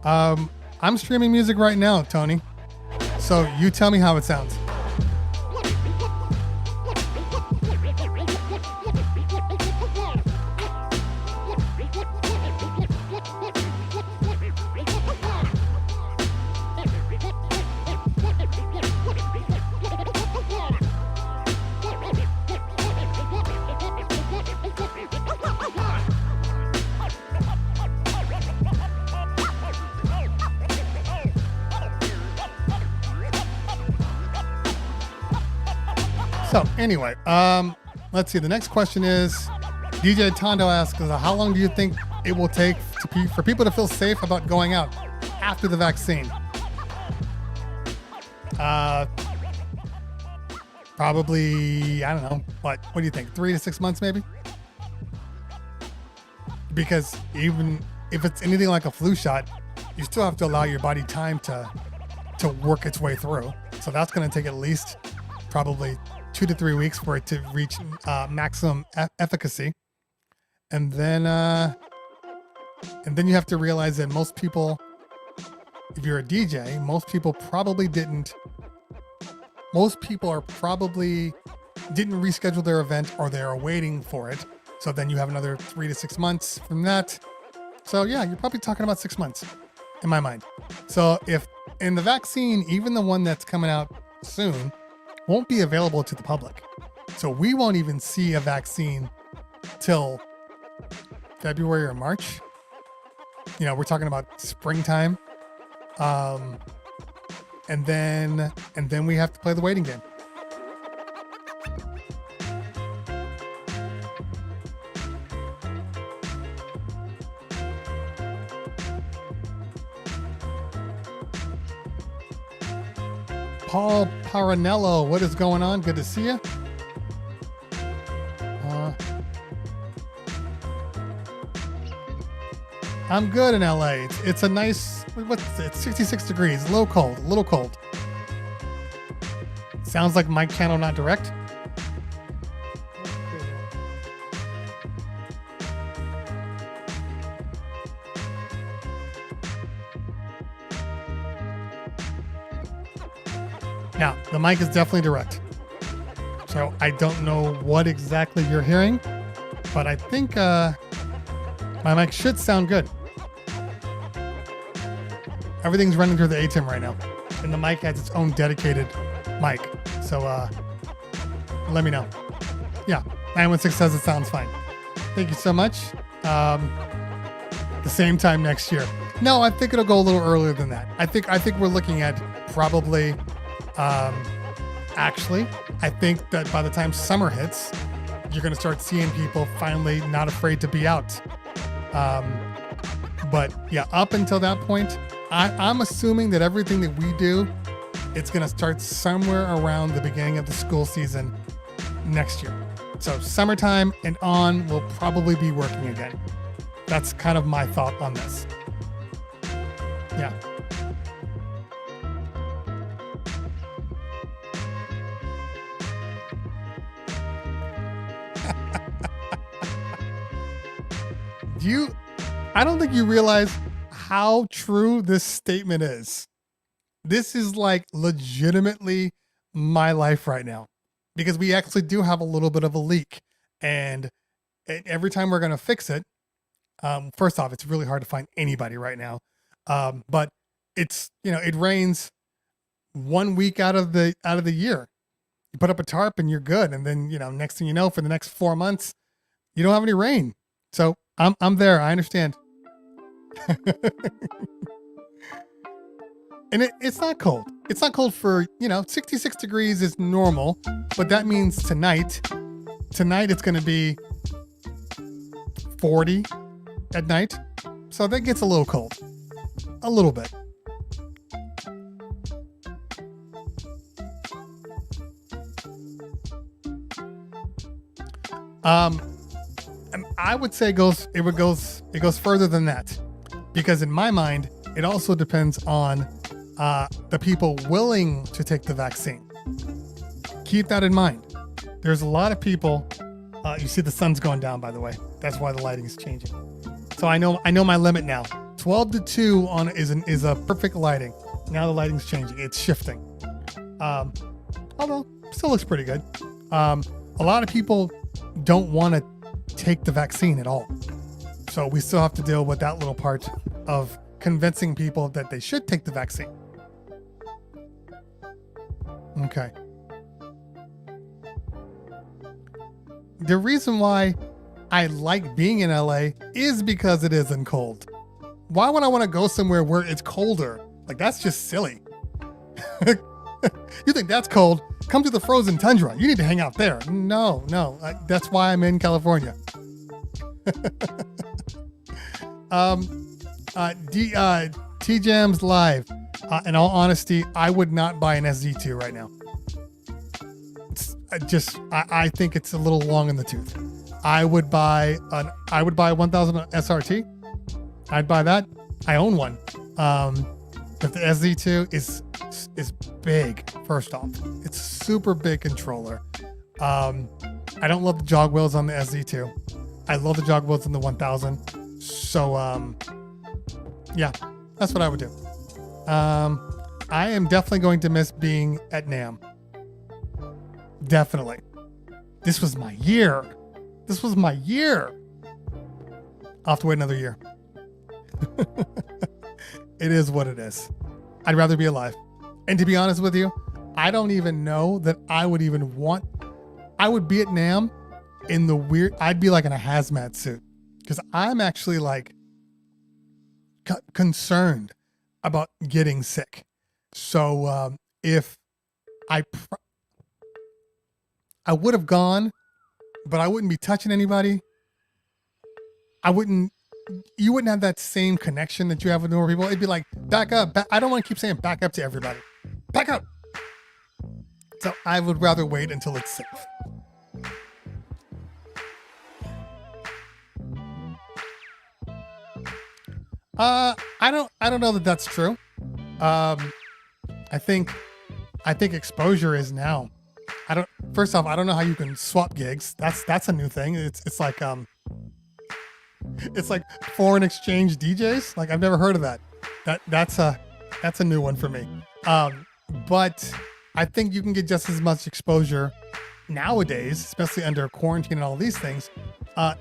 I'm streaming music right now, Tony. So you tell me how it sounds. So anyway, let's see. The next question is, DJ Tondo asks, how long do you think it will take for people to feel safe about going out after the vaccine? Probably, I don't know. What do you think? 3 to 6 months, maybe? Because even if it's anything like a flu shot, you still have to allow your body time to work its way through. So that's going to take at least probably 2 to 3 weeks for it to reach maximum efficacy. And then you have to realize that most people, if you're a DJ, most people didn't reschedule their event, or they're waiting for it. So then you have another 3 to 6 months from that. So yeah, you're probably talking about 6 months in my mind. So if in the vaccine, even the one that's coming out soon, won't be available to the public. So we won't even see a vaccine till February or March. You know, we're talking about springtime. And then we have to play the waiting game. Paul Paranello, what is going on? Good to see you. I'm good in LA. It's a nice, it's 66 degrees, a little cold. Sounds like mic channel not direct. Now, the mic is definitely direct. So I don't know what exactly you're hearing, but I think my mic should sound good. Everything's running through the ATEM right now, and the mic has its own dedicated mic. So let me know. Yeah, 916 says it sounds fine. Thank you so much. The same time next year. No, I think it'll go a little earlier than that. I think we're looking at probably. Actually, I think that by the time summer hits, you're going to start seeing people finally not afraid to be out. But yeah, up until that point, I'm assuming that everything that we do, it's going to start somewhere around the beginning of the school season next year. So summertime and on, we'll probably be working again. That's kind of my thought on this. Yeah. I don't think you realize how true this statement is. This is like legitimately my life right now, because we actually do have a little bit of a leak, and every time we're going to fix it, first off, it's really hard to find anybody right now. But it's, it rains 1 week out of the year. You put up a tarp and you're good. And then, next thing you know, for the next 4 months, you don't have any rain. So I'm there. I understand. And it's not cold. It's not cold for, 66 degrees is normal, but that means tonight it's going to be 40 at night. So that gets a little cold, a little bit. I would say it goes further than that, because in my mind, it also depends on the people willing to take the vaccine. Keep that in mind. There's a lot of people. You see the sun's going down, by the way. That's why the lighting is changing. So I know my limit now. 12 to 2 on is a perfect lighting. Now the lighting's changing. It's shifting. Although still looks pretty good. A lot of people don't want to take the vaccine at all. So we still have to deal with that little part of convincing people that they should take the vaccine. Okay. The reason why I like being in LA is because it isn't cold. Why would I want to go somewhere where it's colder? Like, that's just silly. You think that's cold? Come to the frozen tundra. You need to hang out there. No. That's why I'm in California. T-Jams Live. In all honesty, I would not buy an SD2 right now. I think it's a little long in the tooth. I would buy a 1000 SRT. I'd buy that. I own one. But the SD2 is big. First off, it's a super big controller. I don't love the jog wheels on the SD2. I love the jog wheels in the 1000. So yeah, that's what I would do. I am definitely going to miss being at NAMM. Definitely. This was my year. I'll have to wait another year. It is what it is. I'd rather be alive. And to be honest with you, I don't even know that I would even want... I would be at NAMM in the weird... I'd be like in a hazmat suit. Because I'm actually like concerned about getting sick. So if I would have gone, but I wouldn't be touching anybody. You wouldn't have that same connection that you have with normal people. It'd be like, back up. I don't want to keep saying back up to everybody. Back up. So I would rather wait until it's safe. I don't know that that's true. I think exposure is now. First off, I don't know how you can swap gigs. That's a new thing. It's like foreign exchange DJs. Like, I've never heard of that. That's a new one for me. But I think you can get just as much exposure nowadays, especially under quarantine and all these things,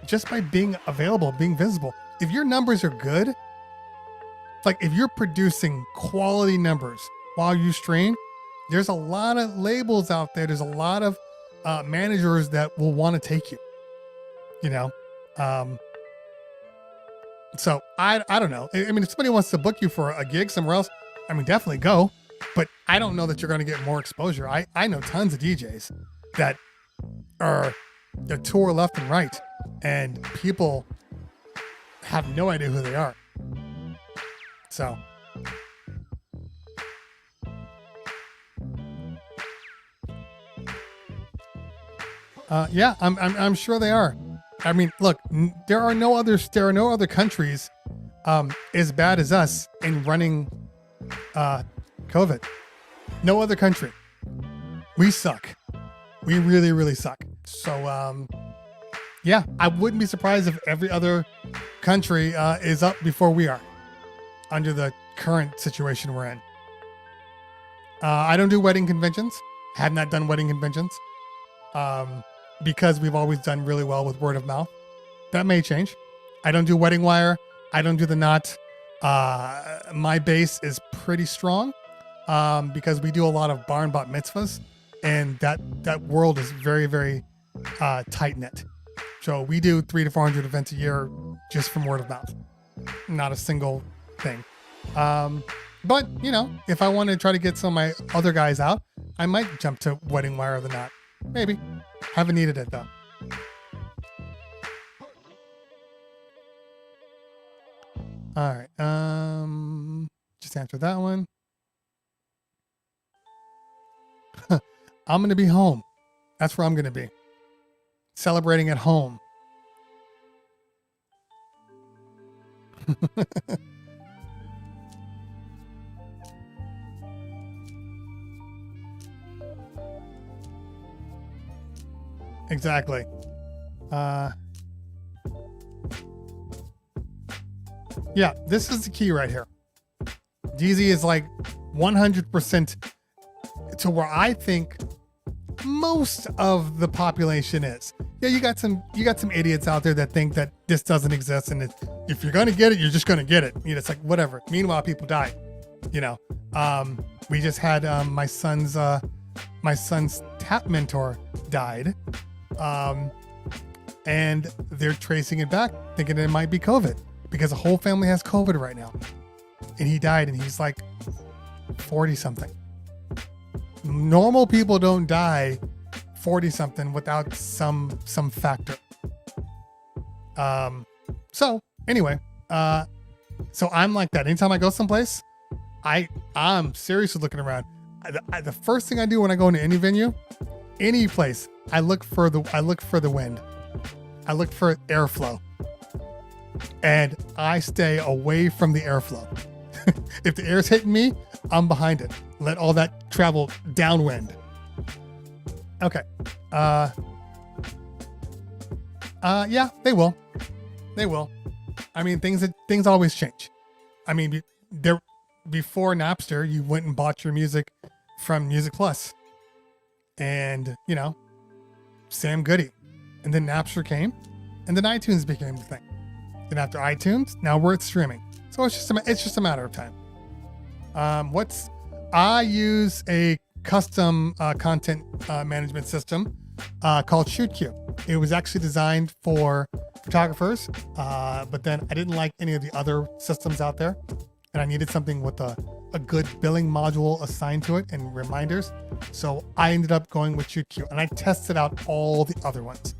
just by being available, being visible. If your numbers are good, like if you're producing quality numbers while you stream, there's a lot of labels out there. There's a lot of managers that will want to take you, So I don't know. I mean, if somebody wants to book you for a gig somewhere else, I mean, definitely go. But I don't know that you're going to get more exposure. I know tons of DJs that are They tour left and right, and people have no idea who they are. So, yeah, I'm sure they are. I mean, look, there are no other countries as bad as us in running COVID. No other country. We suck. We really, really suck. So, yeah, I wouldn't be surprised if every other country is up before we are under the current situation we're in. I don't do wedding conventions. Have not done wedding conventions because we've always done really well with word of mouth. That may change. I don't do wedding wire. I don't do the knot. My base is pretty strong because we do a lot of bar and bat mitzvahs, and that world is very, very tight knit. So we do 300 to 400 events a year just from word of mouth. Not a single thing. But you know, if I want to try to get some of my other guys out, I might jump to wedding wire or the knot. Maybe. Haven't needed it though. All right. Just answer that one. I'm going to be home. That's where I'm going to be. Celebrating at home. Exactly. Yeah, this is the key right here. DZ is like 100% to where I think most of the population is. Yeah, you got some idiots out there that think that this doesn't exist, and if you're gonna get it, you're just gonna get it. You know, it's like whatever. Meanwhile, people die. You know, we just had my son's tap mentor died, and they're tracing it back, thinking it might be COVID because the whole family has COVID right now, and he died, and he's like 40 something. Normal people don't die 40 something without some factor. So anyway, so I'm like that. Anytime I go someplace, I'm seriously looking around. The first thing I do when I go into any venue, any place, I look for the wind. I look for airflow, and I stay away from the airflow. If the air's hitting me, I'm behind it. Let all that travel downwind. Okay. Yeah, they will. They will. I mean, things always change. I mean, before Napster, you went and bought your music from Music Plus, and you know, Sam Goody, and then Napster came, and then iTunes became the thing. Then after iTunes, now we're at streaming. So it's just a matter of time. I use a custom content management system called ShootQ. It was actually designed for photographers, but then I didn't like any of the other systems out there, and I needed something with a good billing module assigned to it and reminders. So I ended up going with ShootQ, and I tested out all the other ones,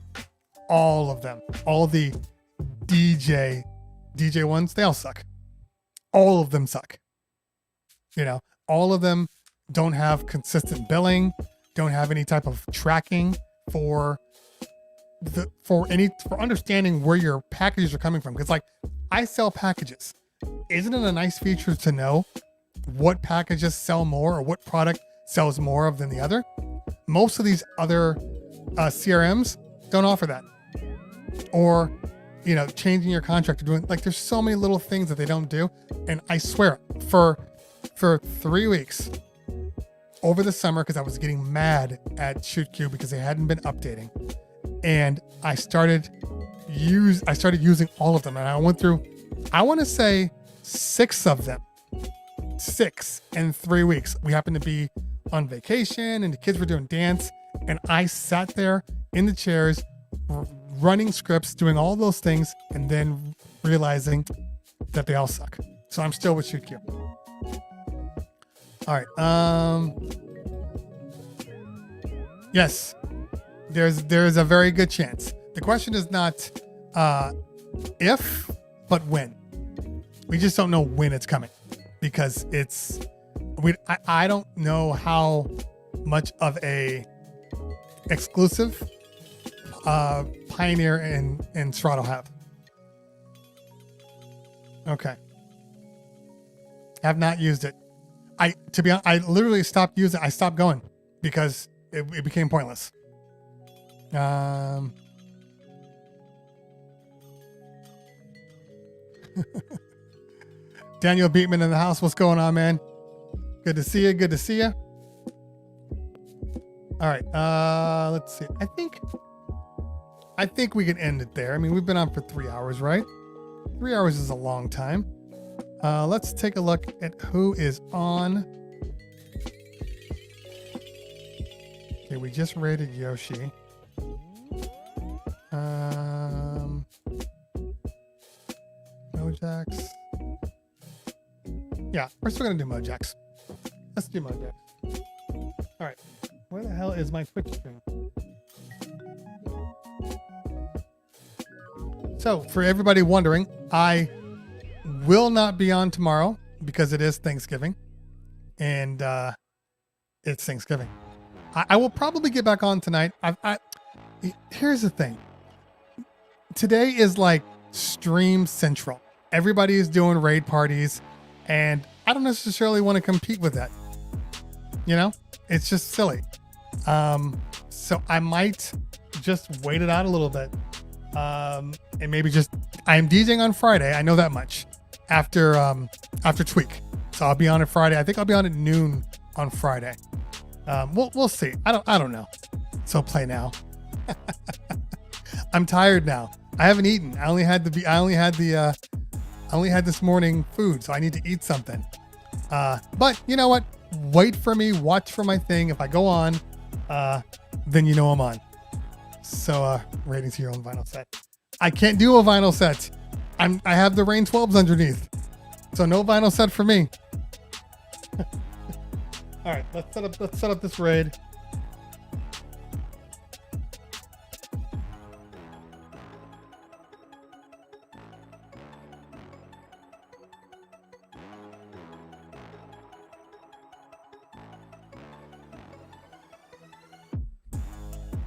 all of them, all the DJ ones. They all suck. All of them suck. You know, all of them don't have consistent billing, don't have any type of tracking for understanding where your packages are coming from. Because like, I sell packages. Isn't it a nice feature to know what packages sell more or what product sells more of than the other? Most of these other CRMs don't offer that. Or, you know, changing your contract or doing, like, there's so many little things that they don't do. And I swear, for 3 weeks over the summer, because I was getting mad at ShootQ because they hadn't been updating, and I started using all of them, and I went through, I want to say 6 of them. 6 in 3 weeks. We happened to be on vacation, and the kids were doing dance, and I sat there in the chairs running scripts, doing all those things, and then realizing that they all suck. So I'm still with ShootQ. All right. Yes. there's a very good chance. The question is not if, but when. We just don't know when it's coming, because I don't know how much of a exclusive Pioneer and Serato have. Okay. Have not used it. To be honest, I literally stopped using it. I stopped going because it became pointless. Daniel Beatman in the house. What's going on, man? Good to see you. Good to see you. All right. Let's see. I think we can end it there. I mean, we've been on for 3 hours, right? 3 hours is a long time. Let's take a look at who is on. Okay, we just rated Yoshi. Mojax. Yeah, we're still gonna do Mojax. Let's do Mojax. All right. Where the hell is my Twitch stream? So, for everybody wondering, I will not be on tomorrow because it is Thanksgiving, and it's Thanksgiving. I will probably get back on tonight. Here's the thing. Today is like stream central. Everybody is doing raid parties, and I don't necessarily want to compete with that. You know, it's just silly. So I might just wait it out a little bit. And maybe I'm DJing on Friday. I know that much after Tweak. So I'll be on it Friday. I think I'll be on at noon on Friday. We'll see. I don't know. So play now. I'm tired now. I haven't eaten. I only had this morning food, so I need to eat something. But you know what? Wait for me. Watch for my thing. If I go on, then you know I'm on. So ratings to your own vinyl set. I can't do a vinyl set. I have the Rain 12s underneath, so no vinyl set for me. All right, let's set up this raid.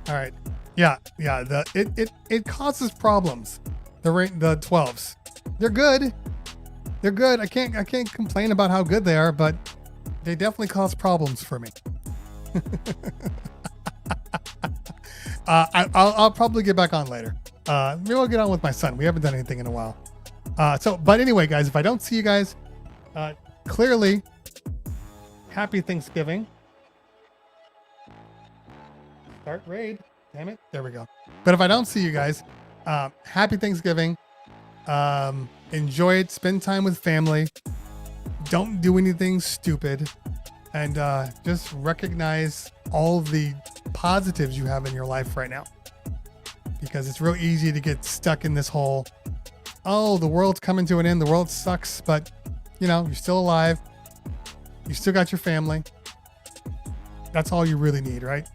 All right. Yeah. It causes problems. The 12s. They're good. I can't complain about how good they are, but they definitely cause problems for me. I'll probably get back on later. Maybe I'll get on with my son. We haven't done anything in a while. But anyway, guys, if I don't see you guys, clearly, happy Thanksgiving. Start raid. Damn it. There we go. But if I don't see you guys, happy Thanksgiving. Enjoy it. Spend time with family. Don't do anything stupid. And just recognize all the positives you have in your life right now. Because it's real easy to get stuck in this whole, oh, the world's coming to an end. The world sucks. But, you know, you're still alive. You still got your family. That's all you really need, right?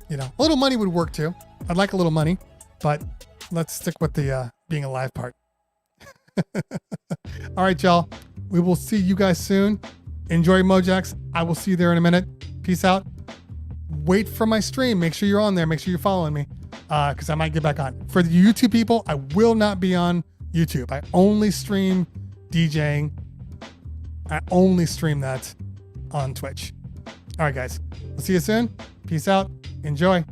You know, a little money would work too. I'd like a little money, but let's stick with the being alive part. All right, y'all. We will see you guys soon. Enjoy Mojax. I will see you there in a minute. Peace out. Wait for my stream. Make sure you're on there. Make sure you're following me because I might get back on. For the YouTube people, I will not be on YouTube. I only stream DJing. I only stream that on Twitch. All right, guys. We'll see you soon. Peace out. Enjoy.